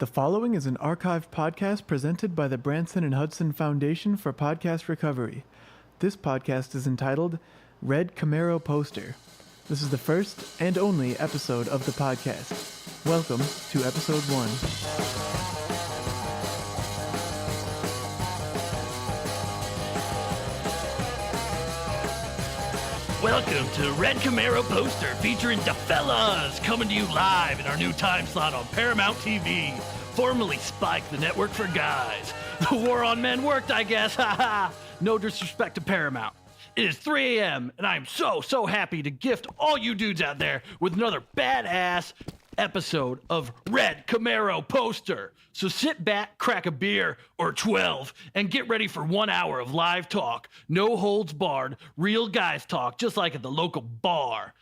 The following is an archived podcast presented by the Branson and Hudson Foundation for Podcast Recovery. This podcast is entitled Red Camaro Poster. This is the first and only episode of the podcast. Welcome to episode 1. Welcome to Red Camaro Poster featuring the fellas coming to you live in our new time slot on Paramount TV, formerly Spike, the network for guys. The war on men worked, I guess, haha. No disrespect to Paramount. It is 3 a.m. and I am so happy to gift all you dudes out there with another badass episode of Red Camaro Poster. So sit back, crack a beer or 12, and get ready for 1 hour of live talk, no holds barred, real guys talk, just like at the local bar.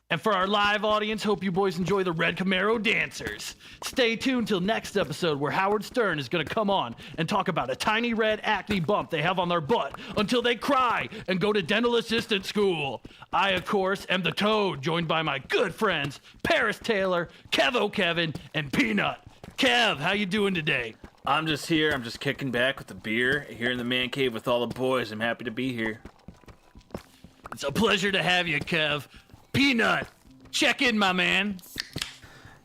And for our live audience, hope you boys enjoy the Red Camaro dancers. Stay tuned till next episode where Howard Stern is going to come on and talk about a tiny red acne bump they have on their butt until they cry and go to dental assistant school. I, of course, am the Toad, joined by my good friends, Paris Taylor, Kevo Kevin, and Peanut. Kev, how you doing today? I'm just here. I'm just kicking back with the beer here in the man cave with all the boys. I'm happy to be here. It's a pleasure to have you, Kev. Peanut, check in, my man.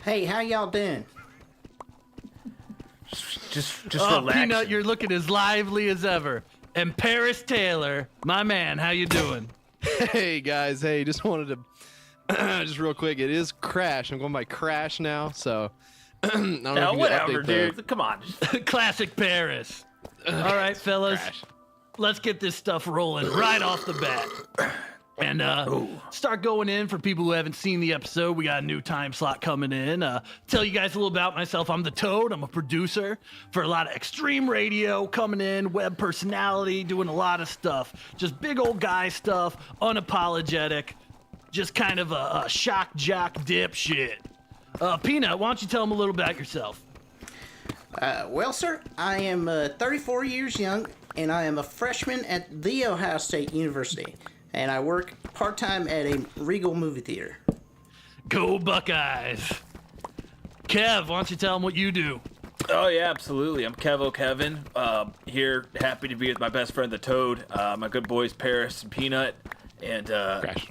Hey, how y'all doing? Just relaxing. Peanut, you're looking as lively as ever. And Paris Taylor, my man, how you doing? Hey guys, just wanted to just real quick. It is Crash. I'm going by Crash now, so I don't know if you can whatever, update dude. Come on. Classic Paris. All right, fellas, Crash. let's get this stuff rolling right off the bat. And start going in for people who haven't seen the episode. We got a new time slot coming in. Tell you guys a little about myself. I'm the Toad. I'm a producer for a lot of extreme radio coming in, web personality, doing a lot of stuff. Just big old guy stuff, unapologetic, just kind of a shock jock dipshit. Peanut, why don't you tell them a little about yourself? Well, sir, I am 34 years young, and I am a freshman at The Ohio State University. And I work part-time at a Regal movie theater. Go Buckeyes. Kev, why don't you tell them what you do? Oh, yeah, absolutely. I'm Kevo Kevin. Here, happy to be with my best friend, the Toad. My good boys, Paris and Peanut. And, Crash.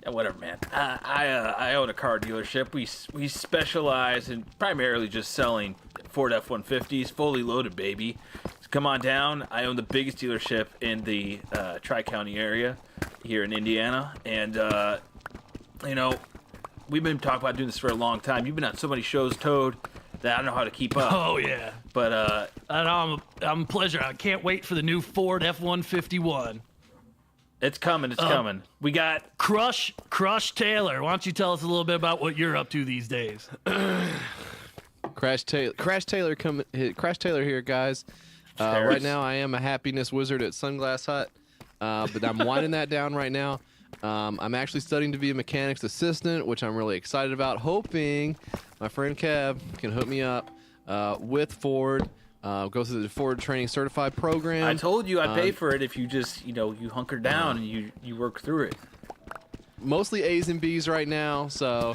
Yeah, whatever, man. I own a car dealership. We specialize in primarily just selling Ford F-150s, fully loaded, baby. So come on down. I own the biggest dealership in the Tri-County area here in Indiana. And, we've been talking about doing this for a long time. You've been on so many shows, Toad, that I don't know how to keep up. Oh, yeah. But, I'm a pleasure. I can't wait for the new Ford F-151. it's coming. It's coming. We got Crush Taylor. Why don't you tell us a little bit about what you're up to these days? Crash Taylor here, guys. Right now, I am a happiness wizard at Sunglass Hut, but I'm winding that down right now. I'm actually studying to be a mechanics assistant, which I'm really excited about. Hoping my friend Kev can hook me up with Ford. Go through the Ford Training Certified program. I told you I'd pay for it if you just, you hunker down and you work through it. Mostly A's and B's right now, so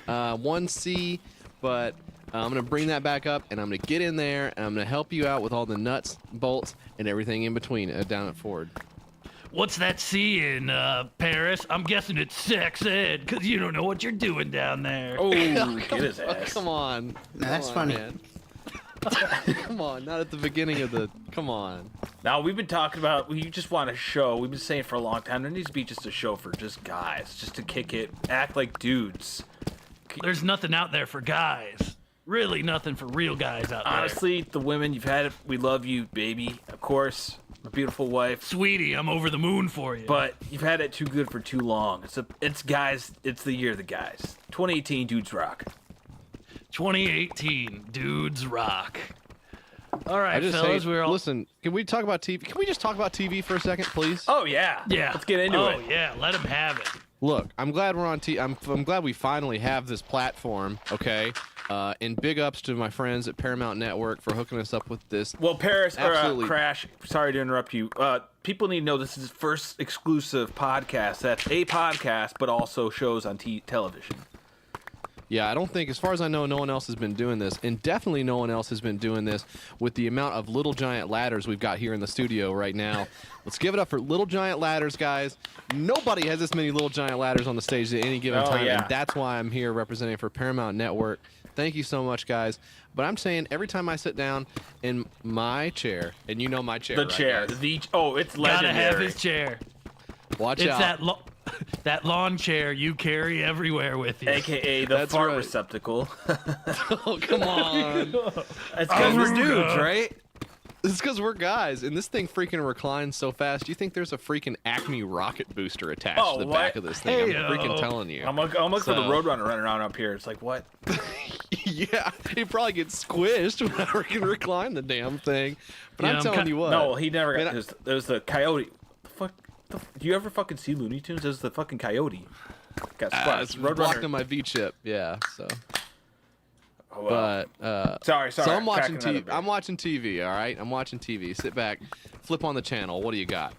1C, but I'm going to bring that back up, and I'm going to get in there, and I'm going to help you out with all the nuts, bolts, and everything in between down at Ford. What's that C in, Paris? I'm guessing it's sex ed, because you don't know what you're doing down there. Oh, get his ass. Come on. Now, that's funny. Man. Come on, not at the beginning of the... Come on. Now, we've been talking about, we just want a show. We've been saying for a long time, there needs to be just a show for just guys, just to kick it, act like dudes. There's nothing out there for guys. Really nothing for real guys out there. Honestly, the women, you've had it. We love you, baby. Of course, my beautiful wife. Sweetie, I'm over the moon for you. But you've had it too good for too long. It's guys. It's the year of the guys. 2018, dudes rock. 2018, dudes rock. All right, fellas, we're all... Listen, can we talk about TV? Can we just talk about TV for a second, please? Oh, yeah. Yeah. Let's get into it. Oh, yeah, let him have it. Look, I'm glad we're on TV. I'm glad we finally have this platform, okay? And big ups to my friends at Paramount Network for hooking us up with this. Well, Paris, Absolutely. or Crash, sorry to interrupt you. People need to know this is his first exclusive podcast. That's a podcast, but also shows on television. Yeah, I don't think, as far as I know, no one else has been doing this, and definitely no one else has been doing this with the amount of Little Giant ladders we've got here in the studio right now. Let's give it up for Little Giant ladders, guys. Nobody has this many Little Giant ladders on the stage at any given time, and that's why I'm here representing for Paramount Network. Thank you so much, guys. But I'm saying every time I sit down in my chair, and you know my chair, the right, chair, guys? it's legendary. Gotta have his chair. Watch out. That lawn chair you carry everywhere with you. AKA the fart receptacle. Oh, come on. That's because we're dudes, right? It's because we're guys, and this thing freaking reclines so fast. You think there's a freaking Acme rocket booster attached to the back of this thing? I'm freaking telling you. I'm looking for the Roadrunner running around up here. It's like, what? Yeah, he probably gets squished whenever he can recline the damn thing. But I'm telling you what. No, he never got. It was the coyote. The fuck? Do you ever fucking see Looney Tunes? It was the fucking coyote. Got splashed. It's blocked on my V-chip. Yeah, so. Oh, well. But sorry. So I'm watching TV. I'm watching TV. All right, I'm watching TV. Sit back, flip on the channel. What do you got?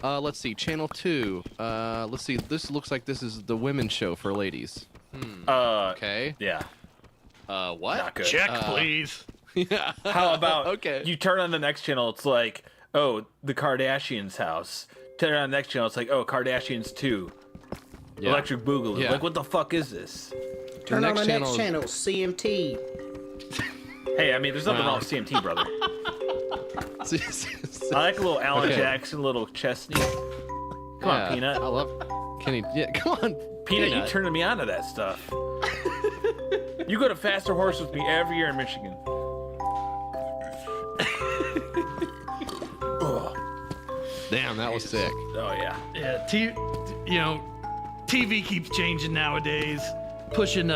Let's see, channel 2. Let's see. This looks like this is the women's show for ladies. Okay. Yeah. What? Not good. Check, please. Yeah. How about you turn on the next channel? It's like, oh, the Kardashians' house. Turn on the next channel. It's like, oh, Kardashians 2. Yeah. Electric Boogaloo. Yeah. Like, what the fuck is this? Turn on the next channel, CMT. Hey, I mean, there's nothing wrong with CMT, brother. I like a little Alan Jackson, a little Chesney. Come on, Peanut. I love Kenny. Yeah, come on, Peanut. You turning me on to that stuff. You go to Faster Horse with me every year in Michigan. Damn, that was sick. Oh yeah. Yeah, TV keeps changing nowadays, pushing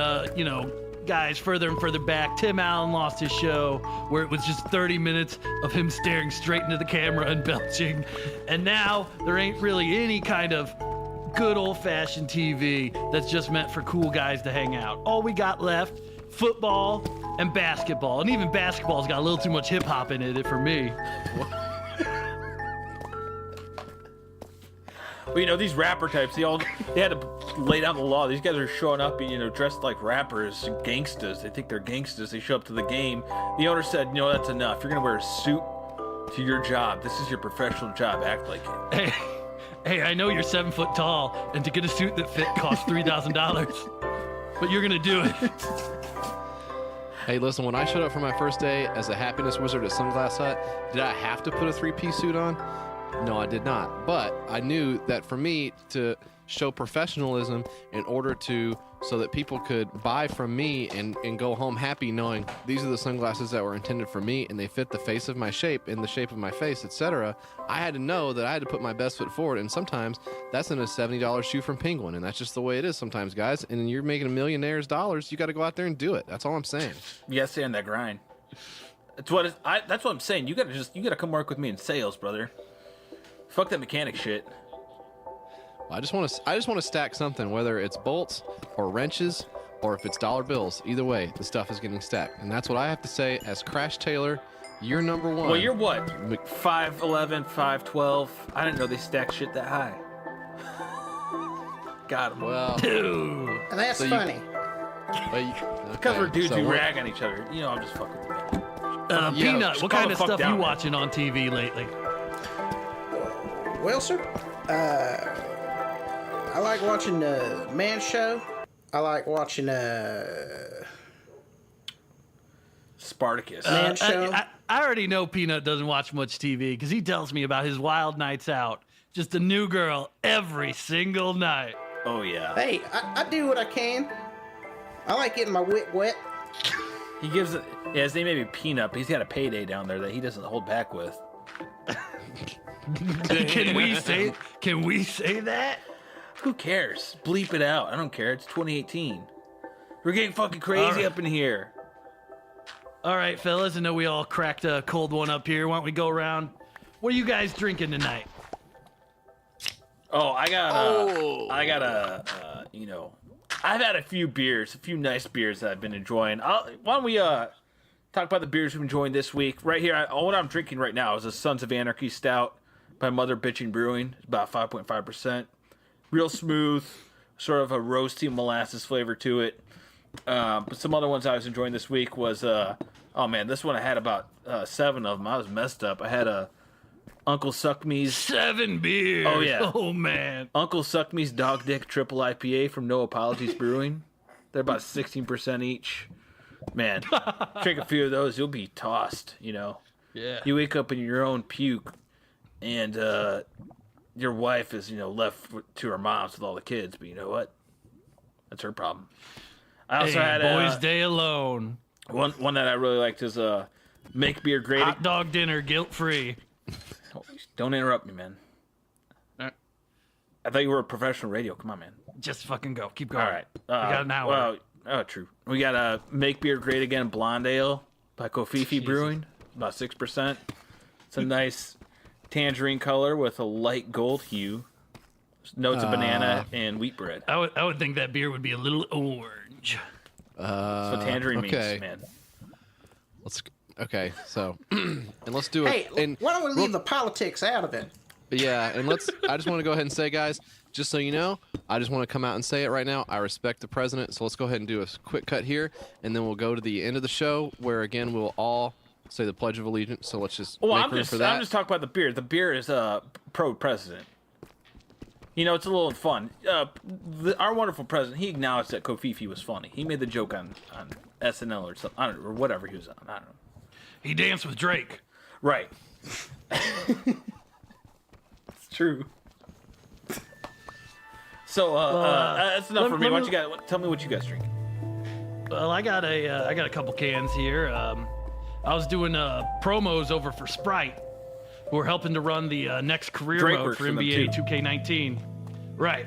guys further and further back. Tim Allen lost his show where it was just 30 minutes of him staring straight into the camera and belching, and now there ain't really any kind of good old-fashioned TV that's just meant for cool guys to hang out. All we got left, football and basketball, and even basketball's got a little too much hip-hop in it for me. Well, these rapper types, they had to lay down the law. These guys are showing up, dressed like rappers and gangsters. They think they're gangsters. They show up to the game. The owner said, no, that's enough. You're going to wear a suit to your job. This is your professional job. Act like it. Hey, I know you're 7 foot tall, and to get a suit that fit costs $3,000, but you're going to do it. Hey, listen, when I showed up for my first day as a happiness wizard at Sunglass Hut, did I have to put a 3-piece suit on? No, I did not. But I knew that for me to show professionalism so that people could buy from me and go home happy knowing these are the sunglasses that were intended for me and they fit the face of my shape in the shape of my face, etc. I had to know that I had to put my best foot forward, and sometimes that's in a $70 shoe from Penguin, and that's just the way it is sometimes, guys. And you're making $1,000,000 dollars, you got to go out there and do it. That's all I'm saying. Yes, stay on that grind. That's what I'm saying. You gotta come work with me in sales, brother. Fuck that mechanic shit. I just want to stack something, whether it's bolts or wrenches or if it's dollar bills. Either way, the stuff is getting stacked, and that's what I have to say as Crash Taylor. You're number one. Well, you're what? 5'11", 5'12". I didn't know they stacked shit that high. Got him. Well, dude, that's funny. Because we're dudes, we rag on each other. I'm just fucking with you. Peanut, what kind of stuff you watching on TV lately? Well, sir, I like watching the Man Show. I like watching Spartacus. Man Show. I already know Peanut doesn't watch much TV because he tells me about his wild nights out. Just a new girl every single night. Oh, yeah. Hey, I do what I can. I like getting my wit wet. He gives it. Yeah, his name may be Peanut, but he's got a payday down there that he doesn't hold back with. Can we say that? Who cares? Bleep it out. I don't care. It's 2018. We're getting fucking crazy up in here. All right, fellas. I know we all cracked a cold one up here. Why don't we go around? What are you guys drinking tonight? Oh, I've had a few beers, a few nice beers that I've been enjoying. Why don't we talk about the beers we've been enjoying this week? Right here, what I'm drinking right now is a Sons of Anarchy Stout by Mother Bitchin' Brewing. It's about 5.5%. Real smooth, sort of a roasty molasses flavor to it. But some other ones I was enjoying this week was, oh man, this one I had about 7 of them. I was messed up. I had Uncle Suckme's 7 beers. Oh yeah. Oh man. Uncle Suckme's Dog Dick Triple IPA from No Apologies Brewing. They're about 16% each. Man, drink a few of those, you'll be tossed. You know. Yeah. You wake up in your own puke, and your wife is left to her mom's with all the kids. But you know what? That's her problem. I also had boys' day alone. One that I really liked is Make Beer Great. Hot dog dinner, guilt free. Don't interrupt me, man. I thought you were a professional radio. Come on, man. Just fucking go. Keep going. All right. We got an hour. Well, true. We got Make Beer Great Again Blonde Ale by Kofifi Brewing. About 6%. It's a nice tangerine color with a light gold hue. Notes of banana and wheat bread. I would think that beer would be a little orange. That's what tangerine means, man. So and let's do it. Hey, why don't we leave the politics out of it? Yeah, and I just want to go ahead and say, guys, just so you know, I just want to come out and say it right now. I respect the president, so let's go ahead and do a quick cut here, and then we'll go to the end of the show where, again, we'll all say the Pledge of Allegiance. So let's just make room for that. I'm just talking about the beer. The beer is pro-president. It's a little fun. Our wonderful president, he acknowledged that Kofifi was funny. He made the joke on SNL or something, or whatever he was on. I don't know. He danced with Drake. Right. It's true. So that's enough for me. Why don't you guys tell me what you guys drink? Well, I got a couple cans here. I was doing promos over for Sprite. We're helping to run the next career Drake mode works for for them, NBA too. 2K19. Right.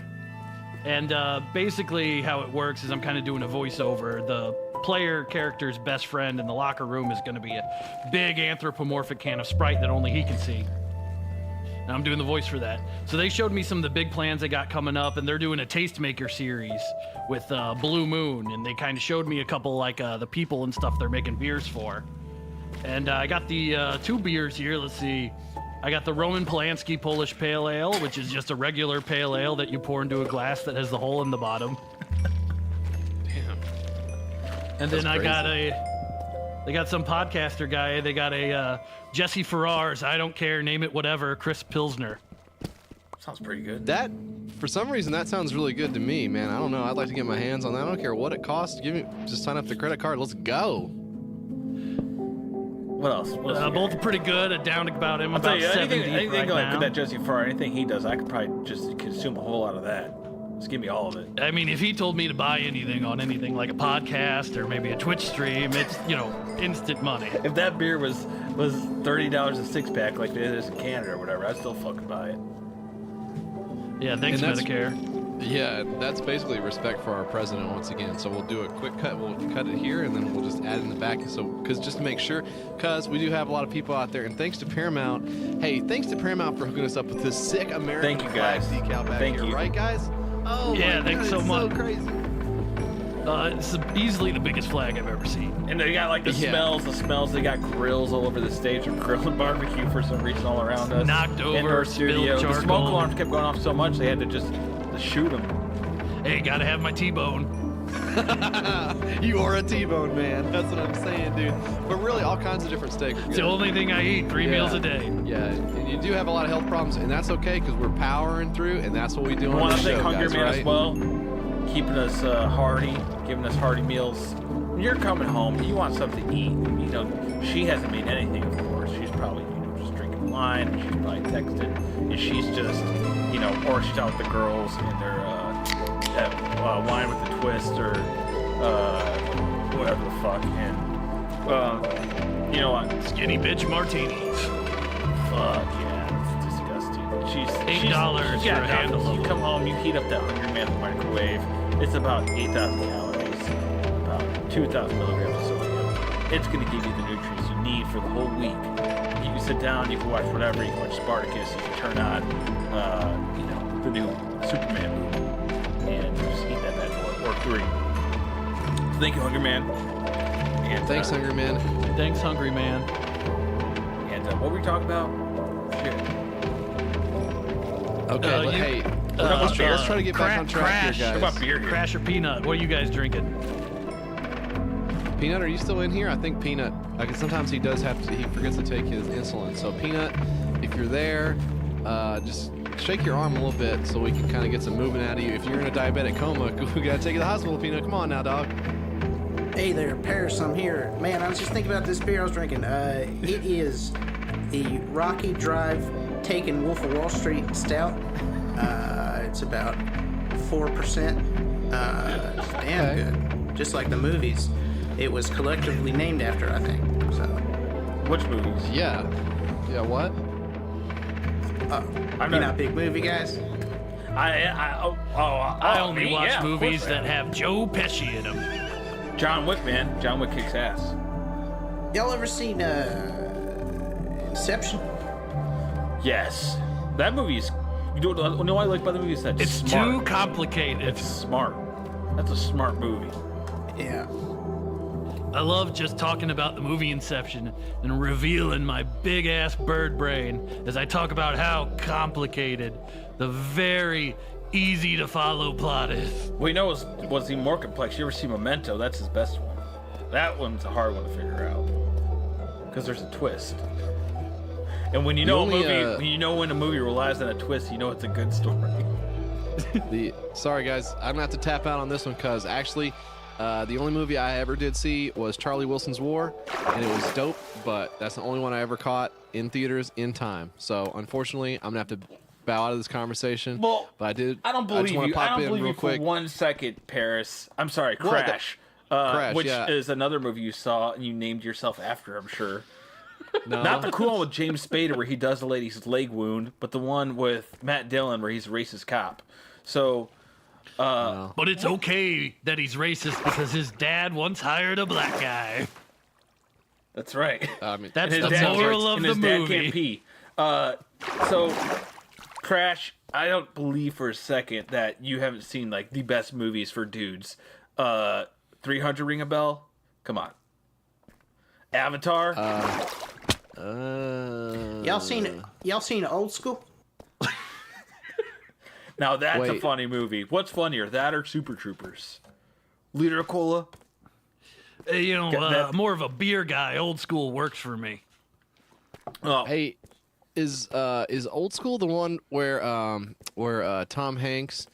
And basically how it works is I'm kind of doing a voiceover. The player character's best friend in the locker room is going to be a big anthropomorphic can of Sprite that only he can see. And I'm doing the voice for that. So they showed me some of the big plans they got coming up, and they're doing a Tastemaker series with Blue Moon, and they kind of showed me a couple, the people and stuff they're making beers for. And I got the 2 beers here. Let's see. I got the Roman Polanski Polish Pale Ale, which is just a regular pale ale that you pour into a glass that has the hole in the bottom. Damn. And then they got some podcaster guy. They got a Jesse Farrar's I Don't Care, Name It Whatever, Chris Pilsner. Sounds pretty good. That, for some reason, that sounds really good to me, man. I don't know. I'd like to get my hands on that. I don't care what it costs. Just sign up the credit card. Let's go. What else? Both are pretty good. Down about him. I'll tell About you, 70 anything right like now. that Jesse Farrar, anything he does, I could probably just consume a whole lot of that. Just give me all of it. I mean, if he told me to buy anything on anything like a podcast or maybe a Twitch stream, it's, instant money. If that beer was $30 a 6-pack like it is in Canada or whatever, I'd still fucking buy it. Yeah, thanks, And that's- Medicare. Yeah, that's basically respect for our president once again. So we'll do a quick cut. We'll cut it here, and then we'll just add in the back. So, because just to make sure, because we do have a lot of people out there, and thanks to Paramount. Hey, thanks to Paramount for hooking us up with this sick American Thank you, flag guys. decal back Thank here, you. right, guys? Oh, Yeah, my thanks God, so much. So crazy. It's easily the biggest flag I've ever seen. And they got the smells. They got grills all over the stage. They're grilling barbecue for some reason all around us. Knocked over, Indoor spilled studio. The charcoal. smoke alarms kept going off so much they had to just shoot them. Hey, gotta have my T-bone. You are a T-bone man. That's what I'm saying, dude. But really, all kinds of different steaks. It's the only thing I eat, 3 meals a day. Yeah, and you do have a lot of health problems, and that's okay because we're powering through, and that's what we do I on want the to thank show, Hungry guys, Man right? as well, keeping us hardy, giving us hearty meals. When you're coming home, you want something to eat. She hasn't made anything, of course. She's probably, just drinking wine. She's probably texting, and she's just, or she's out with the girls and they're wine with a twist or whatever the fuck. And you know what? Skinny bitch martinis. Fuck yeah, it's disgusting. She's $8 for a handle of You come home, you heat up that Hungry Man's microwave. It's about 8,000 calories, about 2,000 milligrams of sodium. It's going to give you the nutrients you need for the whole week. You can sit down, you can watch whatever, you can watch Spartacus, you can turn on, the new Superman movie, and just eat that bad boy, or 3. So thank you, Hungry Man. And, Thanks, Hungry Man. Thanks, Hungry Man. And what were we talking about? Shit. Okay, let's try to get back on track here, guys. What about beer here? Crash or Peanut, what are you guys drinking? Peanut, are you still in here? I think Peanut, like sometimes he does have to, he forgets to take his insulin. So Peanut, if you're there, just shake your arm a little bit so we can kind of get some movement out of you. If you're in a diabetic coma, we gotta take you to the hospital, Peanut. Come on now, dog. Hey there, Paris, I'm here. Man, I was just thinking about this beer I was drinking. It is the Rocky Drive Taken Wolf of Wall Street Stout. It's about 4%. It's damn good. Just like the movies it was collectively named after, I think. So. Which movies? Yeah. Yeah, what? You're not big movie guys? I only watch movies that have Joe Pesci in them. John Wick, man. John Wick kicks ass. Y'all ever seen Inception? Yes. That movie is... You know what I like about the movie is that it's smart. too complicated. It's smart. That's a smart movie. Yeah. I love just talking about the movie Inception and revealing my big-ass bird brain as I talk about how complicated the very easy-to-follow plot is. Well, you know what's even more complex? You ever see Memento? That's his best one. That one's a hard one to figure out. Because there's a twist. And when you know when a movie relies on a twist, you know it's a good story. Sorry guys, I'm gonna have to tap out on this one because actually the only movie I ever did see was Charlie Wilson's War, and it was dope, but that's the only one I ever caught in theaters in time. So unfortunately, I'm gonna have to bow out of this conversation. Well, but I don't believe you. I don't believe you for quick. 1 second, Paris. I'm sorry, Crash. Crash, which yeah. is another movie you saw and you named yourself after, I'm sure. No. Not the cool one with James Spader where he does the lady's leg wound, but the one with Matt Dillon where he's a racist cop. So, No. But it's okay that he's racist because his dad once hired a black guy. that's right. I mean, That's And the his dad moral can't- of and the his dad movie. can't pee. So, Crash, I don't believe for a second that you haven't seen like the best movies for dudes. 300 ring a bell? Come on. Avatar? Y'all seen Old School? Now that's a Wait. funny movie. What's funnier, that or Super Troopers? Liter of Cola? More of a beer guy. Old School works for me. Oh, hey, is Old School the one where Tom Hanks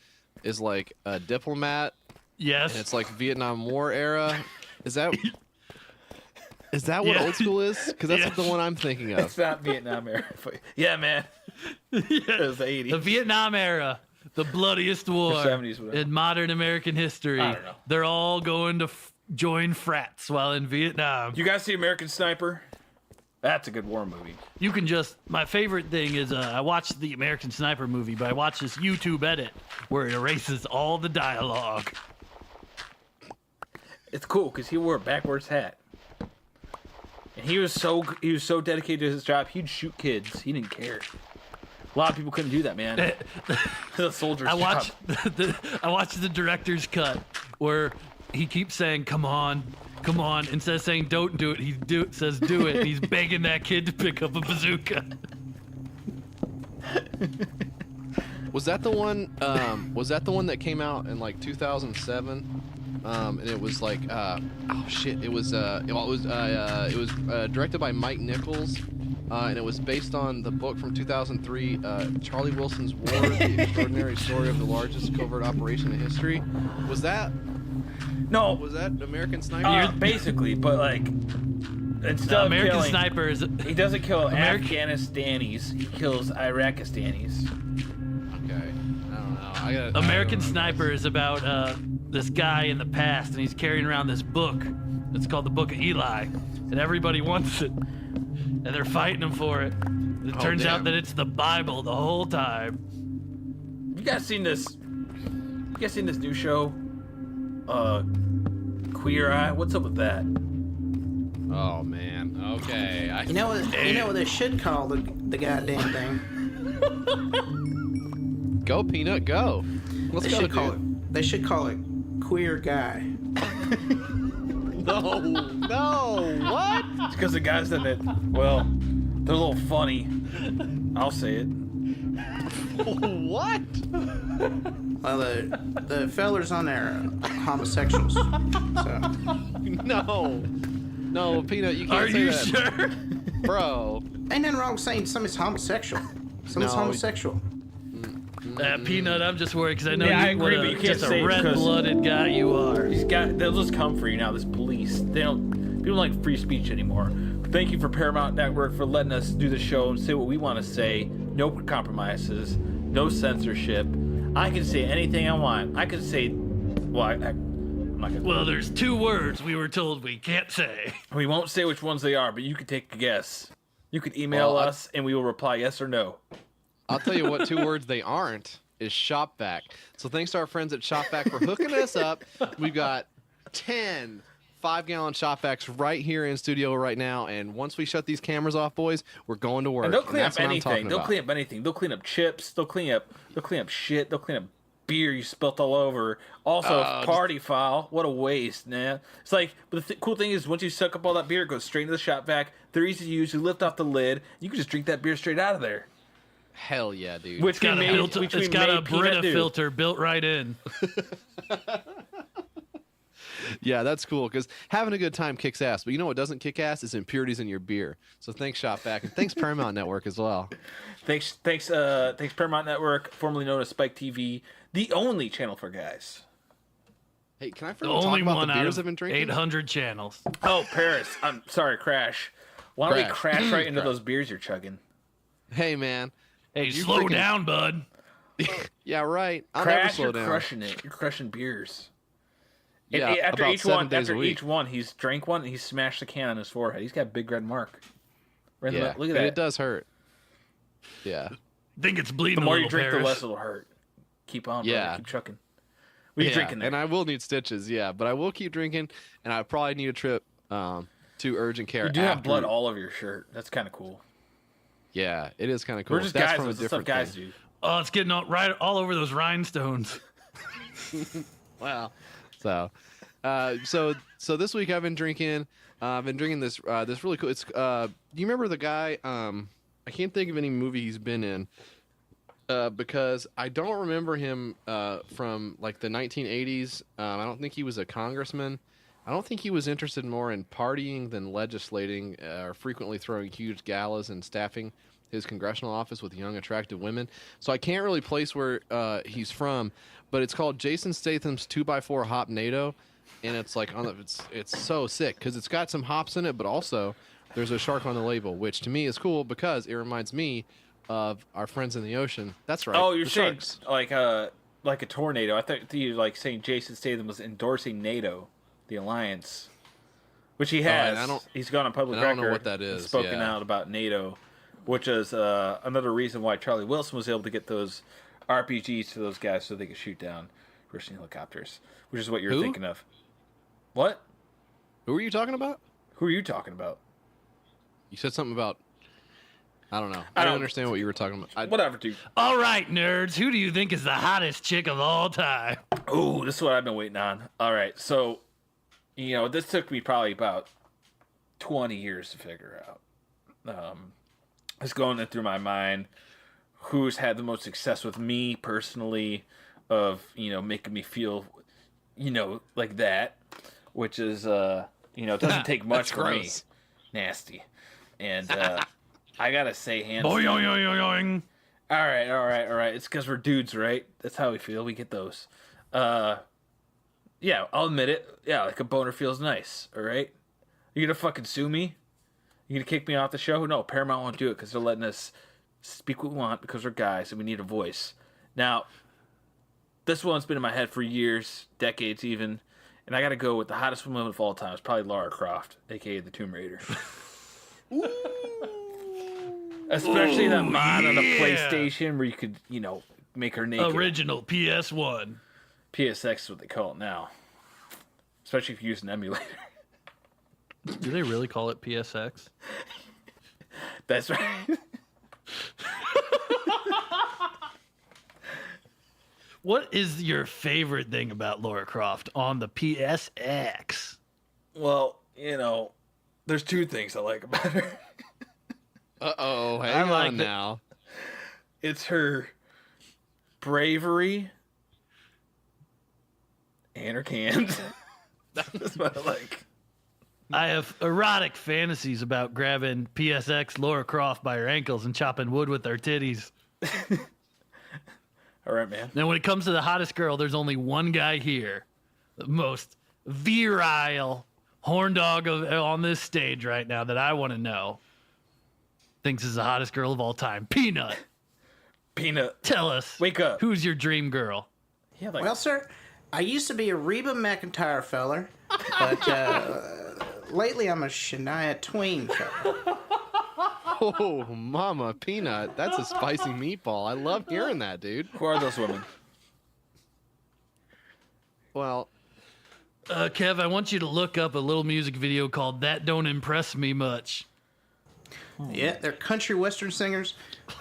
is like a diplomat Yes. and it's like Vietnam War era? Is that what Yeah. Old School is? Because that's Yes. the one I'm thinking of. it's not Vietnam era. Yeah, man. It was the 80s. The Vietnam era, the bloodiest war 70s, whatever. in modern American history. I don't know. They're all going to join frats while in Vietnam. You guys see American Sniper? That's a good war movie. You can just. My favorite thing is I watched the American Sniper movie, but I watched this YouTube edit where it erases all the dialogue. It's cool because he wore a backwards hat. And he was so dedicated to his job, he'd shoot kids. He didn't care. A lot of people couldn't do that, man. The soldier's I watched job. I watched the director's cut where he keeps saying, "Come on, come on," instead of saying "Don't do it," he says "Do it." And he's begging that kid to pick up a bazooka. Was that the one? Was that the one that came out in like 2007? And it was like, oh shit! It was directed by Mike Nichols, and it was based on the book from 2003, Charlie Wilson's War: The Extraordinary Story of the Largest Covert Operation in History. Was that No, that American Sniper? basically, but like instead of American killing, Sniper is he doesn't kill American- Afghanistanis. He kills Irakistanis. Okay, I don't know. I don't American know. Sniper is about this guy in the past, and he's carrying around this book. It's called the Book of Eli, and everybody wants it, and they're fighting him for it. It turns damn. out that it's the Bible the whole time. You guys seen this? You guys seen this new show? Queer Eye. What's up with that? Oh man. Okay. You know what they should call the goddamn thing? Go Peanut, go. Let's go, dude. They should call it Queer Guy. No, no, what? It's because the guys in it, well, they're a little funny. I'll say it. What? Well, the fellers on there are homosexuals. So. No, Peanut, you can't Are say you that. sure? Bro. Ain't nothing wrong with saying somebody's homosexual. Someone's homosexual. Peanut, I'm just worried because I know Yeah, I you agree, what but a, you can't just say a it because- red-blooded guy you are. They'll just come for you now. This police, people don't like free speech anymore. But thank you for Paramount Network for letting us do the show and say what we want to say. No compromises, no censorship. I can say anything I want. I can say, well, I'm not gonna. Well, there's 2 words we were told we can't say. We won't say which ones they are, but you could take a guess. You could email us, and we will reply yes or no. I'll tell you what 2 words they aren't is shop vac. So thanks to our friends at Shop Vac for hooking us up. We've got 10 5-gallon shop vacs right here in studio right now, and once we shut these cameras off, boys, we're going to work. And they'll clean up that's what I'm anything. talking They'll about. clean up anything. They'll clean up chips. They'll clean up shit. They'll clean up beer you spilt all over. Also, party foul. What a waste, man. It's like, but the cool thing is, once you suck up all that beer, it goes straight into the shop vac. They're easy to use. You lift off the lid. You can just drink that beer straight out of there. Hell yeah, dude. Which It's got a Peanut Brita do. filter built right in. Yeah, that's cool because having a good time kicks ass. But you know what doesn't kick ass is impurities in your beer. So thanks Shop Vac and thanks Paramount Network as well. Thanks Paramount Network, formerly known as Spike TV, the only channel for guys. Hey, can I The talk only about one the out beers of I've been drinking? 800 channels. Oh, Paris. I'm sorry, Crash. Why don't we crash right into those beers you're chugging? Hey, man. Hey, You slow freaking- down, bud. Yeah, right. I'll never Crash, slow you're down. crushing it. You're crushing beers. And Yeah, after about each 7 one, days a week. each one, he's drank one and he smashed the can on his forehead. He's got a big red mark. Right in the- Yeah, look at and that. it does hurt. Yeah. Think it's bleeding The more a you little, drink, Paris. the less it'll hurt. Keep on, brother. Yeah. Keep chucking. What are you Yeah, drinking there? and I will need stitches, yeah, but I will keep drinking, and I probably need a trip to urgent care. You do have after- blood all over your shirt. That's kind of cool. Yeah, it is kind of cool. We're just That's guys. from a That's the stuff different guys thing. do. Oh, it's getting all over those rhinestones. Wow. So this week I've been drinking. I've been drinking this really cool. It's do you remember the guy? I can't think of any movie he's been in. Because I don't remember him from like the 1980s. I don't think he was a congressman. I don't think he was interested more in partying than legislating or frequently throwing huge galas and staffing his congressional office with young, attractive women. So I can't really place where he's from, but it's called Jason Statham's 2x4 Hop NATO, and it's like it's so sick because it's got some hops in it, but also there's a shark on the label, which to me is cool because it reminds me of our friends in the ocean. That's right. Oh, you're the saying sharks. like a tornado. I thought you were like saying Jason Statham was endorsing NATO, the alliance, which he has. He's gone on public and I record. don't know what that and is, spoken yeah. out about NATO, which is another reason why Charlie Wilson was able to get those RPGs to those guys so they could shoot down Russian helicopters, which is what you're Who? thinking of. What? Who are you talking about? Who are you talking about? You said something about. I don't know. I don't understand what you were talking about. Whatever, dude. All right, nerds. Who do you think is the hottest chick of all time? Oh, this is what I've been waiting on. All right, so, this took me probably about 20 years to figure out. It's going through my mind who's had the most success with me personally of, making me feel, like that, which is, it doesn't take much for me. gross. Nasty. And I got to say, hands Boing, down. oing, oing. All right. It's because we're dudes, right? That's how we feel. We get those. Yeah, I'll admit it. Yeah, like a boner feels nice, all right? You gonna fucking sue me? You gonna kick me off the show? No, Paramount won't do it because they're letting us speak what we want because we're guys and we need a voice. Now, this one's been in my head for years, decades even, and I gotta go with the hottest woman of all time. It's probably Lara Croft, a.k.a. the Tomb Raider. Especially that mod on the yeah. PlayStation where you could, make her naked. Original PS1. PSX is what they call it now. Especially if you use an emulator. Do they really call it PSX? That's right. What is your favorite thing about Lara Croft on the PSX? Well, there's two things I like about her. Uh-oh, hang like on that- now. It's her bravery And her cans. That's what I like. I have erotic fantasies about grabbing PSX Laura Croft by her ankles and chopping wood with her titties. All right, man. Now, when it comes to the hottest girl, there's only one guy here, the most virile horn dog on this stage right now that I want to know. Thinks is the hottest girl of all time. Peanut. Peanut. Tell us. Wake up. Who's your dream girl? Yeah, like, Well, sir, I used to be a Reba McEntire feller, but lately I'm a Shania Twain feller. Oh, Mama Peanut, that's a spicy meatball. I love hearing that, dude. who are those women? Well, Kev, I want you to look up a little music video called That Don't Impress Me Much. Yeah, they're country western singers,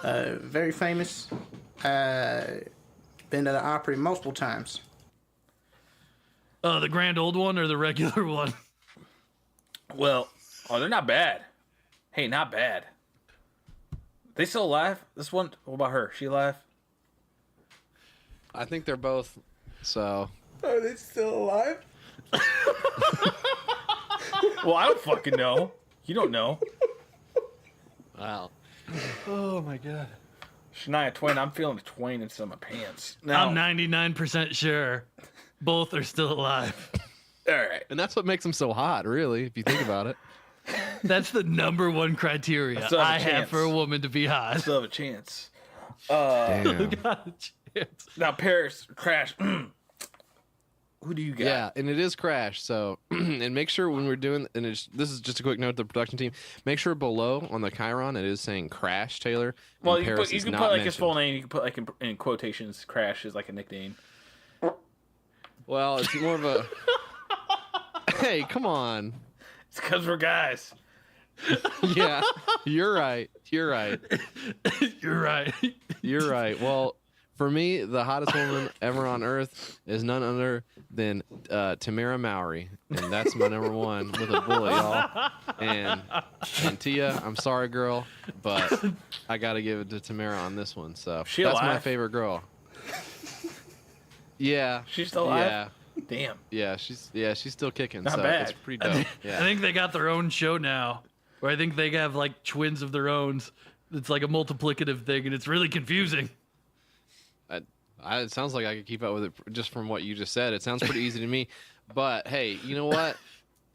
very famous. Been to the Opry multiple times. The grand old one or the regular one? Well, they're not bad. Hey, not bad. They still alive? This one, what about her? She alive? I think they're both. So Are they still alive? Well, I don't fucking know. You don't know. wow. Oh my god. Shania Twain, I'm feeling a Twain inside my pants. Now, I'm 99% sure both are still alive. all right. And that's what makes them so hot, really, if you think about it. That's the number one criteria still have a I have chance. for a woman to be hot. Still have a chance. Damn. Got a chance. Now, Paris, Crash. Who do you got? Yeah, and it is Crash. So, and make sure when we're doing, and this is just a quick note to the production team. Make sure below on the Chiron it is saying Crash Taylor. Well, and you Paris can is put not like his mentioned. full name. You can put like in quotations. Crash is like a nickname. Well, it's more of a. Hey, come on. It's because we're guys. Yeah, you're right. You're right. You're right. You're right. Well, for me, the hottest woman ever on Earth is none other than Tamara Mowry, and that's my number one with a bullet, y'all. And Tia, I'm sorry, girl, but I got to give it to Tamara on this one. So She that's my alive? favorite girl. Yeah, She's still alive? Yeah, Damn. yeah, she's still kicking. Not so bad. it's pretty dope. Yeah. I think they got their own show now, where I think they have like twins of their own. It's like a multiplicative thing, and it's really confusing. It sounds like I could keep up with it just from what you just said. It sounds pretty easy to me. But hey, you know what?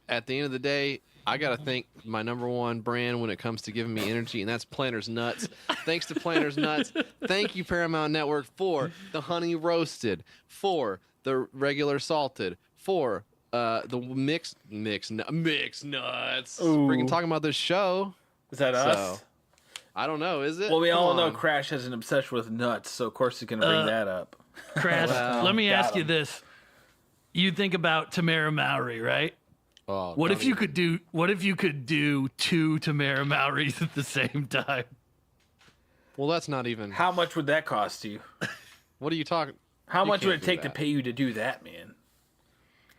At the end of the day, I got to thank my number one brand when it comes to giving me energy, and that's Planters Nuts. Thanks to Planters Nuts. Thank you, Paramount Network, for the honey roasted, for the regular salted, for the mixed nuts. Ooh. Freaking talking about this show. Is that us? I don't know, is it? Well, we Come all know on. Crash has an obsession with nuts, so of course he's gonna bring that up. Crash, Well, let me got ask you him. this: you think about Tamara Mowry, right? Oh, What don't if you even- could do? What if you could do two Tamara Mowrys at the same time? Well, that's not even. How much would that cost you? What are you talking? How You much would can't it do take to that. pay you to do that, man?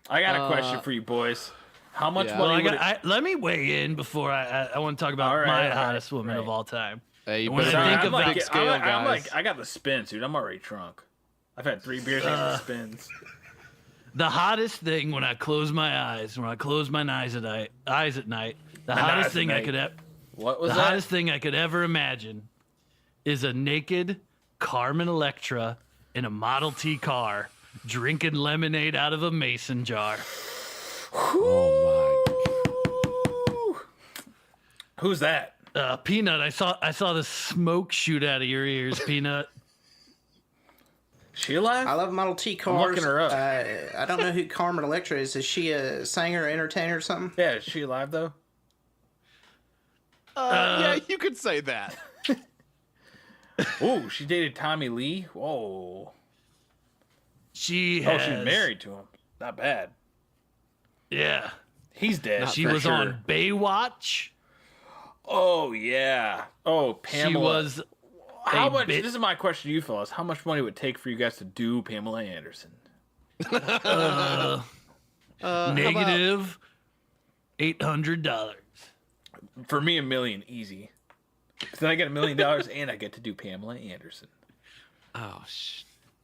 I got a question for you boys. How much Yeah. Well, money would it... let me weigh in before I want to talk about All right, my all right, hottest woman right. of all time. Hey, you When better I be think on of the that- big scale, guys. I got the spins, dude. I'm already drunk. I've had 3 beers and the spins. The hottest thing when I close my eyes, when I close my eyes at night, the eyes hottest at thing I night. could What was the that? hottest thing I could ever imagine is a naked Carmen Electra in a Model T car drinking lemonade out of a mason jar. Oh Who's that? Peanut, I saw the smoke shoot out of your ears, Peanut. She alive? I love Model T cars. looking her up. I don't know who Carmen Electra is. Is she a singer, entertainer, or something? Yeah, is she alive though? yeah, you could say that. Ooh, she dated Tommy Lee. Whoa. She Oh, has, she's married to him. Not bad. Yeah, He's dead. she for was sure. on Baywatch. Oh yeah. Oh, Pamela. She was. How a much? bit- This is my question to you fellas. How much money would it take for you guys to do Pamela Anderson? Negative $800. For me, $1 million, easy. Then I get $1 million and I get to do Pamela Anderson. Oh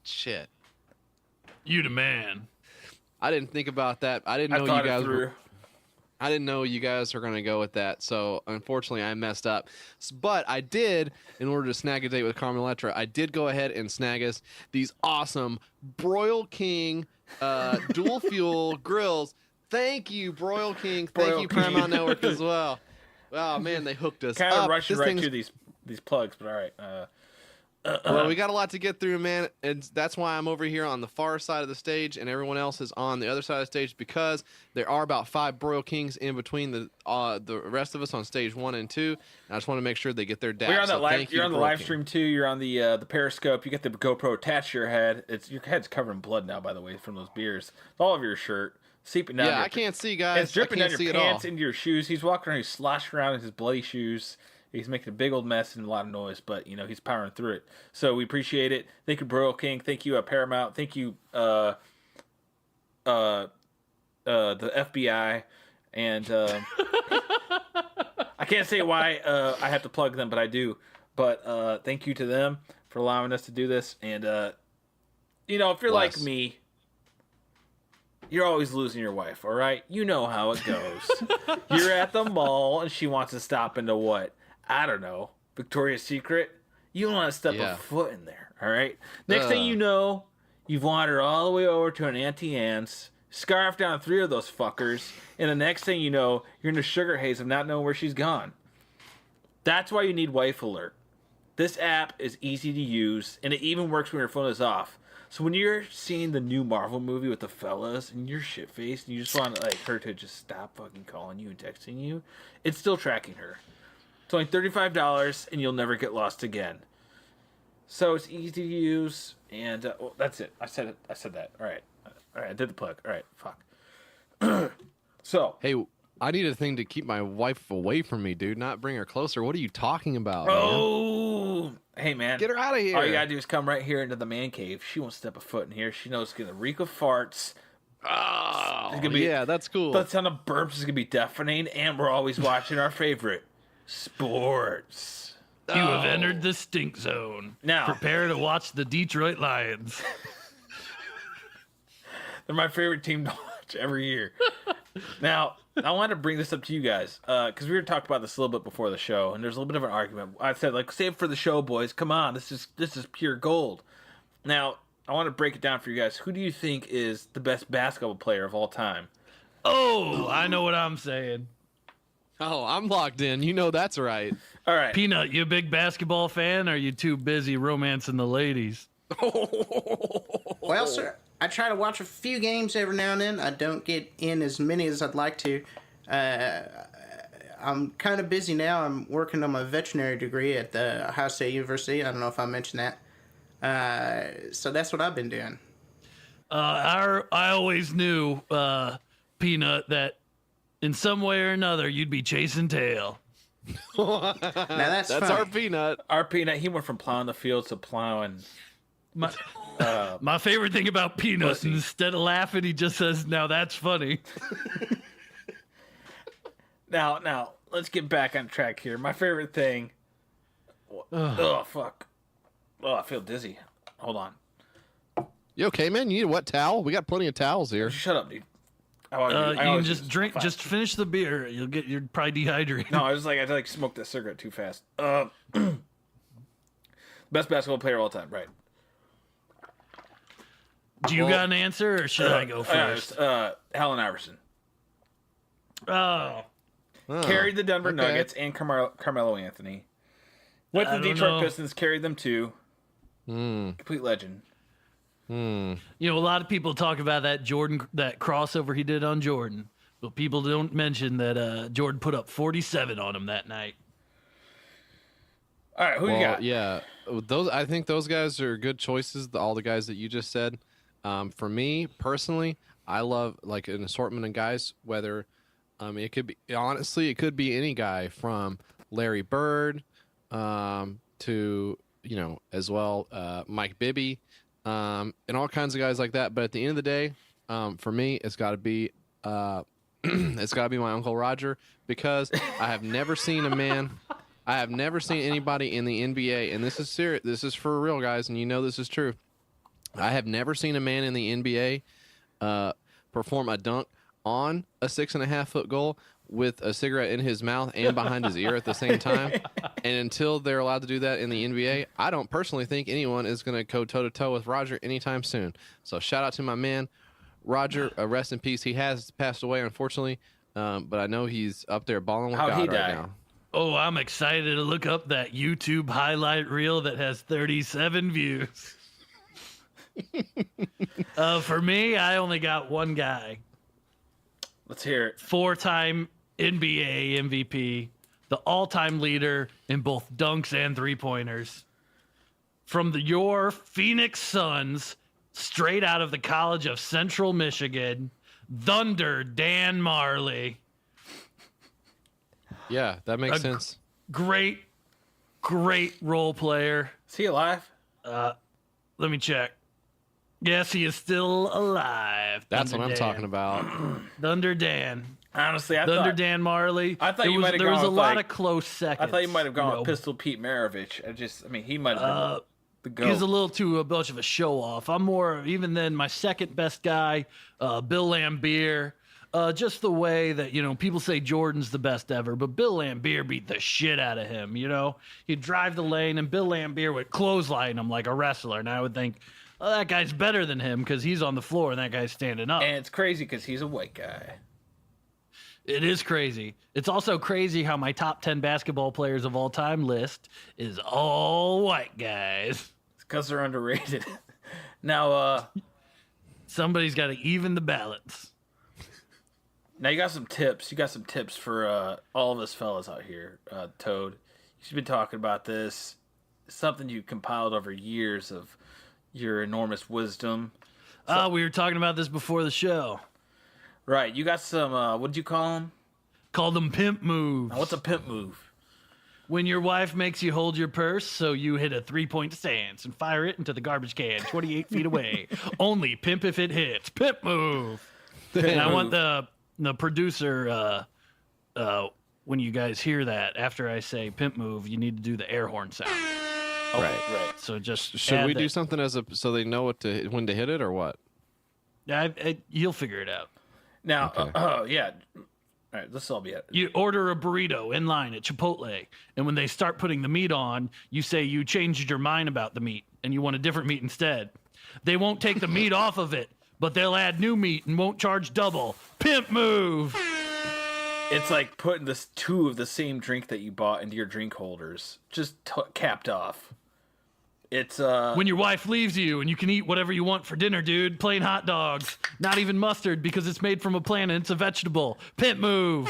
shit. You the man. I didn't think about that. I didn't know you guys were. I didn't know you guys were going to go with that, so unfortunately I messed up. But I did, in order to snag a date with Carmen Electra, I did go ahead and snag us these awesome Broil King dual fuel grills. Thank you, Broil King. Thank you, Paramount Network as well. Oh man, they hooked us kind up. of rushing right through these plugs, but all right. Well, we got a lot to get through, man, and that's why I'm over here on the far side of the stage, and everyone else is on the other side of the stage, because there are about 5 Broil Kings in between the rest of us on stage 1 and 2. And I just want to make sure they get their dap. You're on, You're on the live stream too. You're on the Periscope. You get the GoPro attached to your head. Your head's covered in blood now, by the way, from those beers. It's all over your shirt, seeping down. Yeah, I can't see, guys. It's dripping down your pants into your shoes. He's walking around. He's sloshing around in his bloody shoes. He's making a big old mess and a lot of noise, but he's powering through it. So we appreciate it. Thank you, Broil King. Thank you, Paramount. Thank you, the FBI, and I can't say why I have to plug them, but I do. But thank you to them for allowing us to do this. And if you're like me, you're always losing your wife. All right, you know how it goes. You're at the mall and she wants to stop into what? I don't know, Victoria's Secret. You don't want to step a foot in there, all right? Next thing you know, you've wandered all the way over to an Auntie Anne's, scarfed down 3 of those fuckers, and the next thing you know, you're in a sugar haze of not knowing where she's gone. That's why you need Wife Alert. This app is easy to use, and it even works when your phone is off. So when you're seeing the new Marvel movie with the fellas, and you're shit-faced, and you just want her to just stop fucking calling you and texting you, it's still tracking her. It's only $35, and you'll never get lost again. So it's easy to use, and that's it. I said that. All right, I did the plug. All right, fuck. So hey, I need a thing to keep my wife away from me, dude. Not bring her closer. What are you talking about? Man? Hey, man, get her out of here. All you gotta do is come right here into the man cave. She won't step a foot in here. She knows it's gonna reek of farts. Oh, that's cool. The sound of burps is gonna be deafening, and we're always watching our favorite. Sports. You have entered the stink zone. Now, prepare to watch the Detroit Lions. They're my favorite team to watch every year. Now, I wanted to bring this up to you guys because we were talking about this a little bit before the show, and there's a little bit of an argument. I said, save it for the show, boys. Come on, this is pure gold. Now, I want to break it down for you guys. Who do you think is the best basketball player of all time? Oh, I know what I'm saying. Oh, I'm locked in. That's right. All right. Peanut, you a big basketball fan, or are you too busy romancing the ladies? Well, sir, I try to watch a few games every now and then. I don't get in as many as I'd like to. I'm kind of busy now. I'm working on my veterinary degree at the Ohio State University. I don't know if I mentioned that. So that's what I've been doing. I always knew, Peanut, that in some way or another, you'd be chasing tail. Now that's our Peanut. Our Peanut, he went from plowing the fields to plowing. My favorite thing about Peanut, instead of laughing, he just says, "Now that's funny." Now, let's get back on track here. My favorite thing. Oh, fuck. Oh, I feel dizzy. Hold on. You okay, man? You need a wet towel? We got plenty of towels here. Shut up, dude. You can just drink. Fine. Just finish the beer. You're probably dehydrated. No, I smoked that cigarette too fast. Best basketball player of all time, right? Do you got an answer, or should I go first? Allen Iverson. Oh. Carried the Denver Nuggets and Carmelo Anthony. Went to the Detroit Pistons, carried them too. Complete legend. A lot of people talk about that crossover he did on Jordan, but people don't mention that Jordan put up 47 on him that night. All right, who you got? Yeah, I think those guys are good choices. All the guys that you just said. For me personally, I love an assortment of guys. Whether it could be any guy from Larry Bird to as well Mike Bibby. And all kinds of guys like that. But at the end of the day, for me, it's got to be my Uncle Roger, because I have never seen I have never seen anybody in the NBA, and this is serious. This is for real, guys, and this is true. I have never seen a man in the NBA perform a dunk on a 6.5-foot goal with a cigarette in his mouth and behind his ear at the same time. And until they're allowed to do that in the NBA, I don't personally think anyone is going to go toe-to-toe with Roger anytime soon. So shout out to my man, Roger. Rest in peace. He has passed away, unfortunately, but I know he's up there balling with God right now. Oh, I'm excited to look up that YouTube highlight reel that has 37 views. For me, I only got one guy. Let's hear it. 4-time NBA MVP, the all-time leader in both dunks and three-pointers. From your Phoenix Suns, straight out of the College of Central Michigan, Thunder Dan Marley. Yeah, that makes sense. Great role player. Is he alive? Let me check. Yes, he is still alive. That's what I'm talking about. Thunder Dan. Honestly, Thunder Dan Marley. I thought you might have gone There was a with, lot like, of close seconds. I thought you might have gone with Pistol Pete Maravich. He might have been the GOAT. He's a little too much of a show off. I'm more, even then, my second best guy, Bill Laimbeer. Just the way that, people say Jordan's the best ever, but Bill Laimbeer beat the shit out of him, He'd drive the lane, and Bill Laimbeer would clothesline him like a wrestler, and I would think, oh, that guy's better than him because he's on the floor and that guy's standing up. And it's crazy because he's a white guy. It is crazy. It's also crazy how my top 10 basketball players of all time list is all white guys. It's because they're underrated. Now, somebody's got to even the balance. Now you got some tips. You got some tips for all of us fellas out here, Toad. You've been talking about this. Something you compiled over years of your enormous wisdom. We were talking about this before the show. Right. You got some, what did you call them? Call them pimp moves. Now, what's a pimp move? When your wife makes you hold your purse so you hit a 3-point stance and fire it into the garbage can 28 feet away. Only pimp if it hits. Pimp move. And I want the producer, when you guys hear that, after I say pimp move, you need to do the air horn sound. Right. So just should we do something so they know when to hit it or what? You'll figure it out. Now, yeah. All right, this will be it. You order a burrito in line at Chipotle, and when they start putting the meat on, you say you changed your mind about the meat and you want a different meat instead. They won't take the meat off of it, but they'll add new meat and won't charge double. Pimp move. It's like putting two of the same drink that you bought into your drink holders, just capped off. It's when your wife leaves you and you can eat whatever you want for dinner, dude. Plain hot dogs, not even mustard because it's made from a plant and it's a vegetable. Pimp move.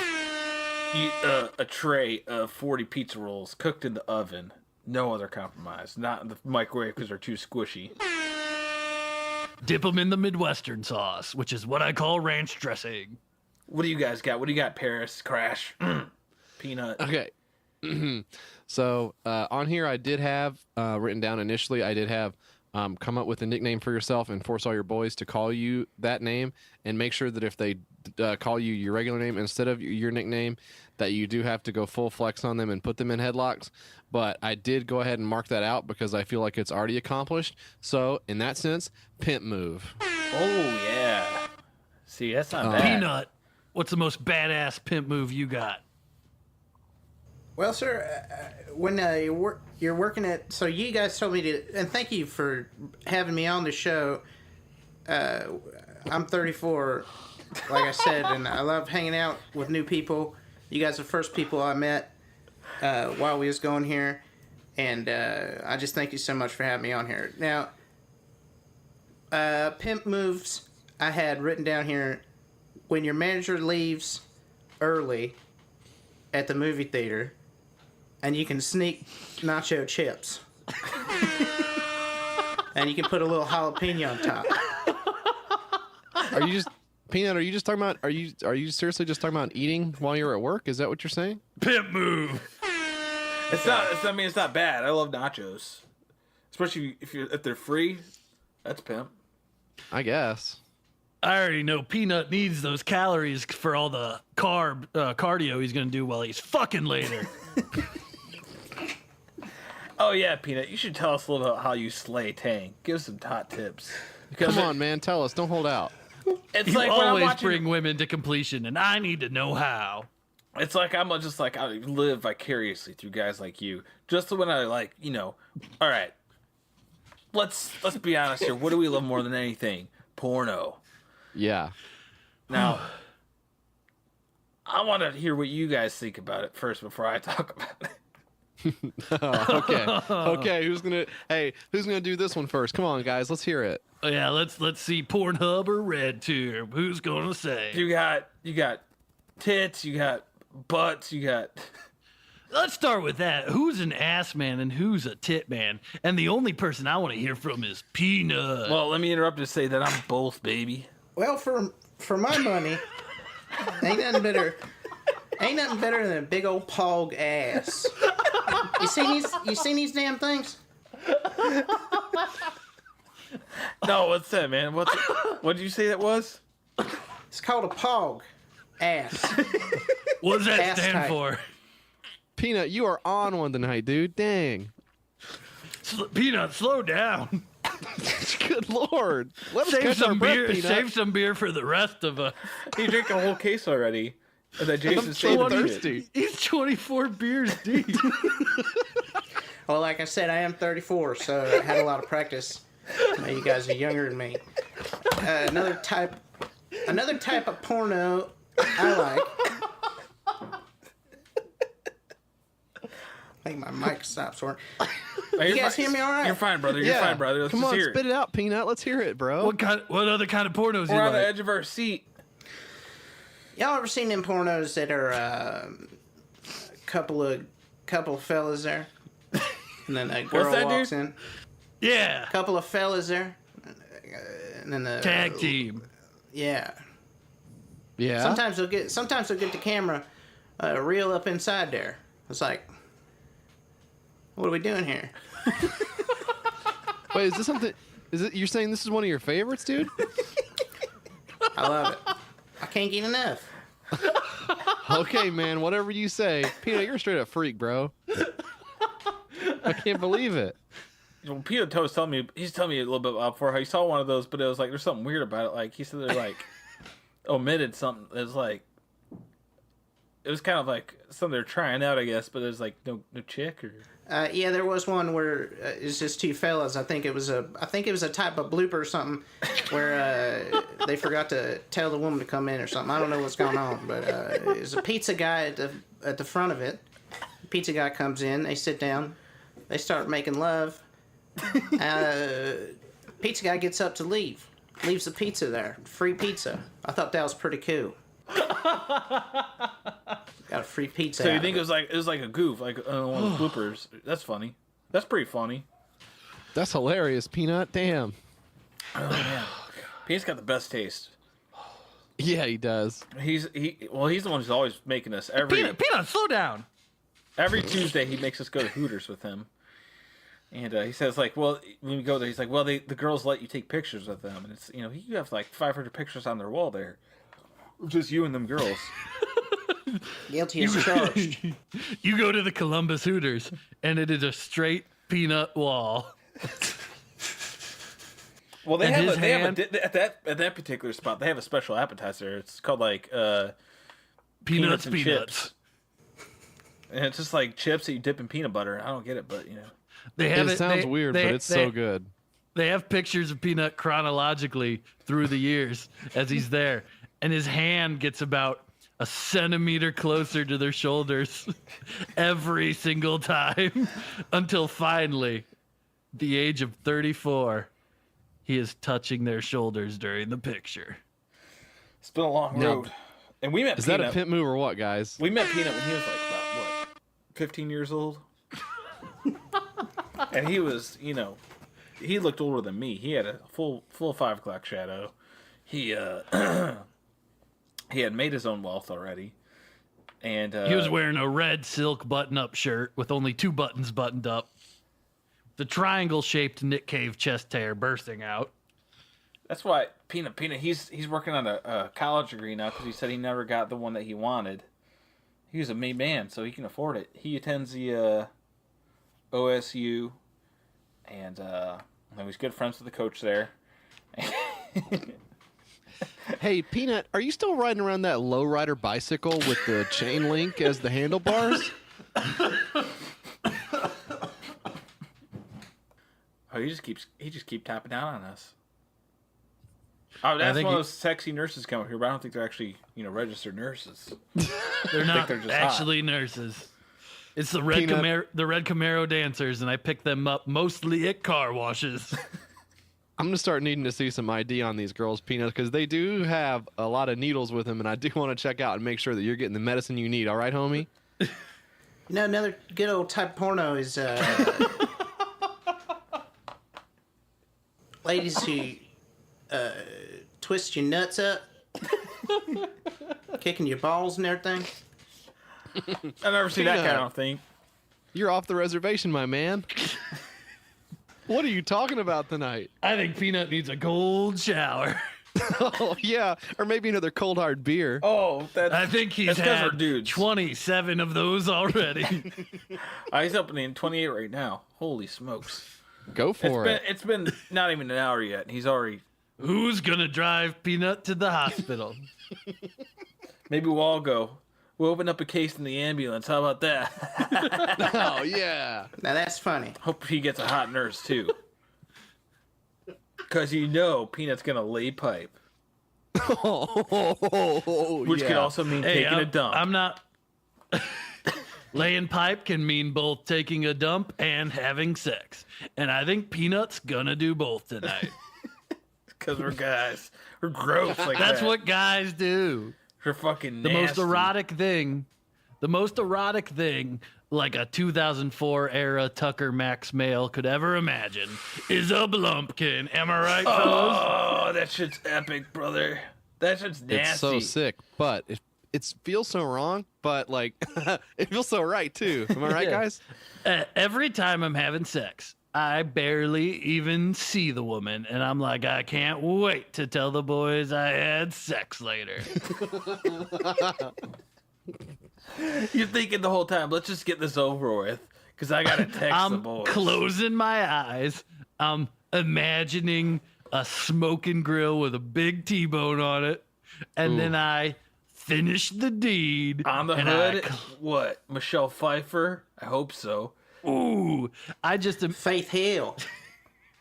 Eat a tray of 40 pizza rolls cooked in the oven. No other compromise. Not in the microwave because they're too squishy. Dip them in the Midwestern sauce, which is what I call ranch dressing. What do you guys got? What do you got, Paris? Crash. Peanut. Okay. So on here I did have written down initially, I did have come up with a nickname for yourself and force all your boys to call you that name, and make sure that if they call you your regular name instead of your nickname, that you do have to go full flex on them and put them in headlocks. But I did go ahead and mark that out because I feel like it's already accomplished. So in that sense, pimp move. Oh, yeah. See, that's not bad. Peanut, what's the most badass pimp move you got? Well, sir, when you're working at... So you guys told me to... And thank you for having me on the show. I'm 34, like I said, and I love hanging out with new people. You guys are the first people I met while we was going here. And I just thank you so much for having me on here. Now, pimp moves I had written down here. When your manager leaves early at the movie theater... And you can sneak nacho chips. And you can put a little jalapeno on top. Are you just Peanut, are you just talking about are you seriously just talking about eating while you're at work? Is that what you're saying? Pimp move. It's not bad. I love nachos. Especially if they're free. That's pimp. I guess. I already know Peanut needs those calories for all the cardio he's going to do while he's fucking later. Oh, yeah, Peanut. You should tell us a little about how you slay Tang. Give us some hot tips. Come on, man. Tell us. Don't hold out. It's You like when I'm always watching. bring women to completion, and I need to know how. It's like I'm just like I live vicariously through guys like you. Just when I like, all right. Let's be honest here. What do we love more than anything? Porno. Yeah. Now, I want to hear what you guys think about it first before I talk about it. Okay. Who's gonna do this one first? Come on, guys. Let's hear it. Oh, yeah, let's see Pornhub or RedTube. Who's gonna say? You got tits, you got butts, you got. Let's start with that. Who's an ass man and who's a tit man? And the only person I want to hear from is Peanut. Well, let me interrupt to say that I'm both, baby. Well, for my money, ain't nothing better than a big old pog ass. You seen these damn things? No, what's that, man? What did you say that was? It's called a pog ass. What does that Ass stand type. for? Peanut, you are on one tonight, dude. Dang. Peanut, slow down. Good lord. Let us Save catch our some breath, beer. Peanut. Save some beer for the rest of us. He drank a whole case already. And then I'm Jason's so saving thirsty. shit. He's 24 beers deep. Well, like I said, I am 34, so I had a lot of practice. You guys are younger than me. Another type of porno I like. I think my mic stopped working. You guys hear me all right? You're fine, brother. You're fine, brother. Let's Come just on, hear spit it out, Peanut. Let's hear it, bro. What other kind of pornos you We're on the like? edge of our seat. Y'all ever seen them pornos that are a couple of fellas there, and then a girl that, walks dude? in? Yeah. Couple of fellas there, and then the Tag team. Yeah. Yeah. Sometimes they'll get the camera reel up inside there. It's like, what are we doing here? Wait, is this something? You're saying this is one of your favorites, dude? I love it. I can't get enough. Okay, man. Whatever you say, Peanut. You're a straight up freak, bro. I can't believe it. Well, Peter Toe was telling me, he's telling me a little bit before how he saw one of those, but it was like there's something weird about it. Like he said, they're like omitted something. It was like it was kind of like something they're trying out, I guess. But there's like no chick or. Yeah, there was one where it's just two fellas. I think it was a type of blooper or something where they forgot to tell the woman to come in or something. I don't know what's going on, but there's a pizza guy at the front of it. The pizza guy comes in. They sit down. They start making love. Pizza guy gets up to leave. Leaves the pizza there. Free pizza. I thought that was pretty cool. Got a free pizza. So you out think of it was like a goof, like one of those bloopers? That's funny. That's pretty funny. That's hilarious, Peanut. Damn. Oh man, Pete's got the best taste. Yeah, he does. He's the one who's always making us every Peanut, slow down. every Tuesday. He makes us go to Hooters with him, and he says like, well, when we go there, he's like, well, the girls let you take pictures with them, and it's you have like 500 pictures on their wall there, just you and them girls. Guilty as charged. You go to the Columbus Hooters, and it is a straight peanut wall. Well, they And have his at that particular spot. They have a special appetizer. It's called like Peanuts, and peanuts. chips. And it's just like chips that you dip in peanut butter. I don't get it, but They have It sounds weird, but it's so good. They have pictures of Peanut chronologically through the years as he's there, and his hand gets about a centimeter closer to their shoulders every single time until finally, the age of 34, he is touching their shoulders during the picture. it's been a long Now, road. And we met Is Peanut. that a pimp move or what, guys? We met Peanut when he was like about what, 15 years old, and he was he looked older than me. He had a full 5 o'clock shadow. He he had made his own wealth already, and He was wearing a red silk button-up shirt with only 2 buttons buttoned up. The triangle-shaped Nick Cave chest hair bursting out. that's why Peanut he's working on a college degree now because he said he never got the one that he wanted. He was a made man, so he can afford it. He attends the OSU, and he's good friends with the coach there. Hey, Peanut, are you still riding around that lowrider bicycle with the chain link as the handlebars? Oh, he just keeps tapping down on us. Oh, that's one of those sexy nurses coming here, but I don't think they're actually, registered nurses. They're not they're just actually nurses. It's the red Camaro dancers, and I pick them up mostly at car washes. I'm gonna start needing to see some ID on these girls, Peanut, because they do have a lot of needles with them, and I do want to check out and make sure that you're getting the medicine you need. All right, homie? Another good old type porno is ladies who twist your nuts up, kicking your balls and everything. I've never seen that kind of thing. You're off the reservation, my man. What are you talking about tonight? I think Peanut needs a cold shower. Oh, yeah. Or maybe another cold hard beer. Oh, I think he's had dudes. 27 of those already. He's opening 28 right now. Holy smokes. Go for it. It's been not even an hour yet. He's already... Who's going to drive Peanut to the hospital? Maybe we'll all go. We'll open up a case in the ambulance. How about that? Oh, yeah. Now that's funny. Hope he gets a hot nurse, too. Because Peanut's going to lay pipe. Which could also mean taking a dump. I'm not... Laying pipe can mean both taking a dump and having sex. And I think Peanut's going to do both tonight. Because we're guys. We're gross like That's that. what guys do. We're fucking The nasty. most erotic thing like a 2004 era Tucker Max male could ever imagine is a blumpkin. Am I right, fellas? Oh, that shit's epic, brother. That shit's nasty. It's so sick, but it feels so wrong, but like it feels so right too. Am I right, guys? Every time I'm having sex, I barely even see the woman, and I'm like, I can't wait to tell the boys I had sex later. You're thinking the whole time, let's just get this over with, because I got to text the boys. I'm closing my eyes. I'm imagining a smoking grill with a big T-bone on it, and then I finish the deed. On the hood, what? Michelle Pfeiffer? I hope so. Ooh, I just Faith Hill.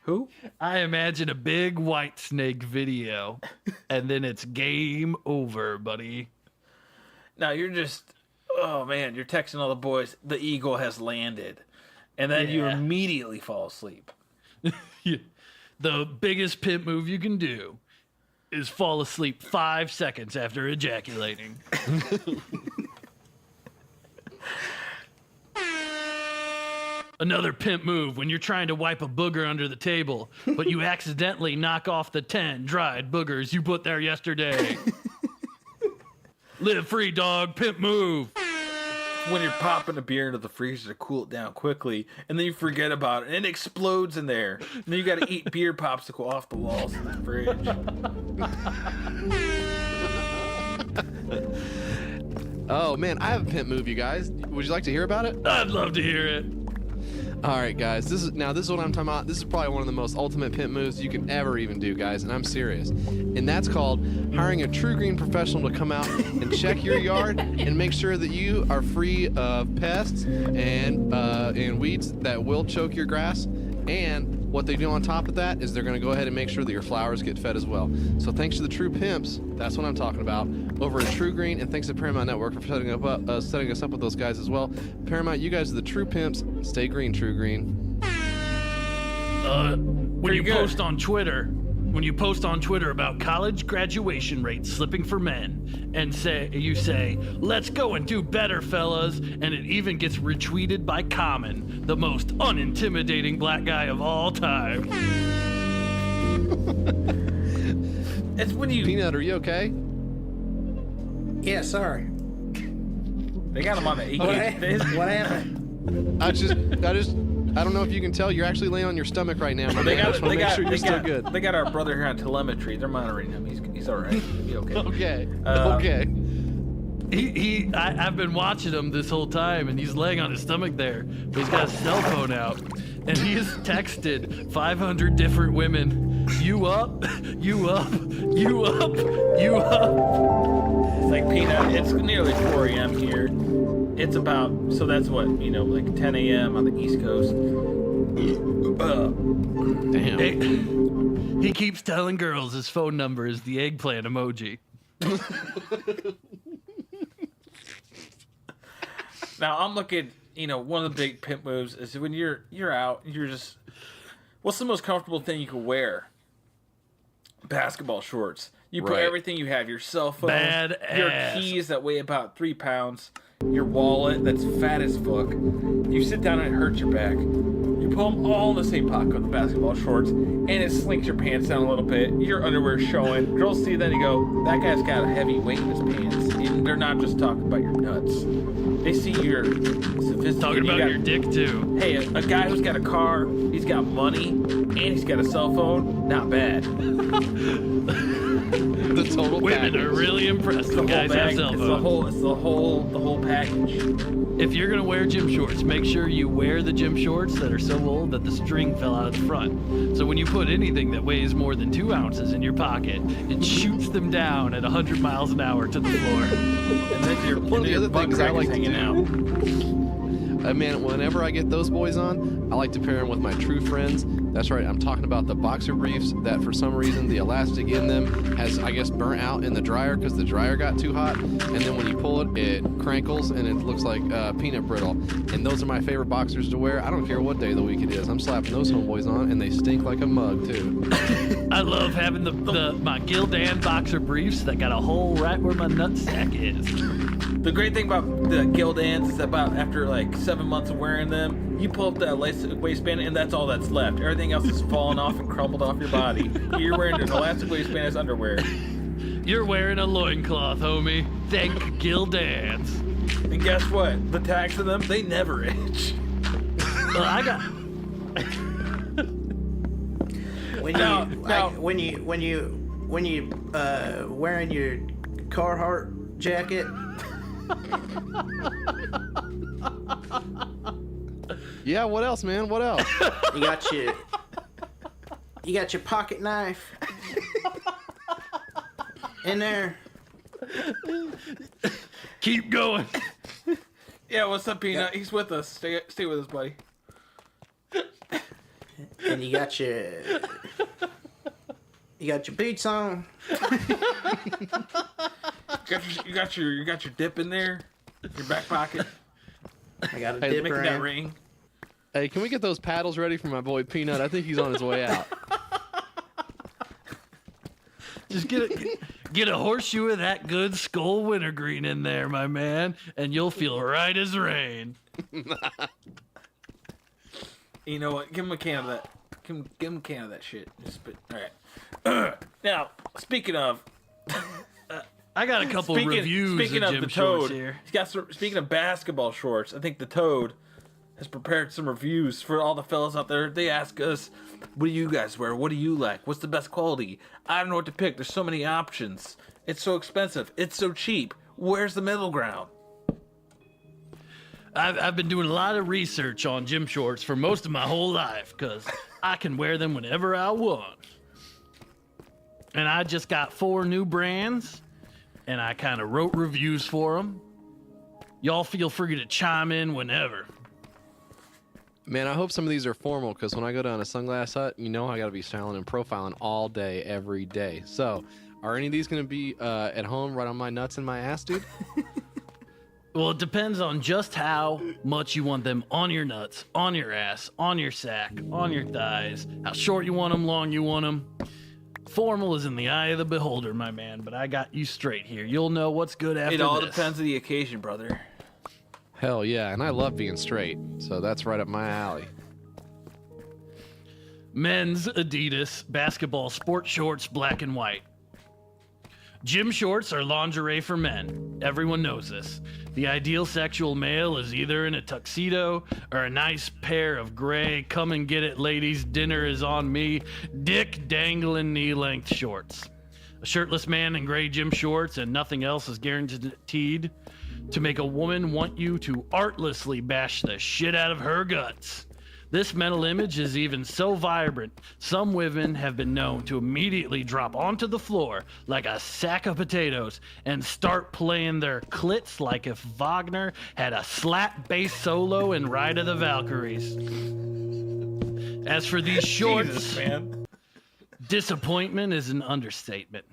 Who? I imagine a big White Snake video, and then it's game over, buddy. Now you're just, oh man, you're texting all the boys. The eagle has landed, and then you immediately fall asleep. The biggest pimp move you can do is fall asleep 5 seconds after ejaculating. Another pimp move when you're trying to wipe a booger under the table, but you accidentally knock off the 10 dried boogers you put there yesterday. Live free, dog. Pimp move. When you're popping a beer into the freezer to cool it down quickly, and then you forget about it, and it explodes in there. And then you got to eat beer popsicle off the walls in the fridge. Oh man, I have a pimp move, you guys. Would you like to hear about it? I'd love to hear it. All right, guys. This is what I'm talking about. This is probably one of the most ultimate pimp moves you can ever even do, guys, and I'm serious. And that's called hiring a true green professional to come out and check your yard and make sure that you are free of pests and weeds that will choke your grass. And what they do on top of that is they're going to go ahead and make sure that your flowers get fed as well. So thanks to the True Pimps, that's what I'm talking about, over at True Green, and thanks to Paramount Network for setting us up with those guys as well. Paramount, you guys are the True Pimps. Stay green, True Green. When you post on Twitter about college graduation rates slipping for men, and you say, let's go and do better, fellas, and it even gets retweeted by Common, the most unintimidating black guy of all time. It's when you... Peanut, are you okay? Yeah, sorry. They got him on the AK. What happened? I don't know if you can tell. You're actually laying on your stomach right now. They I just want to make sure you're still good. They got our brother here on telemetry. They're monitoring him. He's all right. He'll be okay. Okay. Okay. I've been watching him this whole time, and he's laying on his stomach there, but he's got his cell phone out, and he has texted 500 different women. You up? You up? You up? You up? It's like Peanut. It's nearly 4 a.m. here. It's about, so that's what, like 10 a.m. on the East Coast. Damn. He keeps telling girls his phone number is the eggplant emoji. Now I'm looking, one of the big pimp moves is when you're out, you're just, what's the most comfortable thing you can wear? Basketball shorts. You put everything you have, your cell phone, your keys that weigh about 3 pounds, your wallet that's fat as fuck. You sit down and it hurts your back. You put them all in the same pocket with the basketball shorts, and it slinks your pants down a little bit. Your underwear showing. Girls see that and go, that guy's got a heavy weight in his pants. And they're not just talking about your nuts. They see your sophisticated. Talking about your dick too. Hey, a guy who's got a car, he's got money, and he's got a cell phone. Not bad. The total Women package. are really impressed when guys have cell phones. It's the whole package. If you're gonna wear gym shorts, make sure you wear the gym shorts that are so old that the string fell out of the front. So when you put anything that weighs more than 2 ounces in your pocket, it shoots them down at 100 miles an hour to the floor. And then your One of the other things I like to hanging out. Man, whenever I get those boys on, I like to pair them with my true friends. That's right, I'm talking about the boxer briefs that for some reason the elastic in them has, I guess, burnt out in the dryer because the dryer got too hot. And then when you pull it, it crankles and it looks like peanut brittle. And those are my favorite boxers to wear. I don't care what day of the week it is. I'm slapping those homeboys on and they stink like a mug, too. I love having my Gildan boxer briefs that got a hole right where my nutsack is. The great thing about the Gildans is about after like 7 months of wearing them, you pull up that elastic waistband and that's all that's left. Everything else is falling off and crumbled off your body. You're wearing an elastic waistband as underwear. You're wearing a loincloth, homie. Thank Gildans. And guess what? The tags of them, they never itch. Well, I got... When you wearing your Carhartt jacket. Yeah, what else, man? What else? You got your pocket knife in there. Keep going. Yeah, what's up, Peanut? He's with us. Stay with us, buddy. And you got your boots on. You got your dip in there. Your back pocket. I got a Hey, dip Making ring. that ring. Hey, can we get those paddles ready for my boy Peanut? I think he's on his way out. Just get a horseshoe of that good skull wintergreen in there, my man, and you'll feel right as rain. You know what? Give him a can of that. Give him a can of that shit. Just spit. All right. Now, speaking of. I got a couple reviews Speaking of of gym the shorts Toad, here. speaking of basketball shorts, I think the Toad has prepared some reviews for all the fellas out there. They ask us, what do you guys wear? What do you like? What's the best quality? I don't know what to pick. There's so many options. It's so expensive. It's so cheap. Where's the middle ground? I've been doing a lot of research on gym shorts for most of my whole life because I can wear them whenever I want. And I just got 4 new brands, and I kind of wrote reviews for them. Y'all feel free to chime in whenever. Man, I hope some of these are formal because when I go down to Sunglass Hut, I got to be styling and profiling all day, every day. So, are any of these going to be at home right on my nuts and my ass, dude? Well, it depends on just how much you want them on your nuts, on your ass, on your sack, on your thighs, how short you want them, long you want them. Formal is in the eye of the beholder, my man, but I got you straight here. You'll know what's good after It all this. depends on the occasion, brother. Hell yeah, and I love being straight, so that's right up my alley. Men's Adidas basketball sport shorts, black and white. Gym shorts are lingerie for men. Everyone knows this. The ideal sexual male is either in a tuxedo or a nice pair of gray, come and get it ladies, dinner is on me, dick dangling knee-length shorts. A shirtless man in gray gym shorts and nothing else is guaranteed to make a woman want you to artlessly bash the shit out of her guts. This mental image is even so vibrant, some women have been known to immediately drop onto the floor like a sack of potatoes and start playing their clits like if Wagner had a slap bass solo in Ride of the Valkyries. As for these shorts, Jesus, man. Disappointment is an understatement.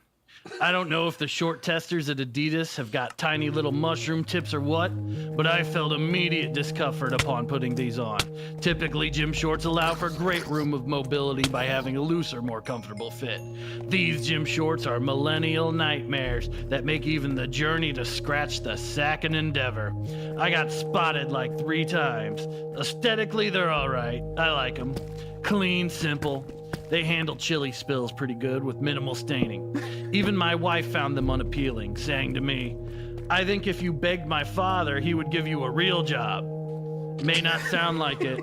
I don't know if the short testers at Adidas have got tiny little mushroom tips or what, but I felt immediate discomfort upon putting these on. Typically, gym shorts allow for great room of mobility by having a looser, more comfortable fit. These gym shorts are millennial nightmares that make even the journey to scratch the sack an endeavor. I got spotted like 3 times. Aesthetically, they're all right. I like them. Clean, simple. They handle chili spills pretty good with minimal staining. Even my wife found them unappealing, saying to me, "I think if you begged my father, he would give you a real job." May not sound like it,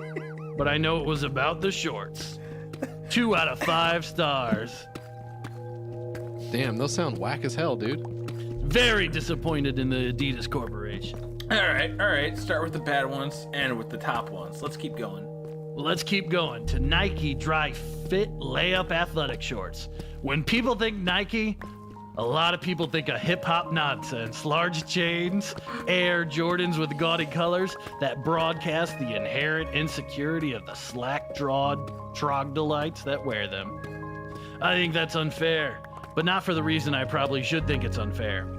but I know it was about the shorts. 2 out of 5 stars. Damn, those sound whack as hell, dude. Very disappointed in the Adidas Corporation. All right. Start with the bad ones and with the top ones. Let's keep going. Let's keep going to Nike Dry Fit Layup Athletic Shorts. When people think Nike, a lot of people think of hip-hop nonsense. Large chains, Air Jordans with gaudy colors that broadcast the inherent insecurity of the slack-jawed troglodytes that wear them. I think that's unfair, but not for the reason I probably should think it's unfair.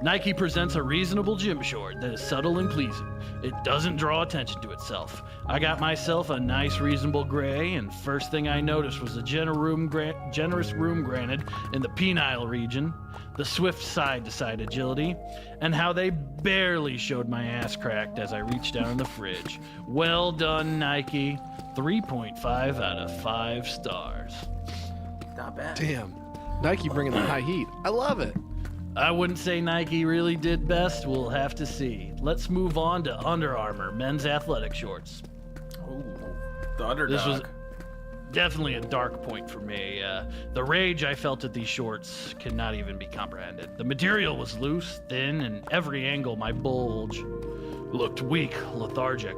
Nike presents a reasonable gym short that is subtle and pleasing. It doesn't draw attention to itself. I got myself a nice, reasonable gray, and first thing I noticed was the generous room granted in the penile region, the swift side-to-side agility, and how they barely showed my ass cracked as I reached down in the fridge. Well done, Nike. 3.5 out of 5 stars. Not bad. Damn. Nike bringing the high heat. I love it. I wouldn't say Nike really did best. We'll have to see. Let's move on to Under Armour men's athletic shorts. Ooh, the underdog. This was definitely a dark point for me. The rage I felt at these shorts cannot even be comprehended. The material was loose, thin, and every angle my bulge looked weak, lethargic.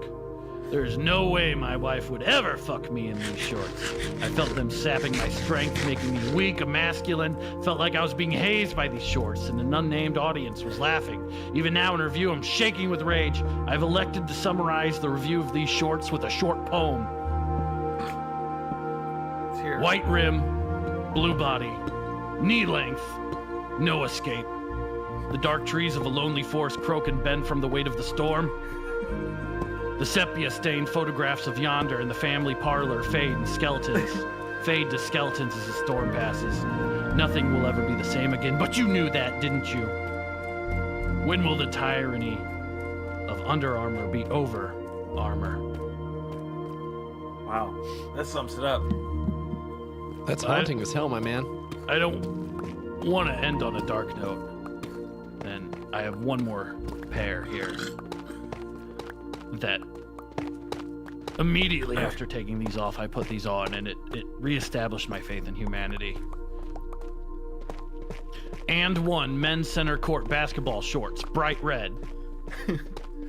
There's no way my wife would ever fuck me in these shorts. I felt them sapping my strength, making me weak, emasculine. Felt like I was being hazed by these shorts, and an unnamed audience was laughing. Even now in review, I'm shaking with rage. I've elected to summarize the review of these shorts with a short poem. White rim, blue body, knee length, no escape. The dark trees of a lonely forest croak and bend from the weight of the storm. The sepia-stained photographs of yonder in the family parlor fade to skeletons as the storm passes. Nothing will ever be the same again, but you knew that, didn't you? When will the tyranny of Under Armour be over, Armour? Wow, that sums it up. That's haunting as hell, my man. I don't want to end on a dark note, and I have one more pair here that immediately after taking these off, I put these on, and it reestablished my faith in humanity. And one men's center court basketball shorts, bright red.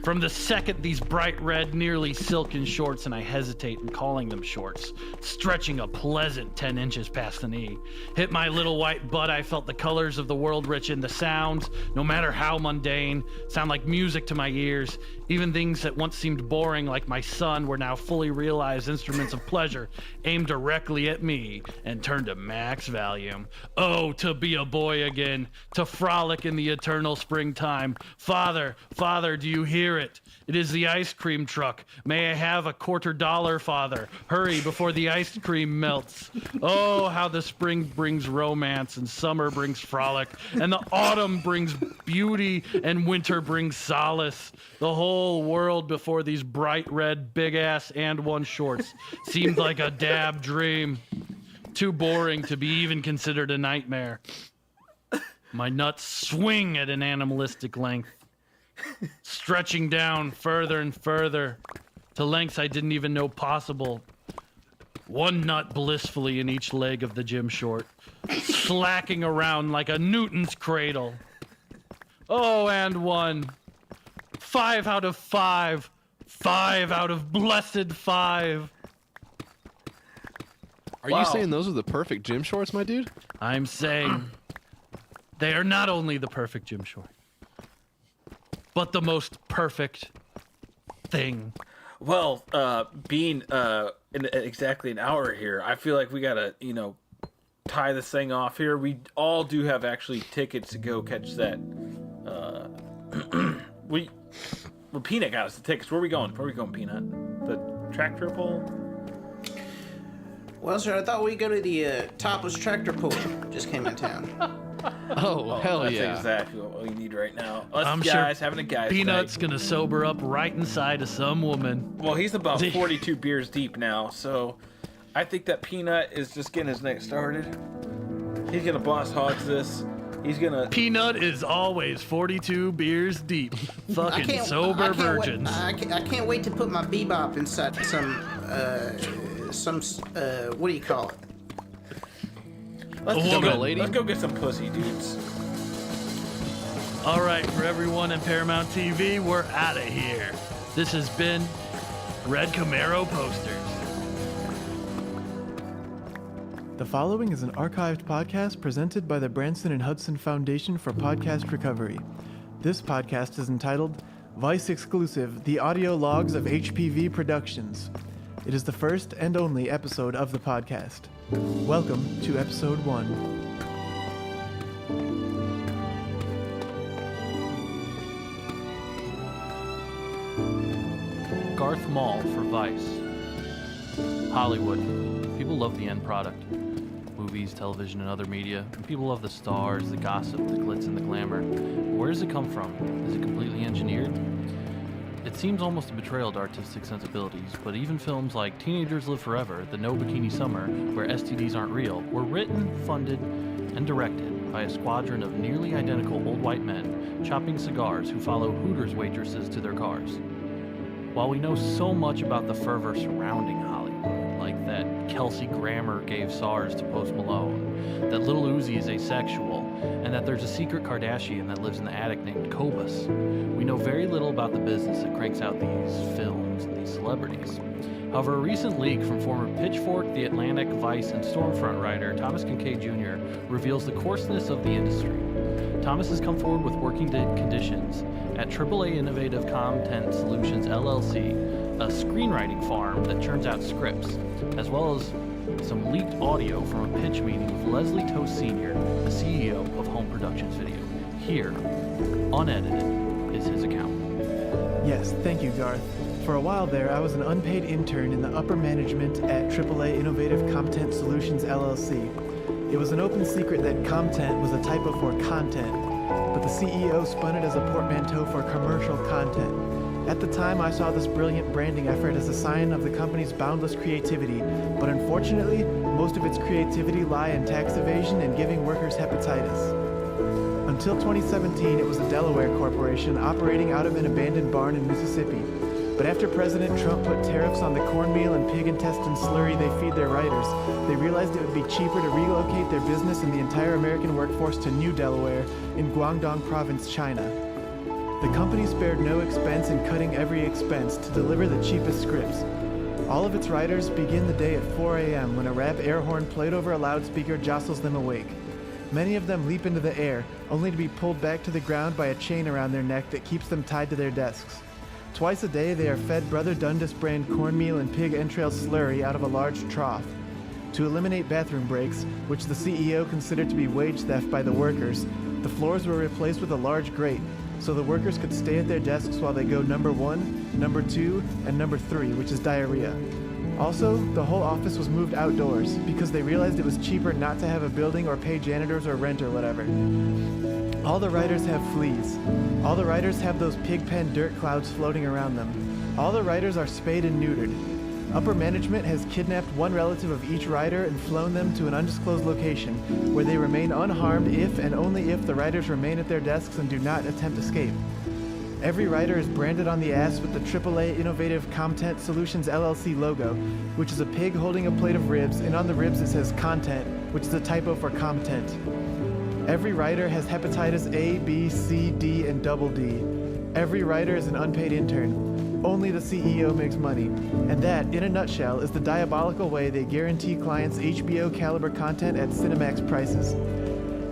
From the second these bright red, nearly silken shorts, and I hesitate in calling them shorts, stretching a pleasant 10 inches past the knee, hit my little white butt, I felt the colors of the world rich in the sounds, no matter how mundane, sound like music to my ears. Even things that once seemed boring, like my son, were now fully realized instruments of pleasure, aimed directly at me and turned to max volume. Oh, to be a boy again, to frolic in the eternal springtime. Father, Father, do you hear it? It is the ice cream truck. May I have a $quarter, Father? Hurry before the ice cream melts. Oh, how the spring brings romance, and summer brings frolic, and the autumn brings beauty, and winter brings solace. The whole world before these bright red big-ass and one shorts seemed like a dab dream. Too boring to be even considered a nightmare. My nuts swing at an animalistic length, stretching down further and further to lengths I didn't even know possible. one nut blissfully in each leg of the gym short, slacking around like a Newton's cradle. Oh, and one. 5 out of 5. 5 out of blessed 5. Are you saying those are the perfect gym shorts, my dude? I'm saying they are not only the perfect gym short, but the most perfect thing. Well, being in exactly an hour here, I feel like we gotta, tie this thing off here. We all do have actually tickets to go catch that. Peanut got us the tickets. Where are we going? Peanut? The tractor pull? Well, sir, I thought we'd go to the topless tractor pull. Just came in town. Oh, hell that's yeah. That's exactly what we need right now. Us I'm guys sure having a guys Peanut's night. gonna sober up right inside of some woman. Well, he's about 42 beers deep now, so I think that Peanut is just getting his neck started. He's gonna boss hogs this. He's gonna. Peanut is always 42 beers deep. Fucking sober virgins. I can't wait to put my bebop inside some what do you call it? Let's go get some pussy, dudes. All right, for everyone in Paramount TV, we're out of here. This has been Red Camaro Posters. The following is an archived podcast presented by the Branson and Hudson Foundation for Podcast Recovery. This podcast is entitled Vice Exclusive, The Audio Logs of HPV Productions. It is the first and only episode of the podcast. Welcome to episode 1. Garth Mall for Vice. Hollywood. People love the end product. Movies, television, and other media. And people love the stars, the gossip, the glitz, and the glamour. But where does it come from? Is it completely engineered? It seems almost a betrayal to artistic sensibilities, but even films like Teenagers Live Forever, The No Bikini Summer, where STDs aren't real, were written, funded, and directed by a squadron of nearly identical old white men chopping cigars who follow Hooters waitresses to their cars. While we know so much about the fervor surrounding Hollywood, like that Kelsey Grammer gave SARS to Post Malone, that Lil Uzi is asexual, and that there's a secret Kardashian that lives in the attic named Cobus, we know very little about the business that cranks out these films and these celebrities. However, a recent leak from former Pitchfork, The Atlantic, Vice, and Stormfront writer Thomas Kincaid Jr. reveals the coarseness of the industry. Thomas has come forward with working conditions at AAA Innovative Content Solutions LLC, a screenwriting farm that churns out scripts, as well as some leaked audio from a pitch meeting with Leslie Toast Sr., the CEO of Home Productions Video. Here, unedited, is his account. Yes, thank you, Garth. For a while there, I was an unpaid intern in the upper management at AAA Innovative Content Solutions LLC. It was an open secret that content was a typo for content, but the CEO spun it as a portmanteau for commercial content. At the time, I saw this brilliant branding effort as a sign of the company's boundless creativity, but unfortunately, most of its creativity lie in tax evasion and giving workers hepatitis. Until 2017, it was a Delaware corporation operating out of an abandoned barn in Mississippi. But after President Trump put tariffs on the cornmeal and pig intestine slurry they feed their writers, they realized it would be cheaper to relocate their business and the entire American workforce to New Delaware in Guangdong Province, China. The company spared no expense in cutting every expense to deliver the cheapest scripts. All of its writers begin the day at 4 a.m. when a rap air horn played over a loudspeaker jostles them awake. Many of them leap into the air, only to be pulled back to the ground by a chain around their neck that keeps them tied to their desks. Twice a day, they are fed Brother Dundas brand cornmeal and pig entrail slurry out of a large trough. To eliminate bathroom breaks, which the CEO considered to be wage theft by the workers, the floors were replaced with a large grate, so the workers could stay at their desks while they go number 1, number 2, and number 3, which is diarrhea. Also, the whole office was moved outdoors, because they realized it was cheaper not to have a building or pay janitors or rent or whatever. All the writers have fleas. All the writers have those pigpen dirt clouds floating around them. All the writers are spayed and neutered. Upper management has kidnapped one relative of each writer and flown them to an undisclosed location, where they remain unharmed if and only if the writers remain at their desks and do not attempt escape. Every writer is branded on the ass with the AAA Innovative Content Solutions LLC logo, which is a pig holding a plate of ribs, and on the ribs it says content, which is a typo for content. Every writer has hepatitis A, B, C, D, and double D. Every writer is an unpaid intern. Only the CEO makes money. And that, in a nutshell, is the diabolical way they guarantee clients HBO caliber content at Cinemax prices.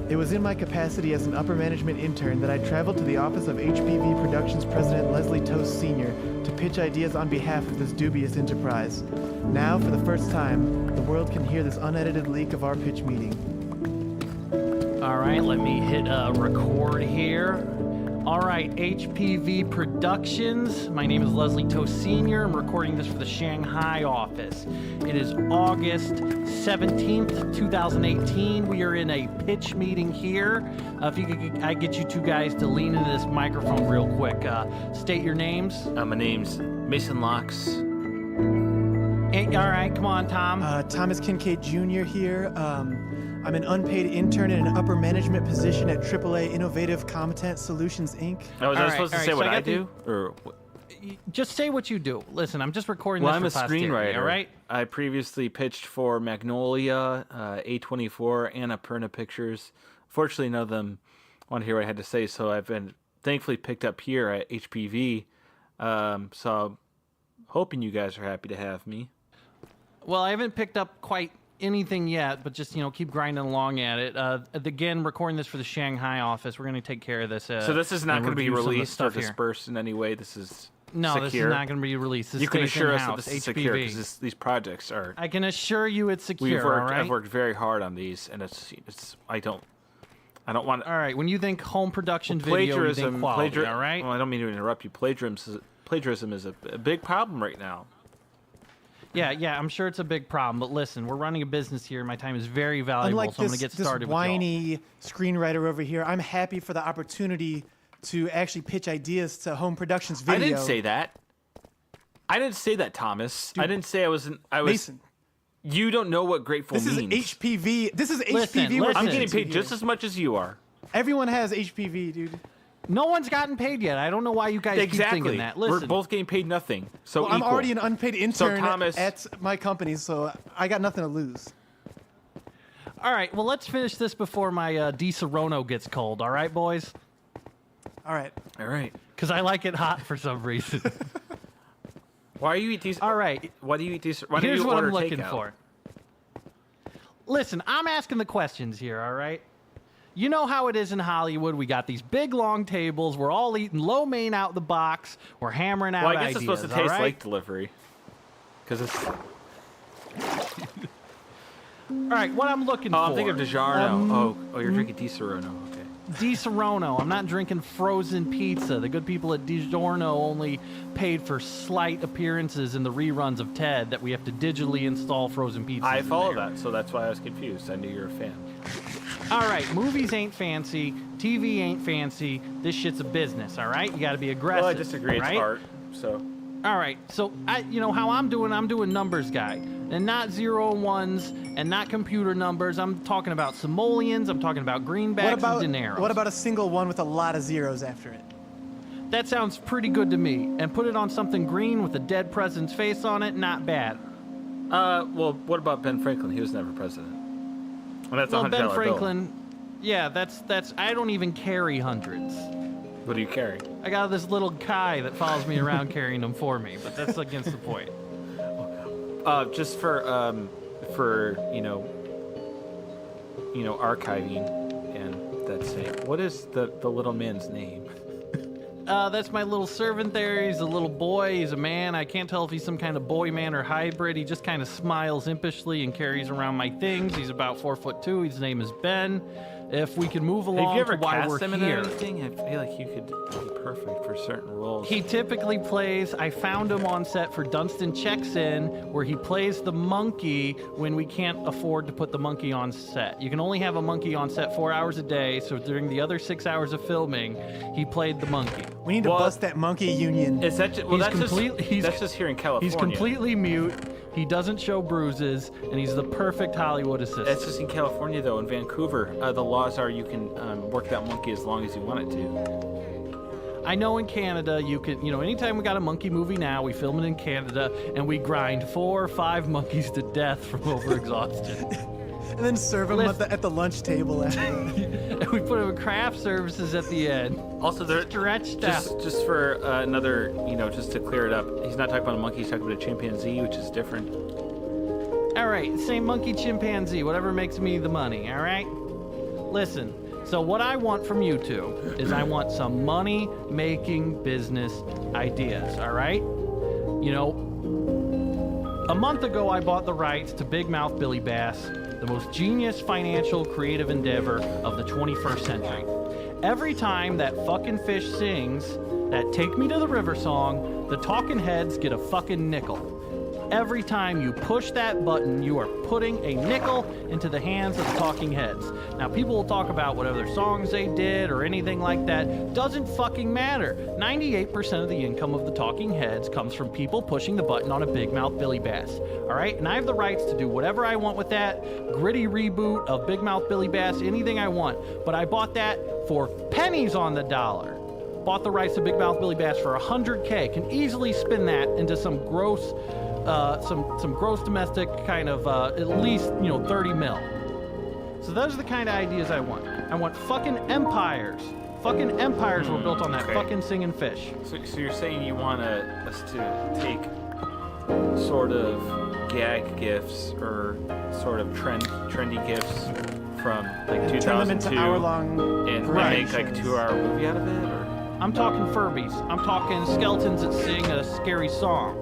It was in my capacity as an upper management intern that I traveled to the office of HPV Productions President Leslie Toast Sr. to pitch ideas on behalf of this dubious enterprise. Now, for the first time, the world can hear this unedited leak of our pitch meeting. All right, let me hit record here. All right, HPV Productions. My name is Leslie Toast Sr. I'm recording this for the Shanghai office. It is August 17th, 2018. We are in a pitch meeting here. If you could, I get you two guys to lean into this microphone real quick. State your names. My name's Mason Locks. All right, come on, Tom. Thomas Kincaid Jr. here. I'm an unpaid intern in an upper management position at AAA Innovative Content Solutions, Inc. Now, was I supposed to say what I do? Or just say what you do. Listen, I'm just recording well, this for I'm a screenwriter. All right? I previously pitched for Magnolia, A24, and Annapurna Pictures. Fortunately, none of them want to hear what I had to say, so I've been thankfully picked up here at HPV. So I'm hoping you guys are happy to have me. Well, I haven't picked up quite anything yet, but just, keep grinding along at it. Again, recording this for the Shanghai office. We're going to take care of this. So this is not going to be released or here. dispersed in any way? This is No, secure? This is not going to be released. This you can assure us in-house. that this is HPV. secure because these projects are... I can assure you it's secure, all right? I've worked very hard on these, and I don't want... All right, when you think home production video, you think quality, all right? Well, I don't mean to interrupt you. Plagiarism is a big problem right now. Yeah, I'm sure it's a big problem, but listen, we're running a business here. My time is very valuable, Unlike so I'm going to get started this whiny screenwriter over here, I'm happy for the opportunity to actually pitch ideas to home productions video. I didn't say that, Thomas. Dude, I didn't say I was... Mason. You don't know what grateful means. This is HPV. This is Listen, HPV. listen. I'm getting paid just as much as you are. Everyone has HPV, dude. No one's gotten paid yet. I don't know why you guys keep thinking that. Listen, We're both getting paid nothing. So I'm already an unpaid intern Thomas, at my company, so I got nothing to lose. All right, well, let's finish this before my Di Serono gets cold. All right, boys? All right. Because I like it hot for some reason. Why do you eat these? All right. Why do you eat these? Here's what I'm looking for. Listen, I'm asking the questions here, all right? You know how it is in Hollywood. We got these big, long tables. We're all eating lo mein out the box. We're hammering out ideas. Well, I guess it's supposed to taste like delivery. Because it's... All right, what I'm looking for. I'm thinking of DiGiorno. You're drinking Di Serono. Okay. Di Serono. I'm not drinking frozen pizza. The good people at DiGiorno only paid for slight appearances in the reruns of Ted that we have to digitally install frozen pizza. I follow that, so that's why I was confused. I knew you were a fan. All right, movies ain't fancy, TV ain't fancy. This shit's a business, all right? You got to be aggressive. Well, I disagree. Right? It's art, so. All right, so how I'm doing numbers guy, and not 0 and 1s, and not computer numbers. I'm talking about simoleons. I'm talking about greenbacks and dineros. What about a single one with a lot of zeros after it? That sounds pretty good to me. And put it on something green with a dead president's face on it. Not bad. Well, what about Ben Franklin? He was never president. Well, that's a $100 Ben Franklin, yeah, that's. I don't even carry hundreds. What do you carry? I got this little guy that follows me around carrying them for me, but that's against the point. Just for archiving, and that's it. What is the little man's name? That's my little servant there. He's a little boy. He's a man. I can't tell if he's some kind of boy man or hybrid. He just kind of smiles impishly and carries around my things. He's about 4'2". His name is Ben. If we can move along to why we're here. In anything? I feel like you could be perfect for certain roles. He typically plays, I found him on set for Dunstan Checks In, where he plays the monkey when we can't afford to put the monkey on set. You can only have a monkey on set 4 hours a day, so during the other 6 hours of filming, he played the monkey. We need to bust that monkey union. Is that that's just here in California. He's completely mute. He doesn't show bruises, and he's the perfect Hollywood assistant. That's just in California, though. In Vancouver, the laws are you can work that monkey as long as you want it to. I know in Canada you can, anytime we got a monkey movie now, we film it in Canada and we grind 4 or 5 monkeys to death from overexhaustion. And then serve them at the lunch table. And we put them in craft services at the end. Also, they're stretched out. Just for another, just to clear it up, he's not talking about a monkey, he's talking about a chimpanzee, which is different. All right, same monkey, chimpanzee, whatever makes me the money, all right? Listen, so what I want from you two is I want some money-making business ideas, all right? A month ago, I bought the rights to Big Mouth Billy Bass, the most genius financial creative endeavor of the 21st century. Every time that fucking fish sings that Take Me to the River song, the talking heads get a fucking nickel. Every time you push that button, you are putting a nickel into the hands of the talking heads. Now, people will talk about what other songs they did or anything like that. Doesn't fucking matter. 98% of the income of the talking heads comes from people pushing the button on a Big Mouth Billy Bass. All right? And I have the rights to do whatever I want with that. Gritty reboot of Big Mouth Billy Bass, anything I want. But I bought that for pennies on the dollar. Bought the rights to Big Mouth Billy Bass for $100K. Can easily spin that into some gross... some gross domestic kind of at least 30 mil. So those are the kind of ideas I want. I want fucking empires. Fucking empires were built on that fucking singing fish. So you're saying you want us to take sort of gag gifts or sort of trendy gifts from like 2002 turn them into hour-long and make like a 2-hour movie out of it, or? I'm talking Furbies. I'm talking skeletons that sing a scary song,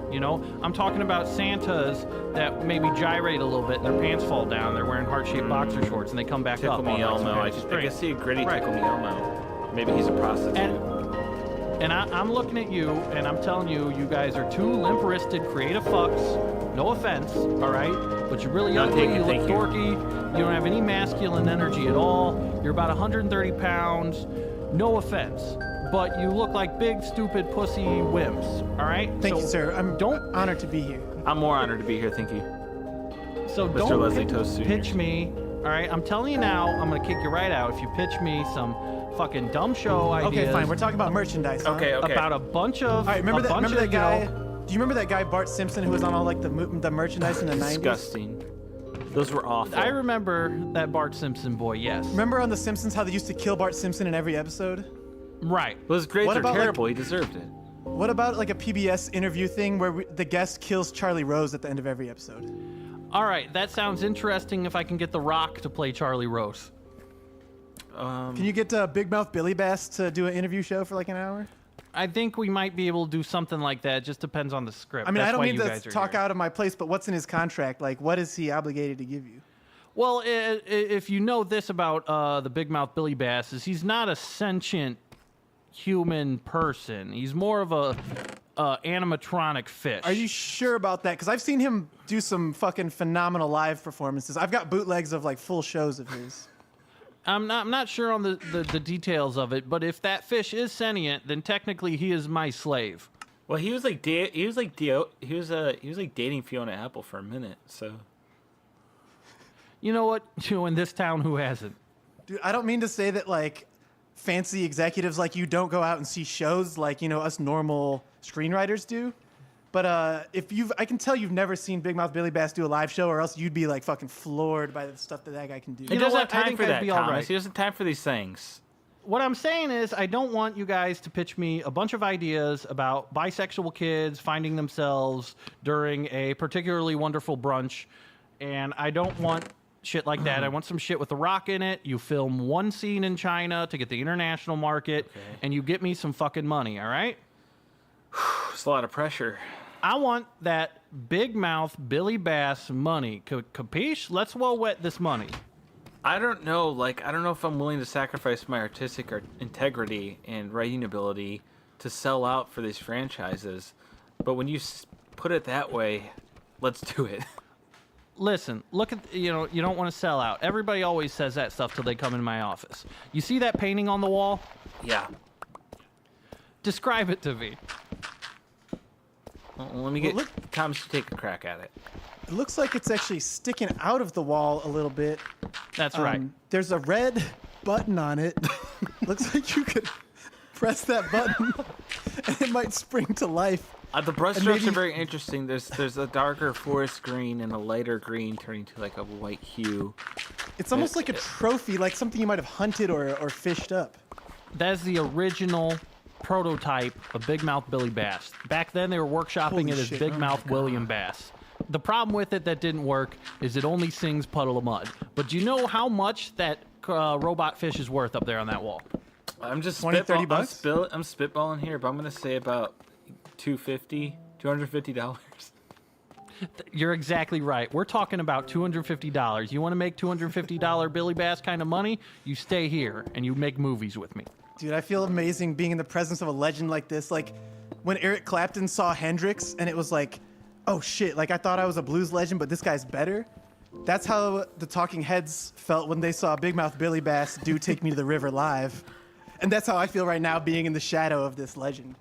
I'm talking about Santas that maybe gyrate a little bit and their pants fall down. They're wearing heart-shaped boxer shorts and they come back Tickle up. Me Elmo. I can see a gritty Tickle Me Elmo. Maybe he's a prostitute. And I'm looking at you and I'm telling you, you guys are 2 limp-wristed creative fucks. No offense, all right? But you're really ugly, you look dorky, you don't have any masculine energy at all. You're about 130 pounds. No offense. But you look like big, stupid, pussy wimps, all right? Thank you, sir. I'm honored to be here. I'm more honored to be here, thank you. So Mr. don't Leslie Toast Sr. pitch me, all right? I'm telling you now, I'm going to kick you right out if you pitch me some fucking dumb show ideas. Okay, fine. We're talking about merchandise, huh? Okay. About a bunch of... All right, remember that guy? Do you remember that guy, Bart Simpson, who was on all like the merchandise in the 90s? Disgusting. Those were awful. I remember that Bart Simpson boy, yes. Remember on The Simpsons how they used to kill Bart Simpson in every episode? Right. Those grades are terrible. He deserved it. What about like a PBS interview thing where the guest kills Charlie Rose at the end of every episode? All right, that sounds interesting if I can get The Rock to play Charlie Rose. Can you get Big Mouth Billy Bass to do an interview show for like an hour? I think we might be able to do something like that. It just depends on the script. I mean, That's I don't why mean you to guys are talk here. out of my place, but what's in his contract? Like, what is he obligated to give you? Well, if you know this about the Big Mouth Billy Bass, is he's not a sentient human person. He's more of a animatronic fish. Are you sure about that? Because I've seen him do some fucking phenomenal live performances. I've got bootlegs of like full shows of his. I'm not sure on the details of it, but if that fish is sentient, then technically he is my slave. Well, he was like dating Fiona Apple for a minute. So, you know what? In this town, who hasn't? Dude, I don't mean to say that like fancy executives like you don't go out and see shows like us normal screenwriters do. But I can tell you've never seen Big Mouth Billy Bass do a live show, or else you'd be like fucking floored by the stuff that guy can do. He doesn't have I time think for I'd that, be all Thomas. right. He doesn't have time for these things. What I'm saying is, I don't want you guys to pitch me a bunch of ideas about bisexual kids finding themselves during a particularly wonderful brunch, and I don't want shit like that. I want some shit with The Rock in it. You film one scene in China to get the international market, and you get me some fucking money, all right? It's a lot of pressure. I want that Big Mouth Billy Bass money. Capiche? Let's well wet this money. I don't know. I don't know if I'm willing to sacrifice my artistic integrity and writing ability to sell out for these franchises. But when you put it that way, let's do it. Listen, look at, you don't want to sell out. Everybody always says that stuff till they come in my office. You see that painting on the wall? Yeah. Describe it to me. Well, let me get Thomas to take a crack at it. It looks like it's actually sticking out of the wall a little bit. That's right. There's a red button on it. Looks like you could press that button, and it might spring to life. The brushstrokes maybe- are very interesting. There's a darker forest green and a lighter green turning to like a white hue. It's almost like a trophy, like something you might have hunted or fished up. That's the original prototype of Big Mouth Billy Bass. Back then, they were workshopping Holy it as shit. Big Oh Mouth my William Bass. The problem with it that didn't work is it only sings Puddle of Mud. But do you know how much that robot fish is worth up there on that wall? I'm just 20, 30 bucks? I'm spitballing here, but I'm gonna say about $250. You're exactly right. We're talking about $250. You want to make $250 Billy Bass kind of money? You stay here and you make movies with me. Dude, I feel amazing being in the presence of a legend like this. Like, when Eric Clapton saw Hendrix, and it was like, oh shit, like I thought I was a blues legend, but this guy's better. That's how the Talking Heads felt when they saw Big Mouth Billy Bass do Take Me to the River live. And that's how I feel right now being in the shadow of this legend.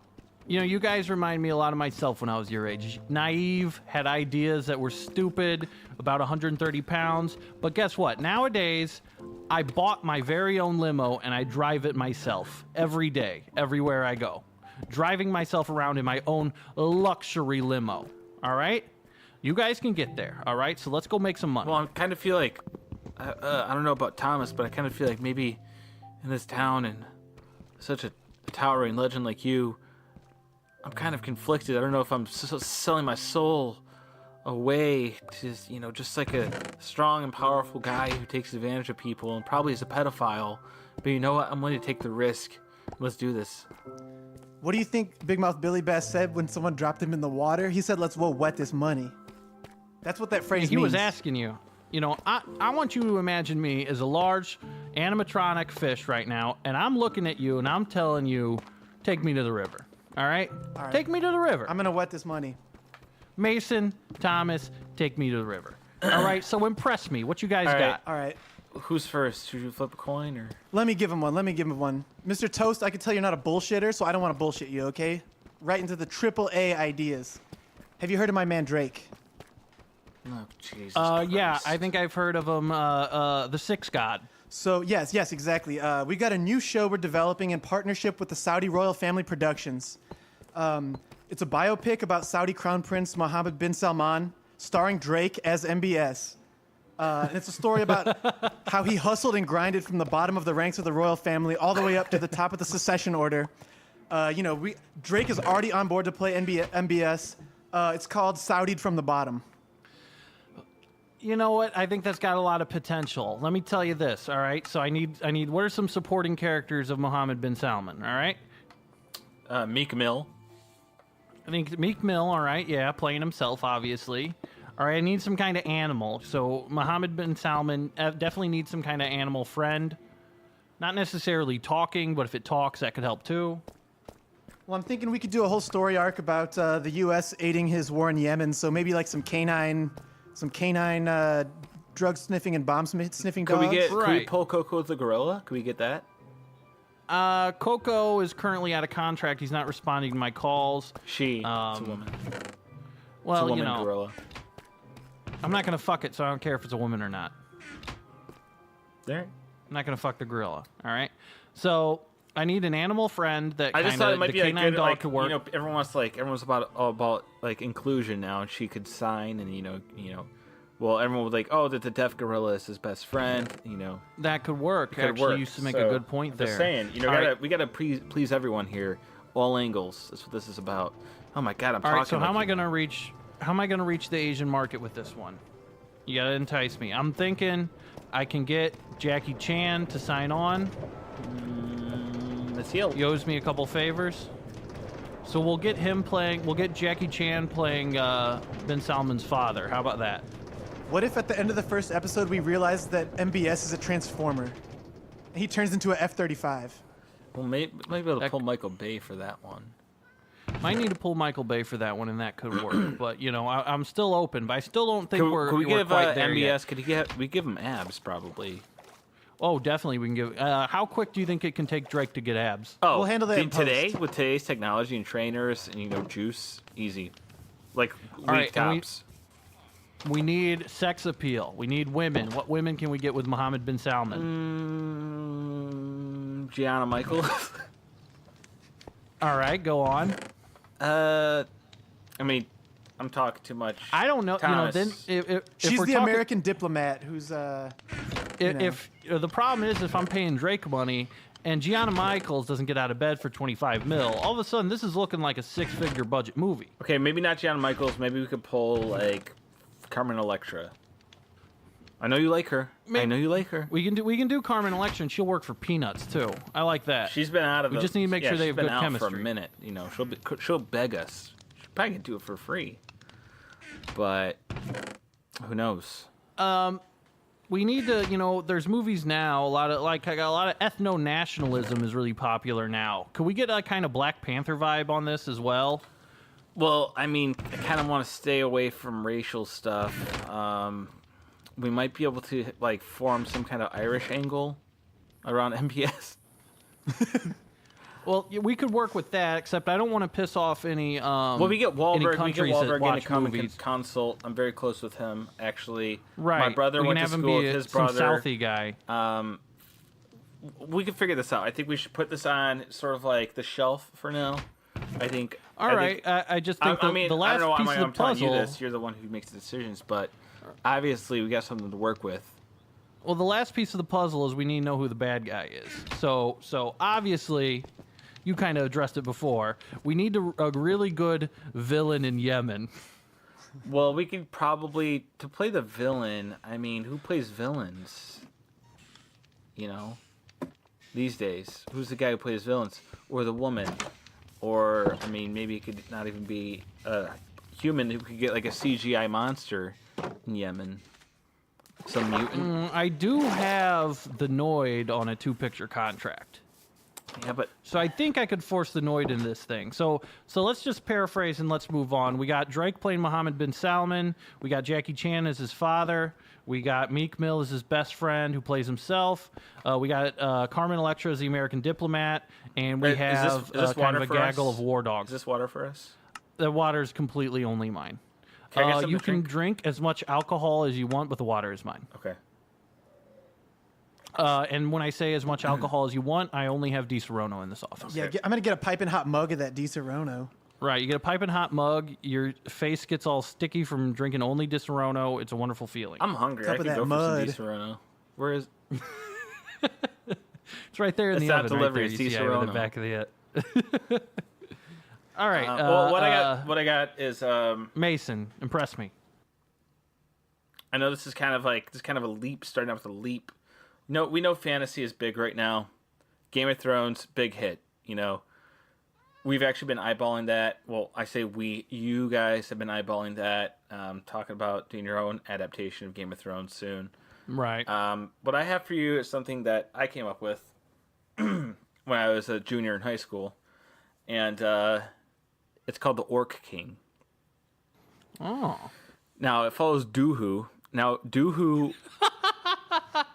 You know, you guys remind me a lot of myself when I was your age. Naive, had ideas that were stupid, about 130 pounds. But guess what? Nowadays, I bought my very own limo and I drive it myself every day, everywhere I go. Driving myself around in my own luxury limo. All right? You guys can get there. All right? So let's go make some money. Well, I kind of feel like I don't know about Thomas, but I kind of feel like maybe in this town and such a towering legend like you, I'm kind of conflicted. I don't know if I'm selling my soul away to, you know, just like a strong and powerful guy who takes advantage of people and probably is a pedophile. But you know what? I'm willing to take the risk. Let's do this. What do you think Big Mouth Billy Bass said when someone dropped him in the water? He said, let's wet this money. That's what that phrase He means. was asking you. You know, I want you to imagine me as a large animatronic fish right now, and I'm looking at you and I'm telling you, take me to the river. All right? All right. Take me to the river. I'm going to wet this money. Mason, Thomas, take me to the river. All right, so impress me. What you guys got? All right. Who's first? Should you flip a coin or? Let me give him one. Mr. Toast, I can tell you're not a bullshitter, so I don't want to bullshit you, okay? Right into the AAA ideas. Have you heard of my man Drake? Oh, Jesus. Yeah, Christ. I think I've heard of him, the Six God. So, yes, exactly. We got a new show we're developing in partnership with the Saudi Royal Family Productions. It's a biopic about Saudi Crown Prince Mohammed bin Salman, starring Drake as MBS. And it's a story about how he hustled and grinded from the bottom of the ranks of the royal family all the way up to the top of the secession order. Drake is already on board to play MBS. It's called Saudi'd from the Bottom. You know what? I think that's got a lot of potential. Let me tell you this, all right? So I need what are some supporting characters of Mohammed bin Salman, all right? Meek Mill. I think Meek Mill, all right, yeah, playing himself, obviously. All right, I need some kind of animal. So Mohammed bin Salman definitely needs some kind of animal friend. Not necessarily talking, but if it talks, that could help too. Well, I'm thinking we could do a whole story arc about the U.S. aiding his war in Yemen. So maybe like some canine drug sniffing and bomb sniffing dogs. Could we Right. pull Coco the gorilla? Could we get that? Coco is currently out of contract. He's not responding to my calls. It's a woman. Well, It's a woman you know, gorilla. I'm not going to fuck it, so I don't care if it's a woman or not. There. I'm not going to fuck the gorilla, all right? So I need an animal friend that I just thought it might the be like canine good, dog like could work. you know, everyone's all about like inclusion now, and she could sign, and well, everyone was like, oh, that the deaf gorilla is his best friend, That could work. Could Actually, work. you used to make So, a good point I'm there. Just saying, All right. we gotta please everyone here, all angles. That's what this is about. Oh my God, I'm All talking. right, so how am like I gonna reach? How am I gonna reach the Asian market with this one? You gotta entice me. I'm thinking I can get Jackie Chan to sign on. Let's heal. He owes me a couple favors. So we'll get him playing. We'll get Jackie Chan playing bin Salman's father. How about that? What if at the end of the first episode we realize that MBS is a transformer? And he turns into a F-35. Well, maybe I'll pull Michael Bay for that one. Might need to pull Michael Bay for that one, and that could work. But I'm still open. But I still don't think we're Could we give quite there MBS? yet. We give him abs probably? Oh, definitely we can give. How quick do you think it can take Drake to get abs? Oh, We'll handle that in today post. with today's technology and trainers and juice, easy. Like week right, and tops. We need sex appeal. We need women. What women can we get with Mohammed bin Salman? Gianna Michaels. All right, go on. I mean, I'm talking too much. I don't know. Thomas. Then if She's we're the talking, American diplomat who's if the problem is if I'm paying Drake money and Gianna Michaels doesn't get out of bed for 25 mil, all of a sudden this is looking like a 6-figure budget movie. Okay, maybe not Gianna Michaels. Maybe we could pull like Carmen Electra. I know you like her. I know you like her. We can do Carmen Electra, and she'll work for peanuts too. I like that. She's been out of. We just need to make sure they have good chemistry. For a minute, you know, she'll beg us. She probably can do it for free, but who knows? We need to, there's movies now. A lot of ethno-nationalism is really popular now. Could we get a kind of Black Panther vibe on this as well? Well, I mean, I kind of want to stay away from racial stuff. We might be able to like form some kind of Irish angle around MPS. Well, we could work with that, except I don't want to piss off any. Well, we get Wahlberg. We get Wahlberg in to come movies. and consult. I'm very close with him, actually. Right. My brother we went can to have school him be with his some brother. Southie guy. We can figure this out. I think we should put this on sort of like the shelf for now. I think. All right. I just think the last I don't know why piece of the I'm telling puzzle. you this. You're the one who makes the decisions, but obviously we got something to work with. Well, the last piece of the puzzle is we need to know who the bad guy is. So obviously, you kind of addressed it before. We need a really good villain in Yemen. Well, we could probably to play the villain. I mean, who plays villains? You know, these days, who's the guy who plays villains, or the woman, or I mean, maybe it could not even be a human who could get like a CGI monster in Yemen. Some mutant. I do have the Noid on a 2-picture contract. Yeah, but So I think I could force the Noid in this thing. So let's just paraphrase and let's move on. We got Drake playing Mohammed bin Salman. We got Jackie Chan as his father. We got Meek Mill as his best friend who plays himself. We got Carmen Electra as the American diplomat. And we have is this kind of a water for gaggle us? of war dogs. Is this water for us? The water is completely only mine. Can I get something You to can drink? drink as much alcohol as you want, but the water is mine. Okay. And when I say as much alcohol as you want, I only have Di Serono in this office. Yeah, I'm gonna get a piping hot mug of that Di Serono. Right, you get a piping hot mug. Your face gets all sticky from drinking only Di Serono. It's a wonderful feeling. I'm hungry. Top I of can that go mud. for some Di Serono. Where is? It's right there in It's the not oven. delivery, Right it's there. You Di see over the Serono. back of the. All right. Well, what I got is Mason, impress me. I know this is kind of a leap, starting out with a leap. No, we know fantasy is big right now. Game of Thrones, big hit. You know, we've actually been eyeballing that. Well, I say we, you guys have been eyeballing that. Talking about doing your own adaptation of Game of Thrones soon. Right. What I have for you is something that I came up with when I was a junior in high school, and it's called the Orc King. Oh. Now it follows Dooku. Now Dooku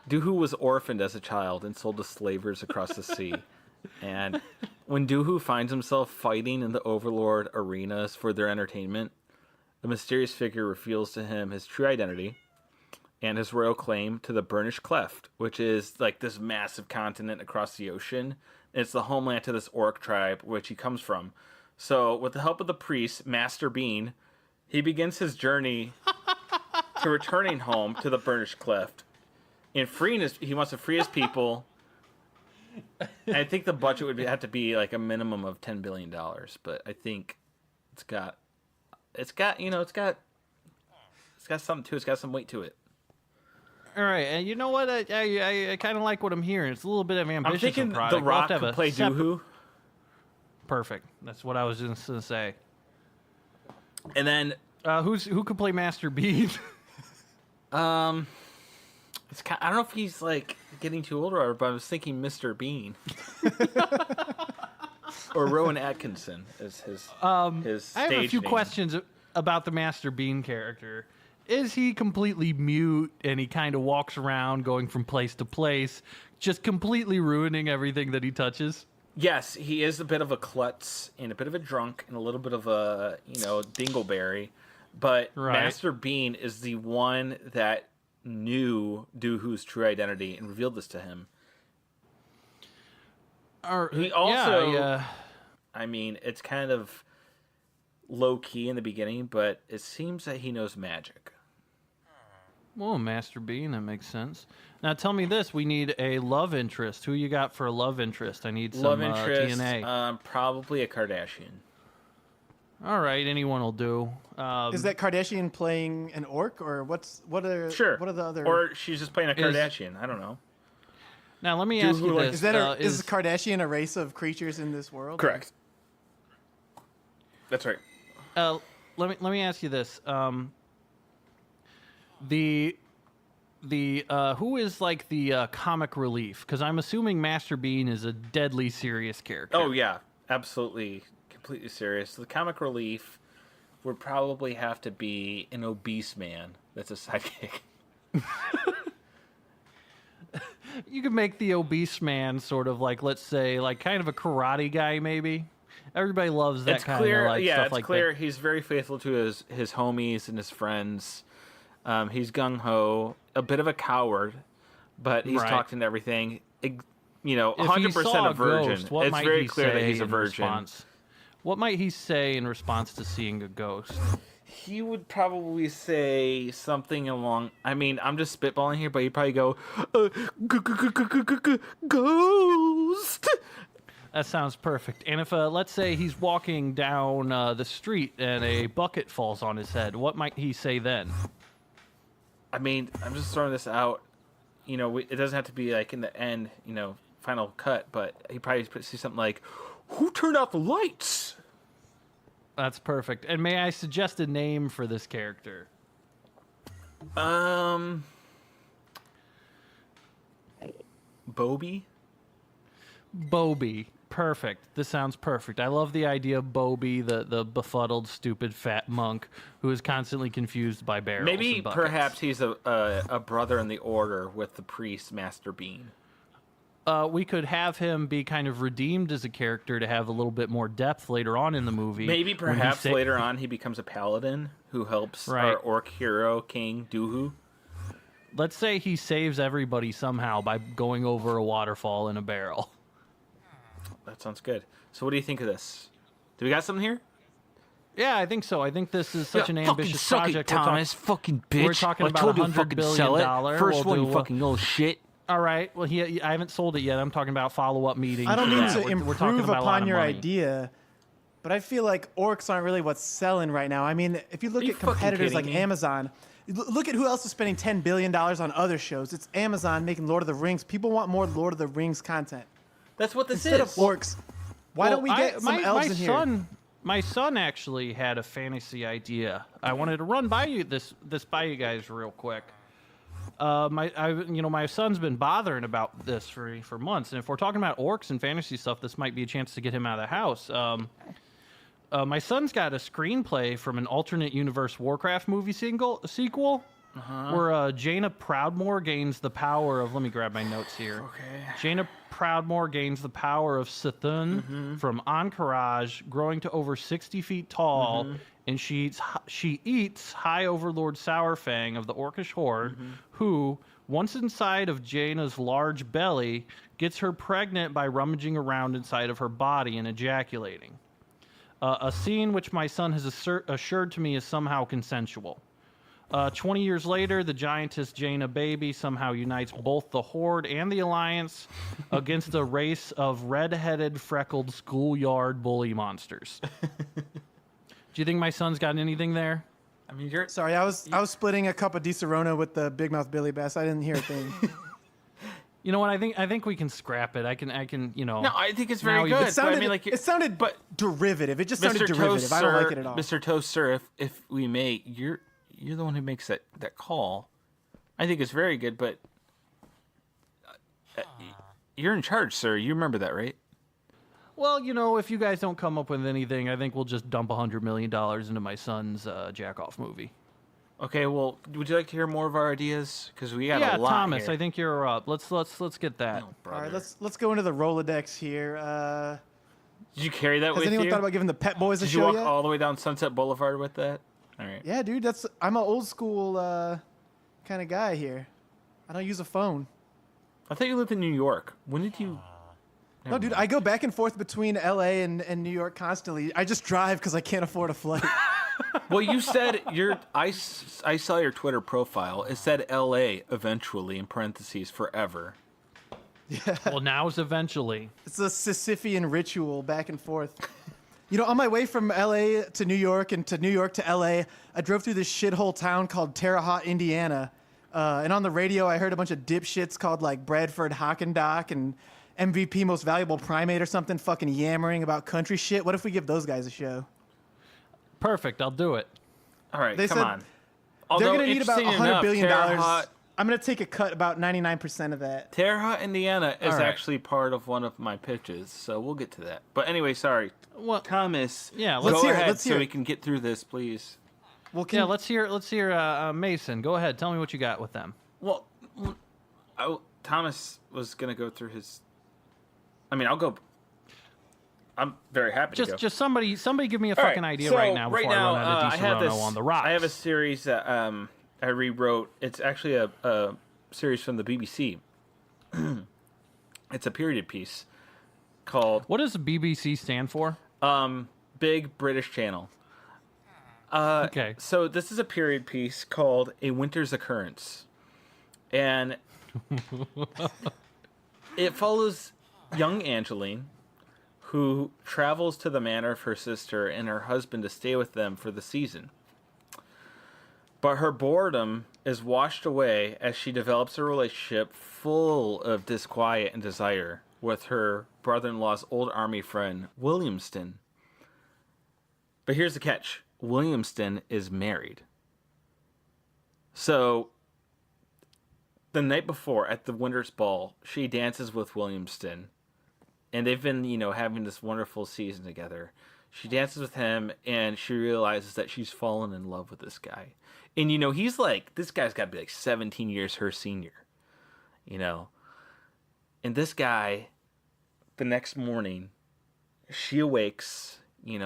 was orphaned as a child and sold to slavers across the sea. And when Dooku finds himself fighting in the Overlord arenas for their entertainment, a mysterious figure reveals to him his true identity and his royal claim to the Burnished Cleft, which is like this massive continent across the ocean. It's the homeland to this orc tribe, which he comes from. So with the help of the priest, Master Bean, he begins his journey to returning home to the Burnished Cleft. And he wants to free his people. And I think the budget would have to be like a minimum of $10 billion, but I think it's got something to it. It's got some weight to it. All right, and you know what? I kind of like what I'm hearing. It's a little bit of ambitious. I'm thinking product. The We'll have Rock to have could a play separate- Dooku. Perfect. That's what I was just gonna say. And then Who could play Master Bean? I don't know if he's like getting too old or whatever, but I was thinking Mr. Bean. Or Rowan Atkinson is his stage I have a few name. questions about the Master Bean character. Is he completely mute and he kind of walks around going from place to place, just completely ruining everything that he touches? Yes, he is a bit of a klutz and a bit of a drunk and a little bit of a, dingleberry. But Right. Master Bean is the one that knew Dooku's true identity and revealed this to him. He also I mean, it's kind of low key in the beginning, but it seems that he knows magic. Well, Master Bean, that makes sense. Now tell me this: we need a love interest. Who you got for a love interest? I need some Love interest, TNA. probably a Kardashian. All right, anyone will do. Is that Kardashian playing an orc, or what are the other? Or she's just playing a Kardashian. I don't know. Now let me ask you this: is Kardashian a race of creatures in this world? Correct. That's right. Let me ask you this: who is like the comic relief? Because I'm assuming Master Bean is a deadly serious character. Oh yeah, absolutely, completely serious. The comic relief would probably have to be an obese man that's a sidekick. You could make the obese man sort of like, let's say, like kind of a karate guy, maybe. Everybody loves that kind of like stuff like that. It's clear he's very faithful to his homies and his friends. He's gung-ho, a bit of a coward, but he's talked into everything. 100% a virgin. It's very clear that he's a virgin. What might he say in response to seeing a ghost? He would probably say something along... I mean, I'm just spitballing here, but he'd probably go, ghost! That sounds perfect. And if, let's say, he's walking down the street and a bucket falls on his head, what might he say then? I mean, I'm just throwing this out. It doesn't have to be like in the end, final cut, but he probably say something like, "Who turned out the lights?" That's perfect. And may I suggest a name for this character? Bobby? Bobby. Perfect. This sounds perfect. I love the idea of Bobby, the befuddled, stupid, fat monk who is constantly confused by barrels. Maybe and buckets. perhaps he's a brother in the order with the priest, Master Bean. We could have him be kind of redeemed as a character to have a little bit more depth later on in the movie. Maybe perhaps later on he becomes a paladin who helps our orc hero, King Dooku. Let's say he saves everybody somehow by going over a waterfall in a barrel. That sounds good. So what do you think of this? Do we got something here? Yeah, I think so. I think this is such an ambitious project. Thomas, fucking bitch. We're talking about $100 billion. Sell it. First one, you fucking old shit. All right. Well, I haven't sold it yet. I'm talking about follow-up meetings. I don't mean to we're talking improve about upon your idea, but I feel like orcs aren't really what's selling right now. I mean, if you look at competitors like Amazon, look at who else is spending $10 billion on other shows. It's Amazon making Lord of the Rings. People want more Lord of the Rings content. That's what this Instead is. of orcs. Why don't we get some elves in here? My son actually had a fantasy idea. I wanted to run by you this by you guys real quick. My son's been bothering about this for months, and if we're talking about orcs and fantasy stuff, this might be a chance to get him out of the house. My son's got a screenplay from an alternate universe Warcraft movie sequel. Where Jaina Proudmoore gains the power of... Let me grab my notes here. Okay. Jaina Proudmoore gains the power of Sithun from Encourage, growing to over 60 feet tall, and she eats High Overlord Sourfang of the Orcish Horde, who, once inside of Jaina's large belly, gets her pregnant by rummaging around inside of her body and ejaculating. A scene which my son has assured to me is somehow consensual. 20 years later, the giantess Jaina Baby somehow unites both the Horde and the Alliance against a race of red-headed, freckled schoolyard bully monsters. Do you think my son's got anything there? I mean, you're sorry. I was splitting a cup of Di Serrano with the Big Mouth Billy Bass. I didn't hear a thing. You know what? I think we can scrap it. I can. No, I think it's very good. It sounded derivative. It just sounded derivative. I don't like it at all. Mr. Toast, sir, if we may, you're the one who makes that call. I think it's very good, but you're in charge, sir. You remember that, right? Well, if you guys don't come up with anything, I think we'll just dump $100 million into my son's jack-off movie. Okay, well, would you like to hear more of our ideas? Because we got a lot Yeah, Thomas, here. I think you're up. Let's get that. Oh, all right, let's go into the Rolodex here. Did you carry that with you? Has anyone thought about giving the Pet Boys a show Did you walk yet? all the way down Sunset Boulevard with that? All right. Yeah, dude, I'm an old school kind of guy here. I don't use a phone. I thought you lived in New York. When did you? No, dude, I go back and forth between LA and New York constantly. I just drive because I can't afford a flight. Well, you said I saw your Twitter profile. It said L.A. eventually in parentheses forever. Yeah. Well, now is eventually. It's a Sisyphean ritual back and forth. You know, on my way from LA to New York and to New York to LA, I drove through this shithole town called Terre Haute, Indiana. And on the radio, I heard a bunch of dipshits called like Bradford Hockendock and MVP Most Valuable Primate or something fucking yammering about country shit. What if we give those guys a show? Perfect. I'll do it. All right, They come said on. They're going to need about interesting $100 enough, billion. Terre Haute, I'm going to take a cut about 99% of that. Terre Haute, Indiana is All right. actually part of one of my pitches, so we'll get to that. But anyway, sorry. Well, Thomas, yeah, go let's hear it, ahead let's hear so it. we can get through this, please. Well, yeah, let's hear Mason. Go ahead. Tell me what you got with them. Well, Thomas was going to go through his... I mean, I'll go... I'm very happy to go. Just somebody give me a All fucking right, idea so right now before I run out of I have DiSerrano on the rocks. I have a series that I rewrote. It's actually a series from the BBC. It's a period piece called What does the BBC stand for? Big British Channel. Okay. So this is a period piece called A Winter's Occurrence. And it follows young Angeline, who travels to the manor of her sister and her husband to stay with them for the season. But her boredom is washed away as she develops a relationship full of disquiet and desire with her brother-in-law's old army friend, Williamston. But here's the catch. Williamston is married. So, the night before at the Winter's Ball, she dances with Williamston. And they've been, having this wonderful season together. She dances with him, and she realizes that she's fallen in love with this guy. And, he's like, this guy's got to be like 17 years her senior. And this guy, the next morning, she awakes,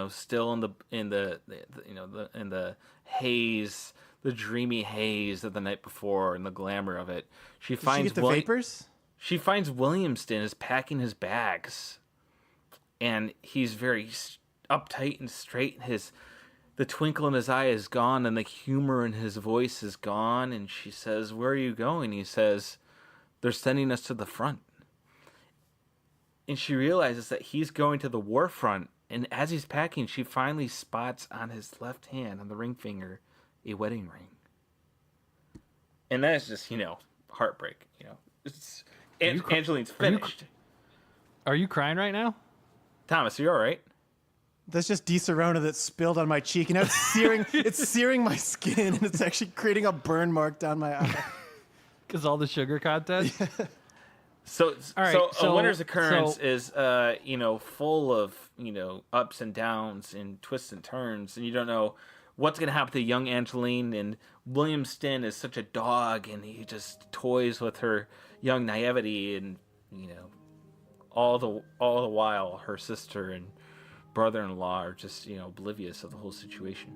still in the haze, the dreamy haze of the night before, and the glamour of it. She Did she finds get the vapors? She finds Williamston is packing his bags, and he's very uptight and straight. The twinkle in his eye is gone, and the humor in his voice is gone. And she says, "Where are you going?" He says, "They're sending us to the front." And she realizes that he's going to the war front. And as he's packing, she finally spots on his left hand, on the ring finger, a wedding ring. And that is just, heartbreak. It's Angeline's finished. Are you crying right now? Thomas, are you all right? That's just DiSerrano that spilled on my cheek. It's searing. It's searing my skin, and it's actually creating a burn mark down my eye. Because all the sugar content? So, All right, a winter's occurrence is, full of, ups and downs and twists and turns, and you don't know what's going to happen to young Angeline. And Williamston is such a dog, and he just toys with her young naivety, and all the while her sister and brother-in-law are just oblivious of the whole situation.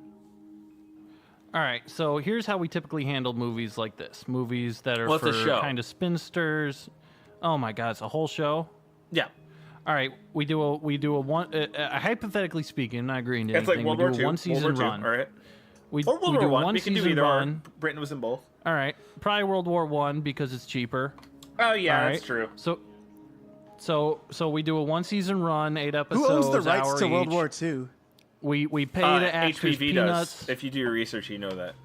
All right, so here's how we typically handle movies like this. Movies that are What's the for show? kind of spinsters. Oh my God, it's a whole show? Yeah. All right, we do a one. Hypothetically speaking, not agreeing to It's like anything. World we War do II. a one season World War II, run. all right. We Or World we War do a One. one We can do season either. Or. run. Britain was in both. All right, probably World War One because it's cheaper. Oh yeah, All that's right? true. So we do a one season run, 8 episodes. Who owns the rights hour to World each. War II? We pay the actors HPV peanuts. does. If you do your research, you know that.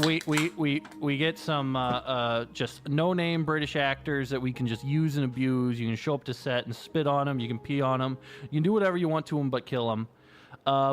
We get some just no-name British actors that we can just use and abuse. You can show up to set and spit on them. You can pee on them. You can do whatever you want to them, but kill them.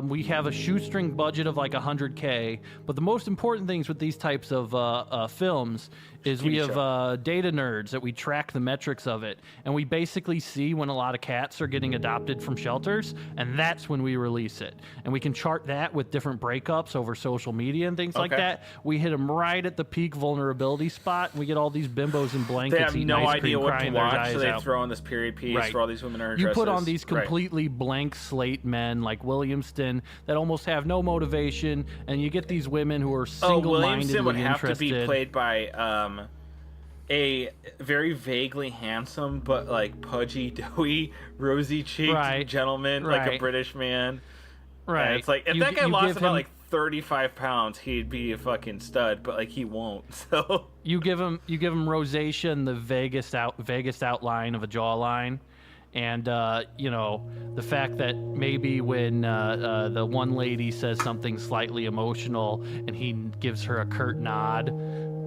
We have a shoestring budget of like $100K. But the most important things with these types of films is we have data nerds that we track the metrics of it, and we basically see when a lot of cats are getting adopted from shelters, and that's when we release it. And we can chart that with different breakups over social media and things like that. We hit them right at the peak vulnerability spot, and we get all these bimbos in blankets They have eating no ice idea cream, what to crying their watch, eyes so they out. throw in this period piece Right. where all these women are in You dresses. put on these Right. completely blank slate men like Williamston that almost have no motivation, and you get these women who are single-mindedly Williamson would have interested. to be played by a very vaguely handsome but like pudgy, doughy, rosy-cheeked gentleman, like a British man. Right. And it's like if that guy lost about like 35 pounds, he'd be a fucking stud, but like he won't. So you give him rosacea and the vaguest outline of a jawline. And, you know, the fact that maybe when the one lady says something slightly emotional and he gives her a curt nod,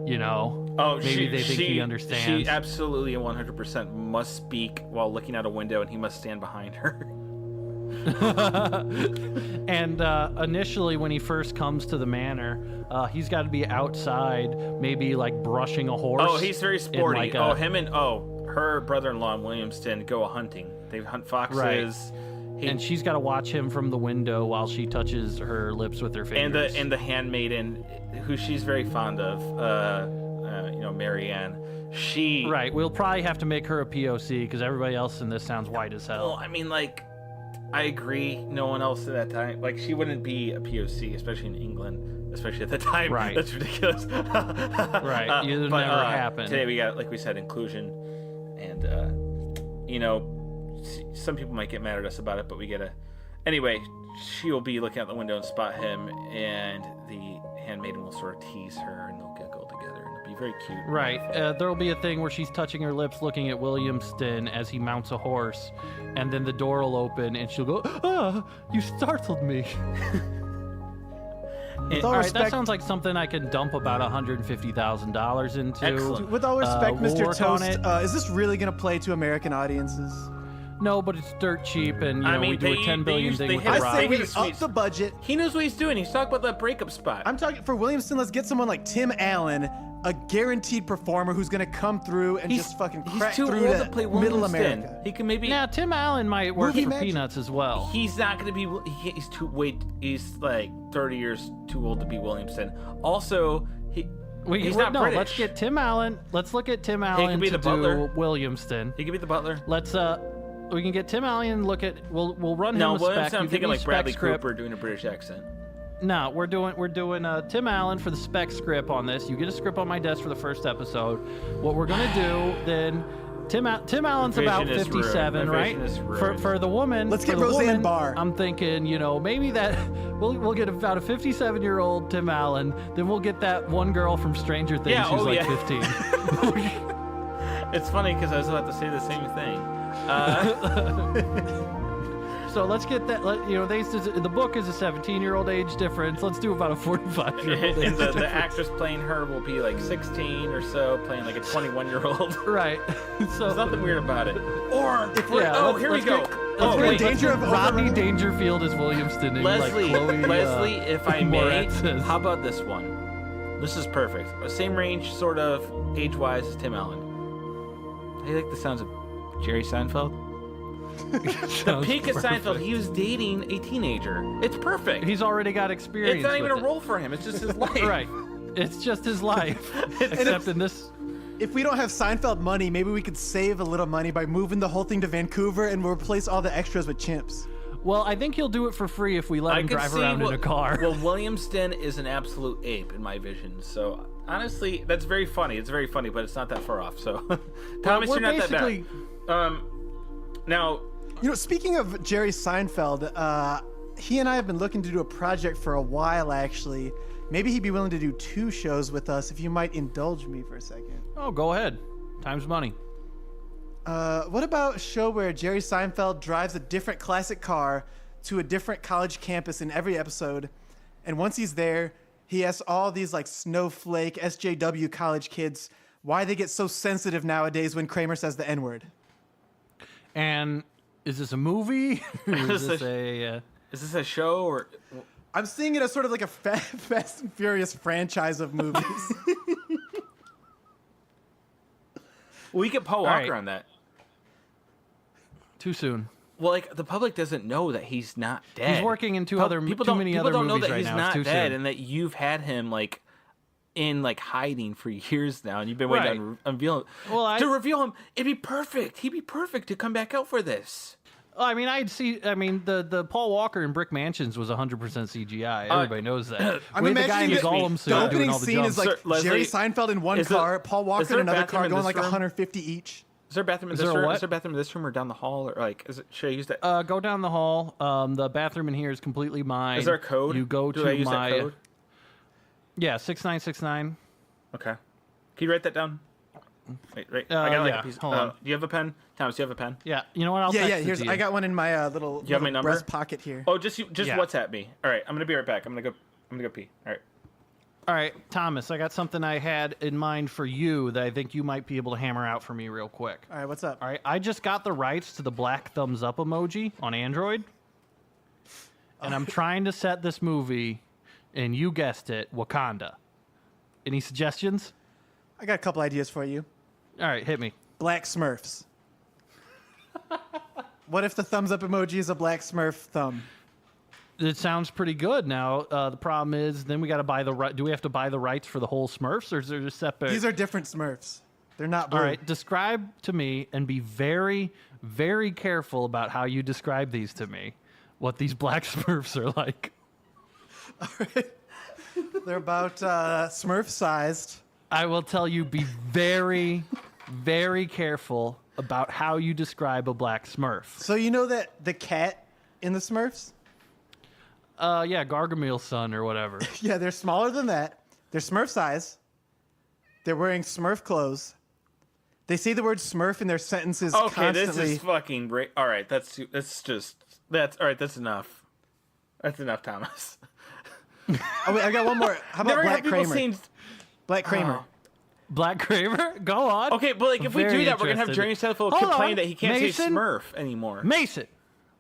you know, maybe they think he understands. She absolutely 100% must speak while looking out a window, and he must stand behind her. And initially, when he first comes to the manor, he's got to be outside, maybe like brushing a horse. Oh, he's very sporty. Like her brother-in-law in Williamston go hunting. They hunt foxes. Right. And she's got to watch him from the window while she touches her lips with her fingers. And the handmaiden, who she's very fond of, you know, Marianne. Right. We'll probably have to make her a POC because everybody else in this sounds white as hell. Well, I mean, like, I agree. No one else at that time, like, she wouldn't be a POC, especially in England, especially at the time. Right. That's ridiculous. Right. It'll never happen. Today we got, like we said, inclusion, and you know, some people might get mad at us about it, but we gotta. Anyway, she will be looking out the window and spot him, and the handmaiden will sort of tease her, and they'll giggle together, and it'll be very cute. Right. There'll be a thing where she's touching her lips, looking at Williamston as he mounts a horse, and then the door will open, and she'll go, "Ah, you startled me." All right, that sounds like something I can dump about $150,000 into. Excellent. With all respect, we'll Mr. work on Toast, it. is this really going to play to American audiences? No, but it's dirt cheap, and you know, we do a $10 billion thing with the I rock. say we up the budget. He knows what he's doing. He's talking about that breakup spot. I'm talking for Williamston. Let's get someone like Tim Allen, a guaranteed performer who's going to come through and just fucking crack too through old to to play middle Williamston. America. He can maybe. Now, Tim Allen might work Movie for magic. Peanuts as well. He's not going to be. He's too. Wait, he's like 30 years too old to be Williamston. Also, he's not British. Let's get Tim Allen. Let's look at Tim Allen could be to the butler. do Williamston. He could be the butler. Let's we can get Tim Allen and look at. We'll run him a spec. Williamston. I'm You thinking give me like Bradley spec script. Cooper doing a British accent. No, we're doing Tim Allen for the spec script on this. You get a script on my desk for the first episode. What we're gonna do then? Tim Allen's about 57, right? For the woman. Let's for get the Roseanne woman, Barr. I'm thinking, you know, maybe that we'll get about a 57-year-old Tim Allen. Then we'll get that one girl from Stranger Things who's like 15. It's funny because I was about to say the same thing. So let's get that. The book is a 17-year-old age difference. Let's do about a 45-year-old age And the difference. actress playing her will be like 16 or so, playing like a 21-year-old. Right. So There's nothing weird about it. Or if we're, let's we go. we're in danger of Rodney Dangerfield as Williamston. And Leslie, like Chloe, Leslie, if I may, Moretz says. how about this one? This is perfect. Same range, sort of, age-wise as Tim Allen. How do you like the sounds of Jerry Seinfeld? The peak of Seinfeld, he was dating a teenager. It's perfect. He's already got experience. It's not even with a role for him. It's just his life. Right. It's just his life. Except in this. If we don't have Seinfeld money, maybe we could save a little money by moving the whole thing to Vancouver and we'll replace all the extras with chimps. Well, I think he'll do it for free if we let him drive around in a car. Well, Williamston is an absolute ape in my vision. So honestly, that's very funny. It's very funny, but it's not that far off. So Thomas, you're not that bad. Now, you know, speaking of Jerry Seinfeld, he and I have been looking to do a project for a while, actually. Maybe he'd be willing to do 2 shows with us if you might indulge me for a second. Oh, go ahead. Time's money. What about a show where Jerry Seinfeld drives a different classic car to a different college campus in every episode, and once he's there, he asks all these like snowflake SJW college kids why they get so sensitive nowadays when Kramer says the N-word. And is this a movie? Is this a show or? I'm seeing it as sort of like a Fast and Furious franchise of movies. We get Paul Walker on that. Too soon. Well, like the public doesn't know that he's not dead. He's working in too many other movies People don't know that right he's now. not It's too dead, soon. and that you've had him like in like hiding for years now, and you've been waiting to unveil him. Well, to reveal him, it'd be perfect. He'd be perfect to come back out for this. I mean, the Paul Walker in Brick Mansions was 100% CGI. Everybody knows that. I'm We had the guy in imagining the the Gollum suit doing opening all the scene jumps. is like Sir, Leslie, Jerry Seinfeld in one is there- car, Paul is Walker there in a another bathroom car in going this like room? 150 each. Is there a bathroom in Is this there a room? what? Is there a bathroom in this room or down the hall, or like, should I use that? Go down the hall. The bathroom in here is completely mine. Is there a code? You go Do to I use my that code? Yeah, 6969. Okay. Can you write that down? Wait. I got like yeah, a piece. hold on. Do you have a pen, Thomas? Do you have a pen? Yeah, you know what? I'll text it Here's to you. I got one in my little, You have my number? breast pocket here. Oh, just Yeah. WhatsApp me. All right, I'm gonna be right back. I'm gonna go pee. All right. All right, Thomas, I got something I had in mind for you that I think you might be able to hammer out for me real quick. All right, what's up? All right, I just got the rights to the black thumbs up emoji on Android, and I'm trying to set this movie, and you guessed it, Wakanda. Any suggestions? I got a couple ideas for you. All right, hit me. Black Smurfs. What if the thumbs up emoji is a black Smurf thumb? It sounds pretty good. Now, the problem is, then we got to buy the right. Do we have to buy the rights for the whole Smurfs, or is there just separate? These are different Smurfs. They're not blue. All right, describe to me and be very, very careful about how you describe these to me. What these black Smurfs are like. All right. They're about Smurf sized. I will tell you, be very, very careful about how you describe a black Smurf. So you know that the cat in the Smurfs? Yeah, Gargamel's son or whatever. Yeah, they're smaller than that. They're Smurf size. They're wearing Smurf clothes. They say the word Smurf in their sentences Okay, constantly. this is fucking great. All right, that's all right. That's enough. That's enough, Thomas. Oh wait, I got one more. How about Never Black have people Kramer? seen. Black Kramer. Oh. Black Kramer? Go on. Okay, but like if we Very do that, we're gonna have interested. Jerry Seinfeld Hold complain on. that he can't say Mason? Smurf anymore. Mason,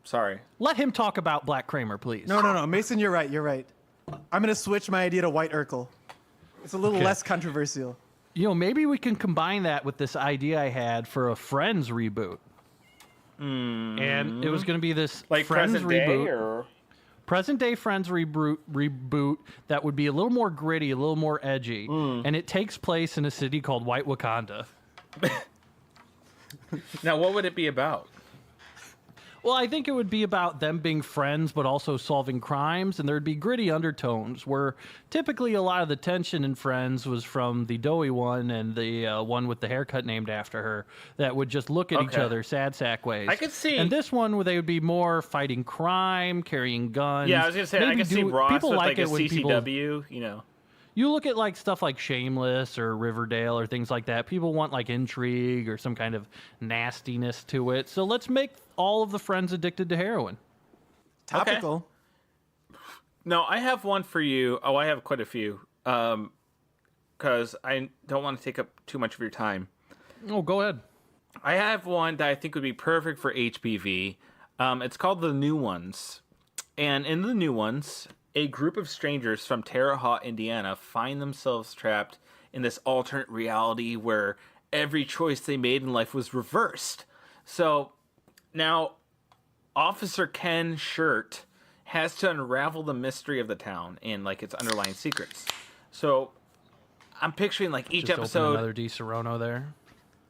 Sorry. let him talk about Black Kramer, please. No. Mason, you're right. You're right. I'm gonna switch my idea to White Urkel. It's a little Okay. less controversial. You know, maybe we can combine that with this idea I had for a Friends reboot. And it was going to be this Like Friends present reboot. day or Present day Friends reboot that would be a little more gritty, a little more edgy, and it takes place in a city called White Wakanda. now, what would it be about? Well, I think it would be about them being friends, but also solving crimes, and there'd be gritty undertones where typically a lot of the tension in Friends was from the doughy one and the one with the haircut named after her that would just look at each Okay. other sad sack ways. I could see- And this one, where they would be more fighting crime, carrying guns. Yeah, I was gonna say I maybe could see Ross people with like like a it when people. CCW. You know. You look at like stuff like Shameless or Riverdale or things like that. People want like intrigue or some kind of nastiness to it. So let's make all of the friends addicted to heroin. Topical. No, I have one for you. Oh, I have quite a few. Because I don't want to take up too much of your time. Oh, go ahead. I have one that I think would be perfect for HPV. It's called The New Ones. And in The New Ones, a group of strangers from Terre Haute, Indiana find themselves trapped in this alternate reality where every choice they made in life was reversed. So now Officer Ken Shirt has to unravel the mystery of the town and like its underlying secrets. So I'm picturing like each Just open episode another Di Serono there.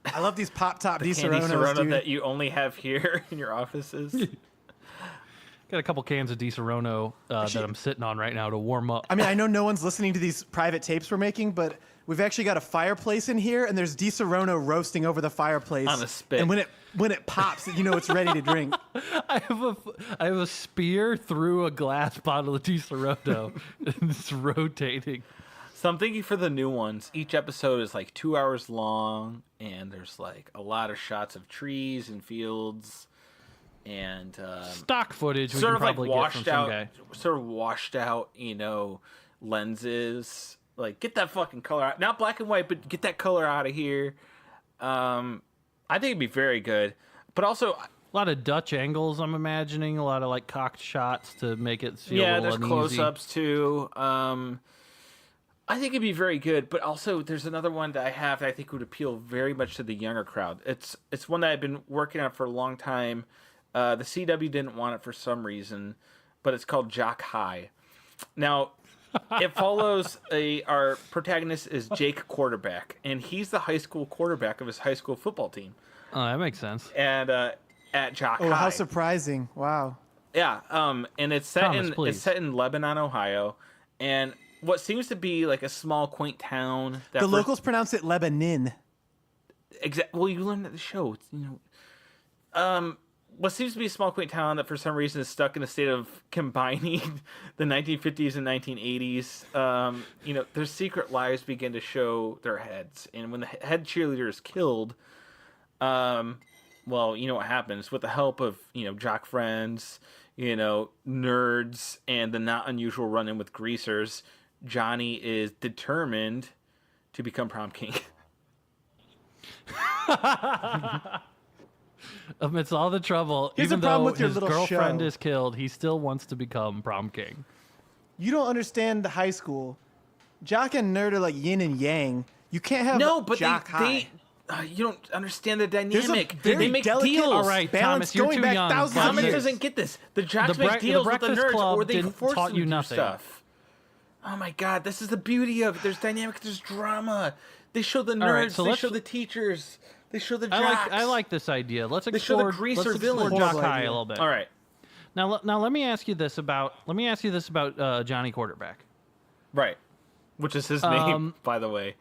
I love these pop top Di Candy Seronos, Serrano dude. that you only have here in your offices. Got a couple cans of Di Serono that I'm sitting on right now to warm up. I mean, I know no one's listening to these private tapes we're making, but we've actually got a fireplace in here, and there's Di Serono roasting over the fireplace On a spit. And when it pops, you know it's ready to drink. I have a spear through a glass bottle of Di Serono, and it's rotating. So I'm thinking for The New Ones, each episode is like 2 hours long, and there's like a lot of shots of trees and fields, and Stock footage we sort can of like probably get from washed out, you know, lenses. Like get that fucking color out, not black and white, but get that color out of here. I think it'd be very good, but also A lot of Dutch angles, I'm imagining. A lot of like cocked shots to make it feel a yeah, little there's uneasy. close-ups too. I think it'd be very good, but also there's another one that I have that I think would appeal very much to the younger crowd. It's one that I've been working on for a long time. The CW didn't want it for some reason, but it's called Jock High. Now, it follows our protagonist is Jake Quarterback, and he's the high school quarterback of his high school football team. Oh, that makes sense. And at Jock Oh, High. how surprising! Wow. Yeah, and it's set Thomas, in please. it's set in Lebanon, Ohio, and what seems to be like a small, quaint town. That The locals pronounce it Lebanon. Well, you learned at the show. It's, what seems to be a small, quaint town that for some reason is stuck in a state of combining the 1950s and 1980s. Their secret lives begin to show their heads, and when the head cheerleader is killed, well, you know what happens with the help of jock friends, nerds, and the not unusual run-in with greasers. Johnny is determined to become prom king. Amidst all the trouble, Here's even the problem though with your his little girlfriend show. is killed, he still wants to become prom king. You don't understand the high school. Jock and nerd are like yin and yang. You can't have No, but Jock High. you don't understand the There's a dynamic. very They make delicate deals. All right, balance Thomas, you're going too back young. thousands of Thomas years. doesn't get this. The jocks The make deals with the Breakfast nerds, Club or they didn't force taught them you to do nothing. stuff. Oh my god, this is the beauty of it. There's dynamic. There's drama. They show the nerds. All right, so they let's- show the teachers. They show the jocks. I like this idea. Let's They show the explore. greaser Let's explore villains. Jock Horrible High idea. a little bit. All right, Now let me ask you this about Johnny Quarterback. right. Which is his name, by the way.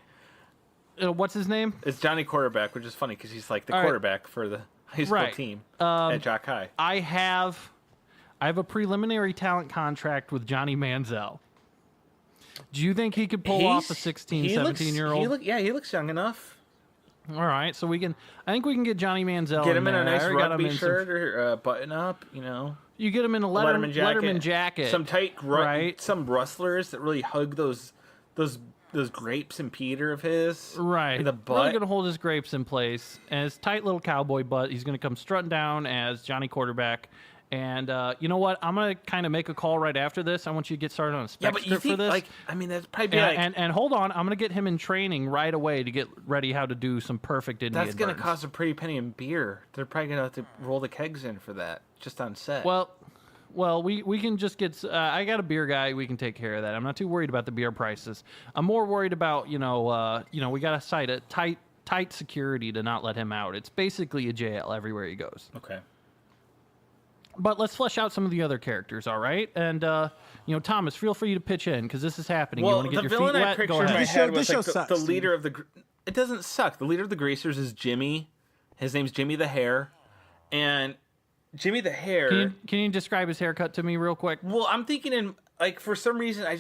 What's his name? It's Johnny Quarterback, which is funny because he's like the All right. quarterback for the high school Right. team at Jock High. I have a preliminary talent contract with Johnny Manziel. Do you think he could pull off a 16, 17-year-old? He looks young enough. All right, so I think we can get Johnny Manziel. Get him in there. a nice I already got him rugby in shirt or button up, You get him in a Letterman jacket. Some tight, right? Some rustlers that really hug those grapes and Peter of his. Right. In the Really butt. going to hold his grapes in place. And his tight little cowboy butt, he's going to come strutting down as Johnny Quarterback. And you know what? I'm going to kind of make a call right after this. I want you to get started on a Yeah, spec but you script for think, this. that'd probably be like... And hold on, I'm going to get him in training right away to get ready how to do some perfect Indian That's going to burns. cost a pretty penny in beer. They're probably going to have to roll the kegs in for that, just on set. Well, we can just get. I got a beer guy. We can take care of that. I'm not too worried about the beer prices. I'm more worried about we got to cite a tight security to not let him out. It's basically a jail everywhere he goes. Okay. But let's flesh out some of the other characters, all right? And Thomas, feel free to pitch in because this is happening. You Well, want to get the your villain feet I wet? pictured Go in my ahead. head was This show like sucks, the Steve. leader of the... It doesn't suck. The leader of the Greasers is Jimmy. His name's Jimmy the Hare. And Jimmy the Hare... Can you describe his haircut to me real quick? Well, I'm thinking for some reason, I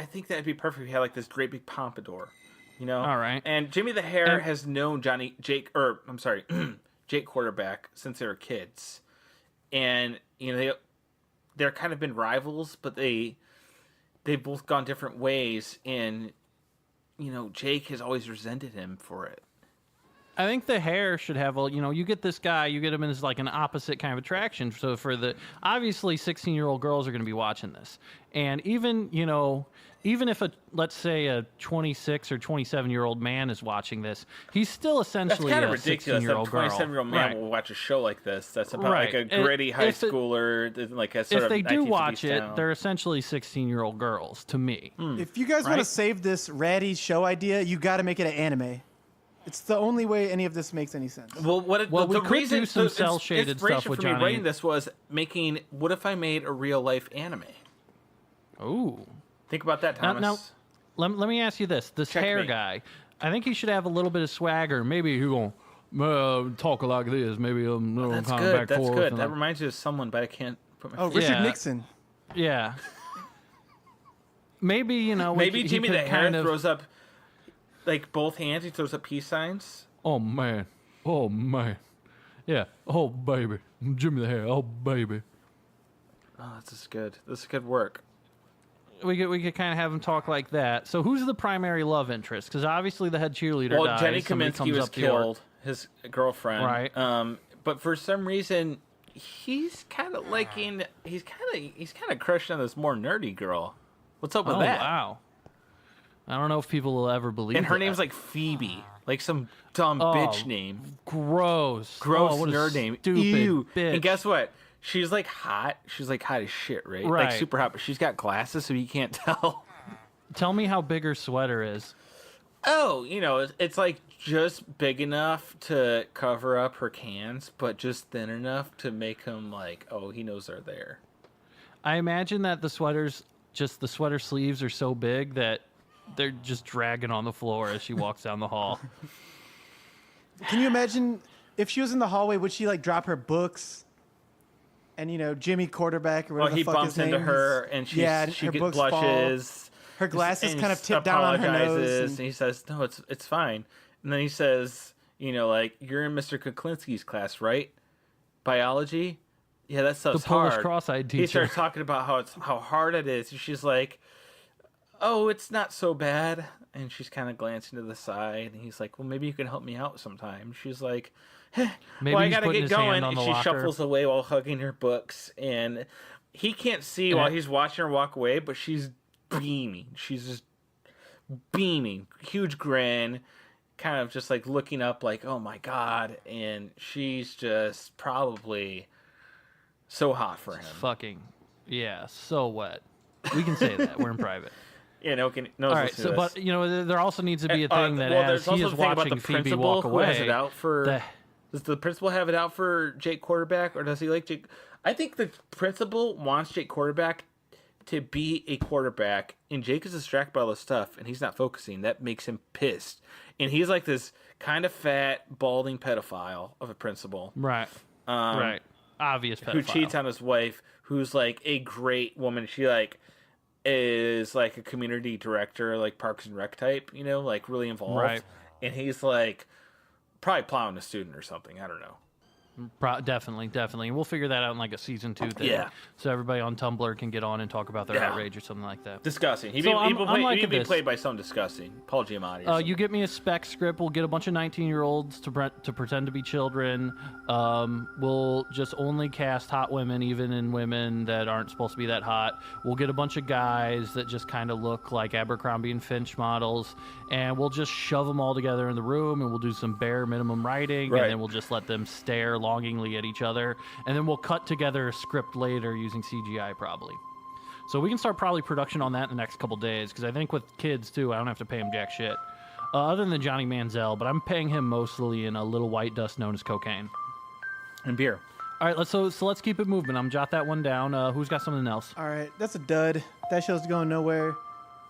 think that'd be perfect if he had like this great big pompadour, All right. And Jimmy the Hare And- has known Jake Quarterback since they were kids. And, they're kind of been rivals, but they've both gone different ways. And, Jake has always resented him for it. I think the hair should have you get this guy, you get him as like an opposite kind of attraction. So obviously 16-year-old girls are going to be watching this. And even if let's say a 26 or 27-year-old man is watching this, he's still That's essentially kind of a ridiculous. A 16-year-old girl. 27-year-old man Right. will watch a show like this. That's about Right. like a gritty high If it- schooler, like a sort If of they do 1950s watch it, town. they're essentially 16-year-old girls to me. If you guys want to Right? save this ratty show idea, you got to make it an anime. It's the only way any of this makes any sense. Well, we the could reason, do some the cel-shaded inspiration stuff with for me Johnny. writing this was making. What if I made a real life anime? Ooh. Think about that, Now, Thomas. let me ask you this: this hair Checkmate. guy, I think he should have a little bit of swagger. Maybe he gonna talk like this. Maybe That's kind of good. back That's forth. good. and That like- reminds me of someone, but I can't put my. Oh, Richard Yeah. Nixon. yeah. Maybe Maybe he Jimmy could the Hare kind of. throws up, like both hands. He throws up peace signs. Oh man, yeah. Oh baby, Jimmy the Hair. Oh baby. Oh, this is good. This is good work. We could kind of have him talk like that. So who's the primary love interest? Because obviously the head cheerleader Well, dies. Jenny somebody Kaminsky comes was up to her. killed. His girlfriend. Right. But for some reason, he's kind of liking. He's kind of crushing on this more nerdy girl. What's up with Oh that? wow. I don't know if people will ever believe. And her that. name's like Phoebe, like some dumb bitch name. Gross. Gross Oh, what a nerd name. Stupid Ew. bitch. And guess what? She's like hot. She's like hot as shit, right? Right. Like super hot, but she's got glasses, so you can't tell. Tell me how big her sweater is. Oh, it's like just big enough to cover up her cans, but just thin enough to make him like, oh, he knows they're there. I imagine that the sweater sleeves are so big that they're just dragging on the floor as she walks down the hall. Can you imagine if she was in the hallway, would she like drop her books? And Jimmy Quarterback or whatever the fuck his name into her, and she blushes. Fall. Her glasses kind of tip down on her nose. And he says, "No, it's fine." And then he says, like, "You're in Mr. Kuklinski's class, right? Biology? Yeah, that stuff's hard." The Polish cross-eyed teacher. He starts talking about how hard it is. And she's like, "Oh, it's not so bad." And she's kind of glancing to the side, and he's like, "Well, maybe you can help me out sometime." She's like, maybe I he's gotta putting get his hand going. on And the she locker. shuffles away while hugging her books, and he can't see while he's watching her walk away, but she's beaming. She's just beaming, huge grin, kind of just like looking up, like, oh my god, and she's just probably so hot for him. Fucking yeah, so wet. We can say that. We're in private. Yeah, no. All right, so but there also needs to be a thing that as he is watching Phoebe walk away, has it out for. Does the principal have it out for Jake Quarterback, or does he like Jake? I think the principal wants Jake Quarterback to be a quarterback, and Jake is distracted by all this stuff, and he's not focusing. That makes him pissed, and he's like this kind of fat, balding pedophile of a principal, right? Right, obvious pedophile who cheats on his wife, who's like a great woman. She like is like a community director, like Parks and Rec type, like really involved, right? And he's like probably plowing a student or something. I don't know. Definitely. And we'll figure that out in like a season 2 thing. Yeah. So everybody on Tumblr can get on and talk about their outrage or something like that. Disgusting. He'd be played by someone disgusting. Paul Giamatti. You get me a spec script. We'll get a bunch of 19-year-olds to pretend to be children. We'll just only cast hot women, even in women that aren't supposed to be that hot. We'll get a bunch of guys that just kind of look like Abercrombie and Finch models, and we'll just shove them all together in the room, and we'll do some bare minimum writing, and then we'll just let them stare longingly at each other, and then we'll cut together a script later using CGI probably. So we can start probably production on that in the next couple days, because I think with kids too, I don't have to pay them jack shit. Other than Johnny Manziel, but I'm paying him mostly in a little white dust known as cocaine. And beer. All right, let's keep it moving. I'm jot that one down. Who's got something else? All right, that's a dud. That show's going nowhere.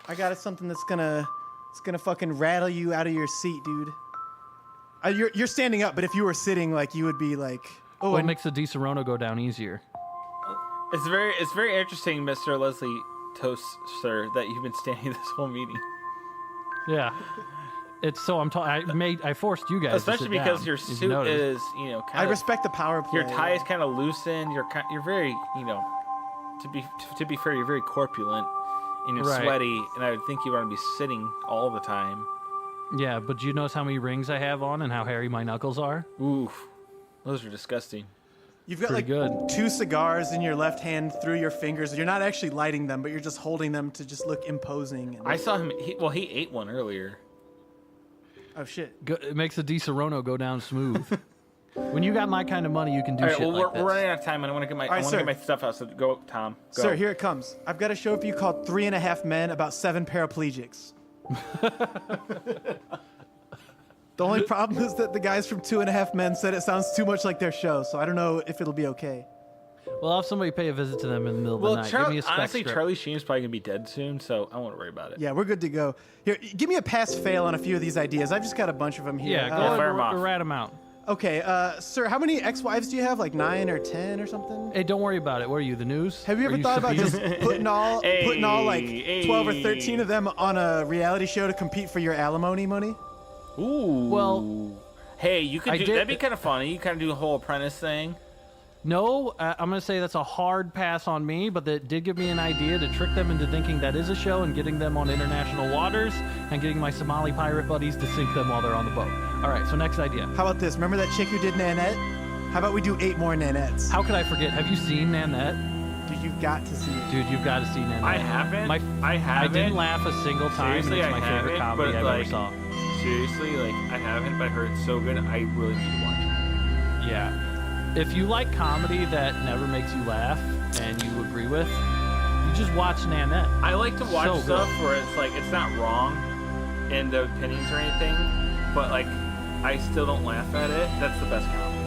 I got something that's gonna fucking rattle you out of your seat, dude. You're standing up, but if you were sitting, like, you would be like, oh. What makes the Di Serono go down easier? It's very interesting, Mr. Leslie Toaster, that you've been standing this whole meeting. Yeah. It's so I forced you guys especially to sit because down, your suit is, kind of. I respect the power play. Your tie is kind of loosened. You're very, to be fair, you're very corpulent and you're sweaty, and I would think you want to be sitting all the time. Yeah, but do you notice how many rings I have on and how hairy my knuckles are? Oof. Those are disgusting. You've got pretty good. 2 cigars in your left hand through your fingers. You're not actually lighting them, but you're just holding them to just look imposing. I saw him. He ate one earlier. Oh shit! It makes the Di Serono go down smooth. When you got my kind of money, you can do shit like this. We're running out of time, and I want to get my stuff out. So go, Tom. Go. Sir, here it comes. I've got a show for you called 3.5 Men About 7 Paraplegics. The only problem is that the guys from 2.5 Men said it sounds too much like their show, so I don't know if it'll be okay. Well, I'll have somebody pay a visit to them in the middle of the night. Give me a spec honestly, script. Charlie Sheen's probably going to be dead soon, so I won't worry about it. Yeah, we're good to go. Here, give me a pass-fail on a few of these ideas. I've just got a bunch of them here. Yeah, go ahead and rat them out. Okay, sir, how many ex-wives do you have? Like 9 or 10 or something? Hey, don't worry about it. What are you, the news? Have you ever thought about just putting all like 12 or 13 of them on a reality show to compete for your alimony money? Ooh. Well, hey, you could that'd be kind of funny. You kind of do the whole apprentice thing. No, I'm going to say that's a hard pass on me, but that did give me an idea to trick them into thinking that is a show and getting them on international waters and getting my Somali pirate buddies to sink them while they're on the boat. All right, so next idea. How about this? Remember that chick who did Nanette? How about we do 8 more Nanettes? How could I forget? Have you seen Nanette? Dude, you've got to see it. Dude, you've got to see Nanette. I haven't. I haven't. I didn't laugh a single time. Seriously, and it's my favorite comedy I've ever saw. Seriously, I haven't, but I heard it's so good. I really need to watch it. Yeah. If you like comedy that never makes you laugh and you agree with, you just watch Nanette. I like to watch stuff where it's like, it's not wrong. in the opinions or anything, but like I still don't laugh at it. That's the best comedy.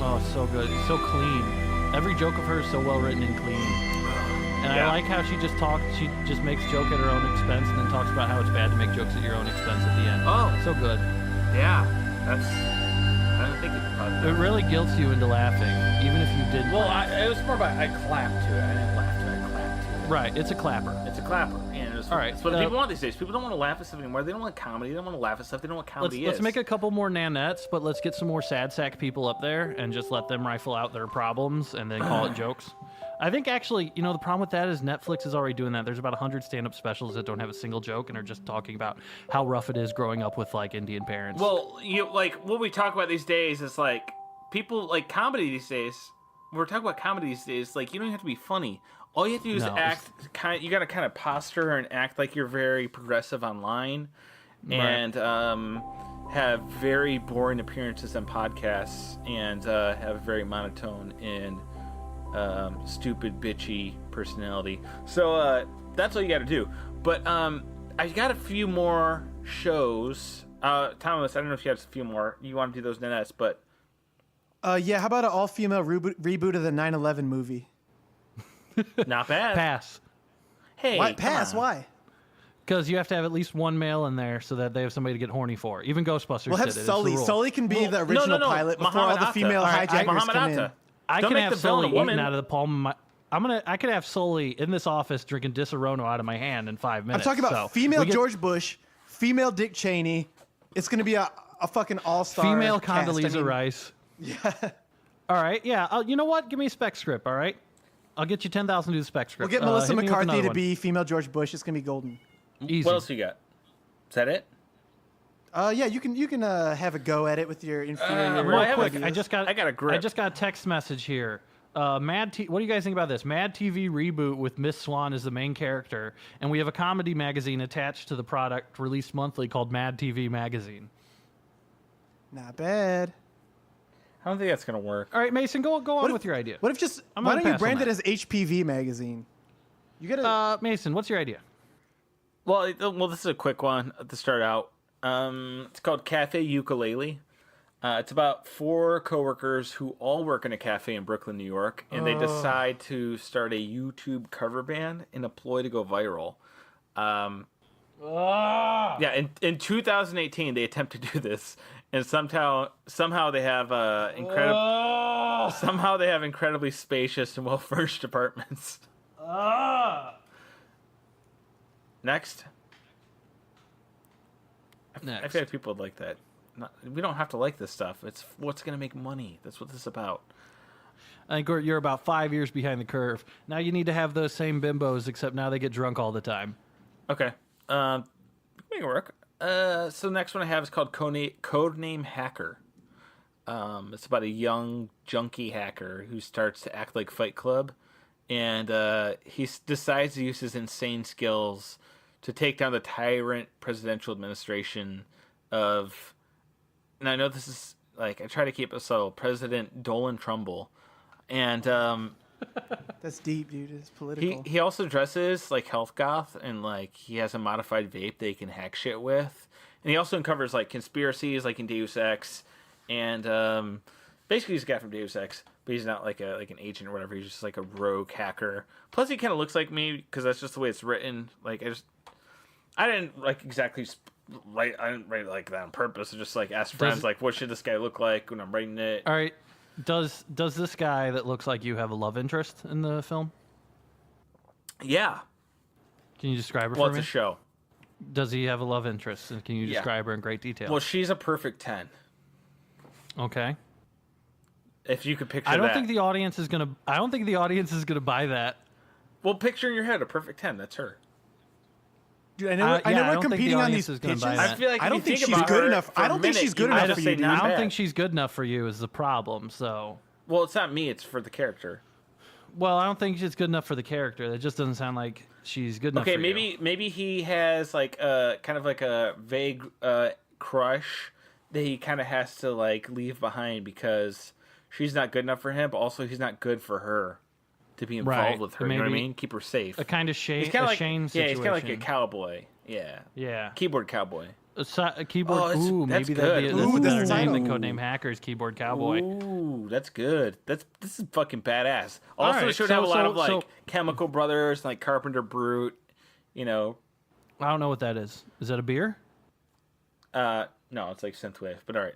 Oh, so good. It's so clean. Every joke of hers is so well written and clean. And I like how she just makes joke at her own expense and then talks about how it's bad to make jokes at your own expense at the end. Oh. So good. Yeah. I don't think about that. It really guilts you into laughing, even if you didn't. Well, it was more about I clapped to it. I didn't laugh to it. I clapped to it. Right. It's a clapper. It's a clapper. And all right. That's what people want these days. People don't want to laugh at stuff anymore. They don't want comedy. They don't want to laugh at stuff. They don't know what comedy is. Let's make a couple more nanettes, but let's get some more sad sack people up there and just let them rifle out their problems and then call it jokes. I think actually, the problem with that is Netflix is already doing that. There's about 100 stand-up specials that don't have a single joke and are just talking about how rough it is growing up with like Indian parents. Well, what we talk about these days is like people like comedy these days. We're talking about comedy these days. Like you don't have to be funny. All you have to do is act. You got to kind of posture and act like you're very progressive online, and have very boring appearances on podcasts, and have very monotone and stupid, bitchy personality. So that's all you got to do. But I got a few more shows. Thomas, I don't know if you have a few more. You want to do those nettes, but yeah. How about an all-female reboot of the 9/11 movie? Not bad. Pass. Hey, Why? Pass. Why? Because you have to have at least one male in there so that they have somebody to get horny for. Even Ghostbusters We'll have did it. Sully. Sully can be the original pilot before all the female hijackers come in. I Don't can make have the villain Sully a woman. eaten out of the palm of my... I could have Sully in this office drinking Disaronno out of my hand in 5 I'm minutes. talking about female George Bush, female Dick Cheney. It's going to be a fucking all-star female cast. Condoleezza Rice. Yeah. All right, yeah. You know what? Give me a spec script, all right? I'll get you 10,000 to do the spec script. We'll get Melissa hit me with McCarthy another to one. be female George Bush. It's going to be golden. Easy. What else you got? Is that it? Yeah, you can have a go at it with your inferior. Real I have quick, a- I just got I got a grip. I just got a text message here. What do you guys think about this? Mad TV reboot with Miss Swan as the main character, and we have a comedy magazine attached to the product released monthly called Mad TV Magazine. Not bad. I don't think that's gonna work. All right, Mason, go on with your idea. What if just I'm why gonna don't you pass on brand it that. as HPV magazine? You gotta. Mason, what's your idea? Well, this is a quick one to start out. It's called Cafe Ukulele. It's about 4 coworkers who all work in a cafe in Brooklyn, New York, and they decide to start a YouTube cover band in a ploy to go viral. Yeah, in 2018 they attempt to do this, and somehow they have incredibly spacious and well furnished apartments. Next. I feel like people would like that. We don't have to like this stuff. It's what's going to make money. That's what this is about. I think you're about 5 years behind the curve. Now you need to have those same bimbos, except now they get drunk all the time. Okay. Make it work. So the next one I have is called Codename Hacker. It's about a young junkie hacker who starts to act like Fight Club, and he decides to use his insane skills to take down the tyrant presidential administration of... And I know this is, like, I try to keep it subtle, President Dolan Trumbull. And That's deep, dude. It's political. he also dresses like health goth, and like he has a modified vape that he can hack shit with. And he also uncovers like conspiracies, like in Deus Ex, and basically he's a guy from Deus Ex, but he's not like an agent or whatever. He's just like a rogue hacker. Plus, he kind of looks like me because that's just the way it's written. Like I didn't like exactly. I didn't write it like that on purpose. I just like asked friends, like, what should this guy look like when I'm writing it? All right. Does this guy that looks like you have a love interest in the film? Yeah. Can you describe her Well, for me? it's a show. Does he have a love interest? And can you describe her in great detail? Well, she's a perfect 10. Okay. If you could picture I don't that. think the audience is gonna buy that. Well, picture in your head a perfect 10. That's her. Dude, I know we're I don't think competing the on audience these is gonna pitches. buy that. I feel like I if don't you think think she's about good her enough. for I a don't think minute, she's good you might enough just for say you, dude. not I don't bad. think she's good enough for you is the problem. So, Well, it's not me. It's for the character. well, I don't think she's good enough for the character. That just doesn't sound like she's good enough. Okay, for you. maybe he has like kind of like a vague crush that he kind of has to like leave behind because she's not good enough for him, but also he's not good for her. to be involved Right. with her. You know what I Maybe mean? Keep her safe. A kind of Shane, He's kind of like Shane yeah, situation. he's kind of like a cowboy. Yeah. Yeah. Keyboard cowboy. A keyboard. Oh, that's- ooh, that's maybe that'd be good. that's Ooh, a that's better the name than title. Codename Hackers Keyboard Cowboy. Ooh, that's good. This is fucking badass. Also, right, it should so- have a lot so- of like so- Chemical Brothers, like Carpenter Brute. You know, I don't know what that is. Is that a beer? no, it's like synthwave, but all right,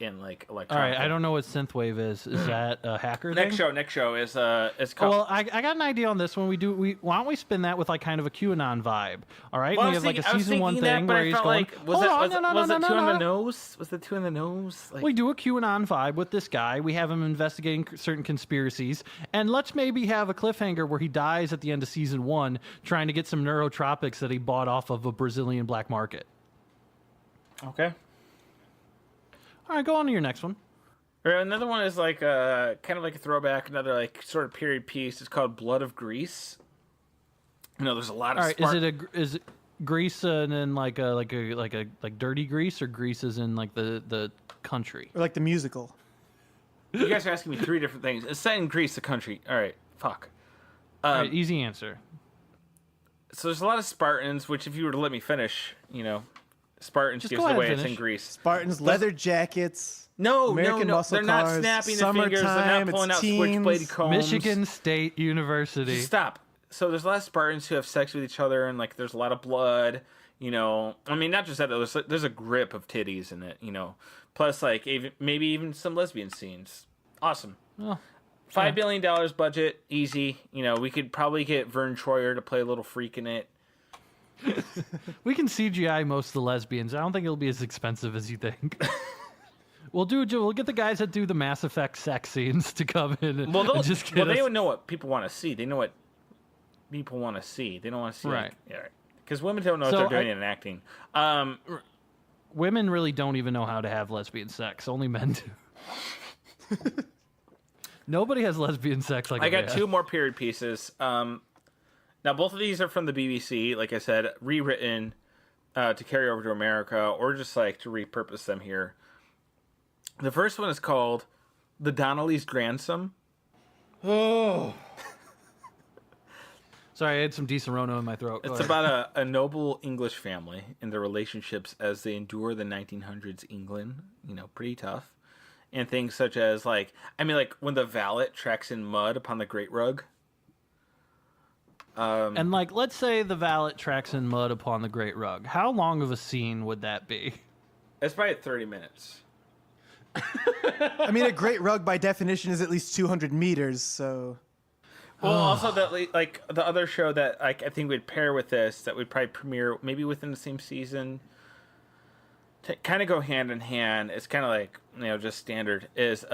and like All electronic. right, I don't know what synthwave is. Is that a hacker Next thing? show is it's Oh, called. well, I got an idea on this one. Why don't we spin that with like kind of a QAnon vibe? All right, Well, we have like a season one thinking that, thing but where I he's felt going. like was Hold it on, was no, it no, two no, in the no. nose? Was it two in the nose? Like, We do a QAnon vibe with this guy. We have him investigating certain conspiracies, and let's maybe have a cliffhanger where he dies at the end of season one, trying to get some neurotropics that he bought off of a Brazilian black market. okay. All right, go on to your next one. Or another one is like kind of like a throwback, another like sort of period piece. It's called Blood of Greece. You know, there's a lot of. All right, is it Greece and then like dirty Greece, or Greece is in like the country? Or like the musical. You guys are asking me three different things. It's set in Greece, the country. All right, fuck. All right, easy answer. So there's a lot of Spartans, which if you were to let me finish, you know, Spartans Just gives go ahead away and it's in finish. Greece. Spartans, leather jackets. No, American no, muscle they're not cars, snapping their fingers. They're summertime, not pulling it's out teens. switchblade combs. Michigan State University. Just stop. So there's a lot of Spartans who have sex with each other, and like there's a lot of blood. You know, I mean, not just that. There's a grip of titties in it. You know, plus like maybe even some lesbian scenes. Awesome. Oh, $5 billion budget, easy. You know, we could probably get Vern Troyer to play a little freak in it. we can CGI most of the lesbians. I don't think it'll be as expensive as you think. We'll get the guys that do the Mass Effect sex scenes to come in and, and just get they us. don't know what people want to see. They know what people want to see. They don't want to see Right. Because women don't know So what they're doing in acting. Women really don't even know how to have lesbian sex. Only men do. Nobody has lesbian sex like I a got man. two more period pieces. Now both of these are from the BBC. Like I said, rewritten to carry over to America, or just like to repurpose them here. The first one is called "The Donnelly's Grandson." Oh. Sorry, I had some Di-Serono in my throat. Go It's ahead. about a noble English family and their relationships as they endure the 1900s England. You know, pretty tough. And things such as like when the valet tracks in mud upon the great rug. And like, let's say the valet tracks in mud upon the great rug. How long of a scene would that be? It's probably 30 minutes. I mean, a great rug by definition is at least 200 meters, so. Well, also that like the other show that I think would pair with this that would probably premiere maybe within the same season, to kind of go hand in hand. It's kind of like, you know, just standard is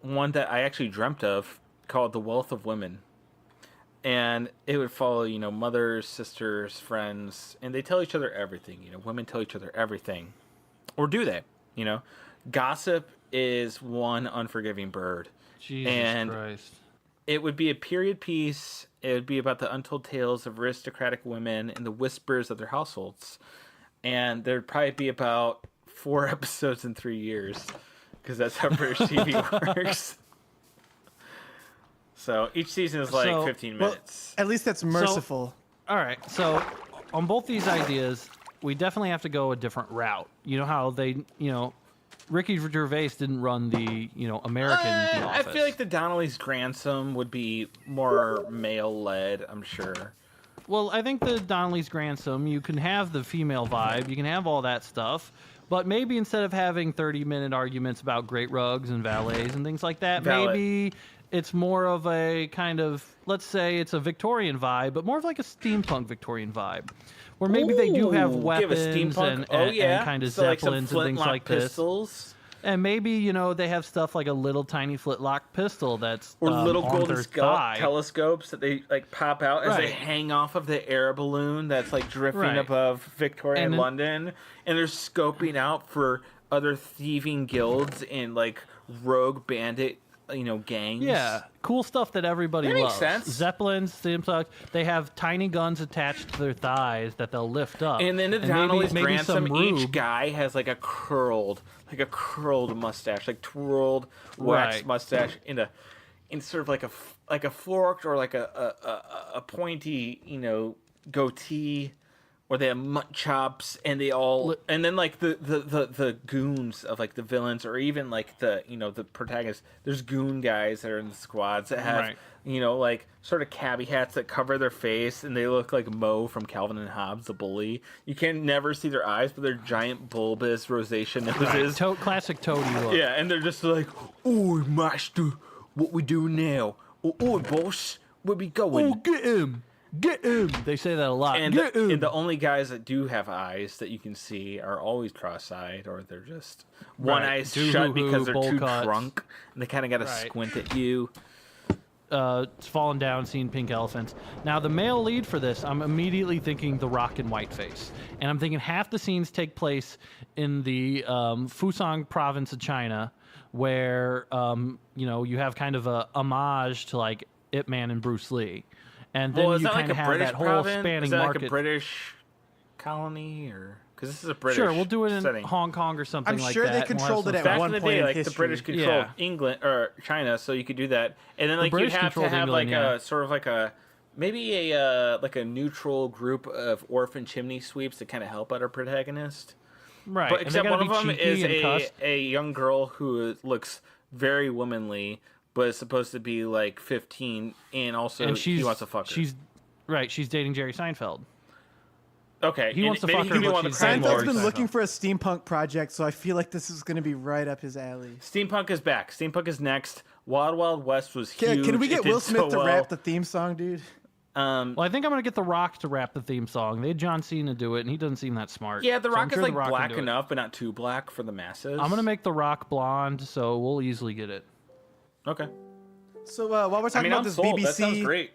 one that I actually dreamt of called The Wealth of Women, and it would follow, you know, mothers, sisters, friends, and they tell each other everything. You know, women tell each other everything, or do they? You know, gossip is one unforgiving bird. Jesus And Christ. it would be a period piece. It would be about the untold tales of aristocratic women and the whispers of their households. And there'd probably be about 4 episodes in 3 years, because that's how British TV works. So each season is like So- 15 Well, minutes. at least that's merciful. All right, so on both these ideas, we definitely have to go a different route. You know how Ricky Gervais didn't run the, American The I Office. feel like the Donnelly's Grandson would be more male-led, I'm sure. Well, I think the Donnelly's Grandson, you can have the female vibe, you can have all that stuff, but maybe instead of having 30-minute arguments about great rugs and valets and things like that, Valet. maybe it's more of a kind of, let's say it's a Victorian vibe, but more of like a steampunk Victorian vibe. Where maybe they do have Ooh, weapons give a steampunk. and kind of so like some zeppelins and things flintlock like this. pistols. And maybe, they have stuff like a little tiny flintlock pistol that's Or little on golden their skull thigh. telescopes that they like pop out as they Right. hang off of the air balloon that's like drifting Right. above Victoria and And then- London, and they're scoping out for other thieving guilds and like rogue bandit, gangs. Yeah, cool stuff that everybody That makes loves. sense. Zeppelins, steampunks, they have tiny guns attached to their thighs that they'll lift up. And then the maybe- Donnelly's maybe some Grandson, each rube. guy has like a curled mustache, like twirled waxed Right. mustache in sort of like a forked or like a pointy, goatee, or they have mutton chops, and they all, and then like the goons of like the villains, or even like the protagonists. There's goon guys that are in the squads that have like sort of cabbie hats that cover their face, and they look like Mo from Calvin and Hobbes, the bully. You can never see their eyes, but they're giant bulbous rosacea noses. Right. Classic Toady look. Yeah, and they're just like, "Oh, master, what we do now? Oh, boss, where we going? Oh, get him! Get him!" They say that a lot. And Get him! and the only guys that do have eyes that you can see are always cross-eyed, or they're just one eye shut because they're too drunk, and they kind of got to squint at you. Falling down, seeing pink elephants. Now, the male lead for this, I'm immediately thinking The Rock and Whiteface. And I'm thinking half the scenes take place in the Fusang province of China, where, you have kind of a homage to, like, Ip Man and Bruce Lee. And then you kind of have that whole spanning is that market. Like a British colony, or because this is a British Sure, we'll do it in setting. Hong Kong or something like that. I'm sure they controlled it at Back one in the point day, in like history. the British controlled England or China, so you could do that, and then like you'd have to have England, like a sort of like a maybe a like a neutral group of orphan chimney sweeps to kind of help out our protagonist. Right, But and except they one gotta of them be is cheeky and cussed. a young girl who looks very womanly, but is supposed to be like 15, and also he wants to fuck her. She's dating Jerry Seinfeld. Okay, He wants to fuck her, but she's Seinfeld's been looking for a steampunk project, so I feel like this is going to be right up his alley. Steampunk is back. Steampunk is next. Wild Wild West was huge. Can we get It did Will Smith so to well. rap the theme song, dude? Well, I think I'm going to get The Rock to rap the theme song. They had John Cena do it, and he doesn't seem that smart. Yeah, The So I'm Rock is sure like The Rock black can do it. enough, but not too black for the masses. I'm going to make The Rock blonde, so we'll easily get it. Okay. So while we're talking about I'm this sold. BBC, That sounds great.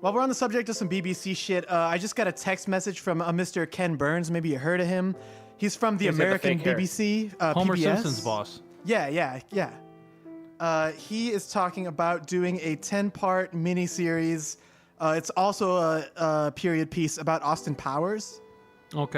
while we're on the subject of some BBC shit, I just got a text message from Mr. Ken Burns. Maybe you heard of him. He's from the He's got the American fake hair. BBC. Homer PBS. Simpson's boss. Yeah. He is talking about doing a 10-part miniseries. It's also a period piece about Austin Powers. Okay.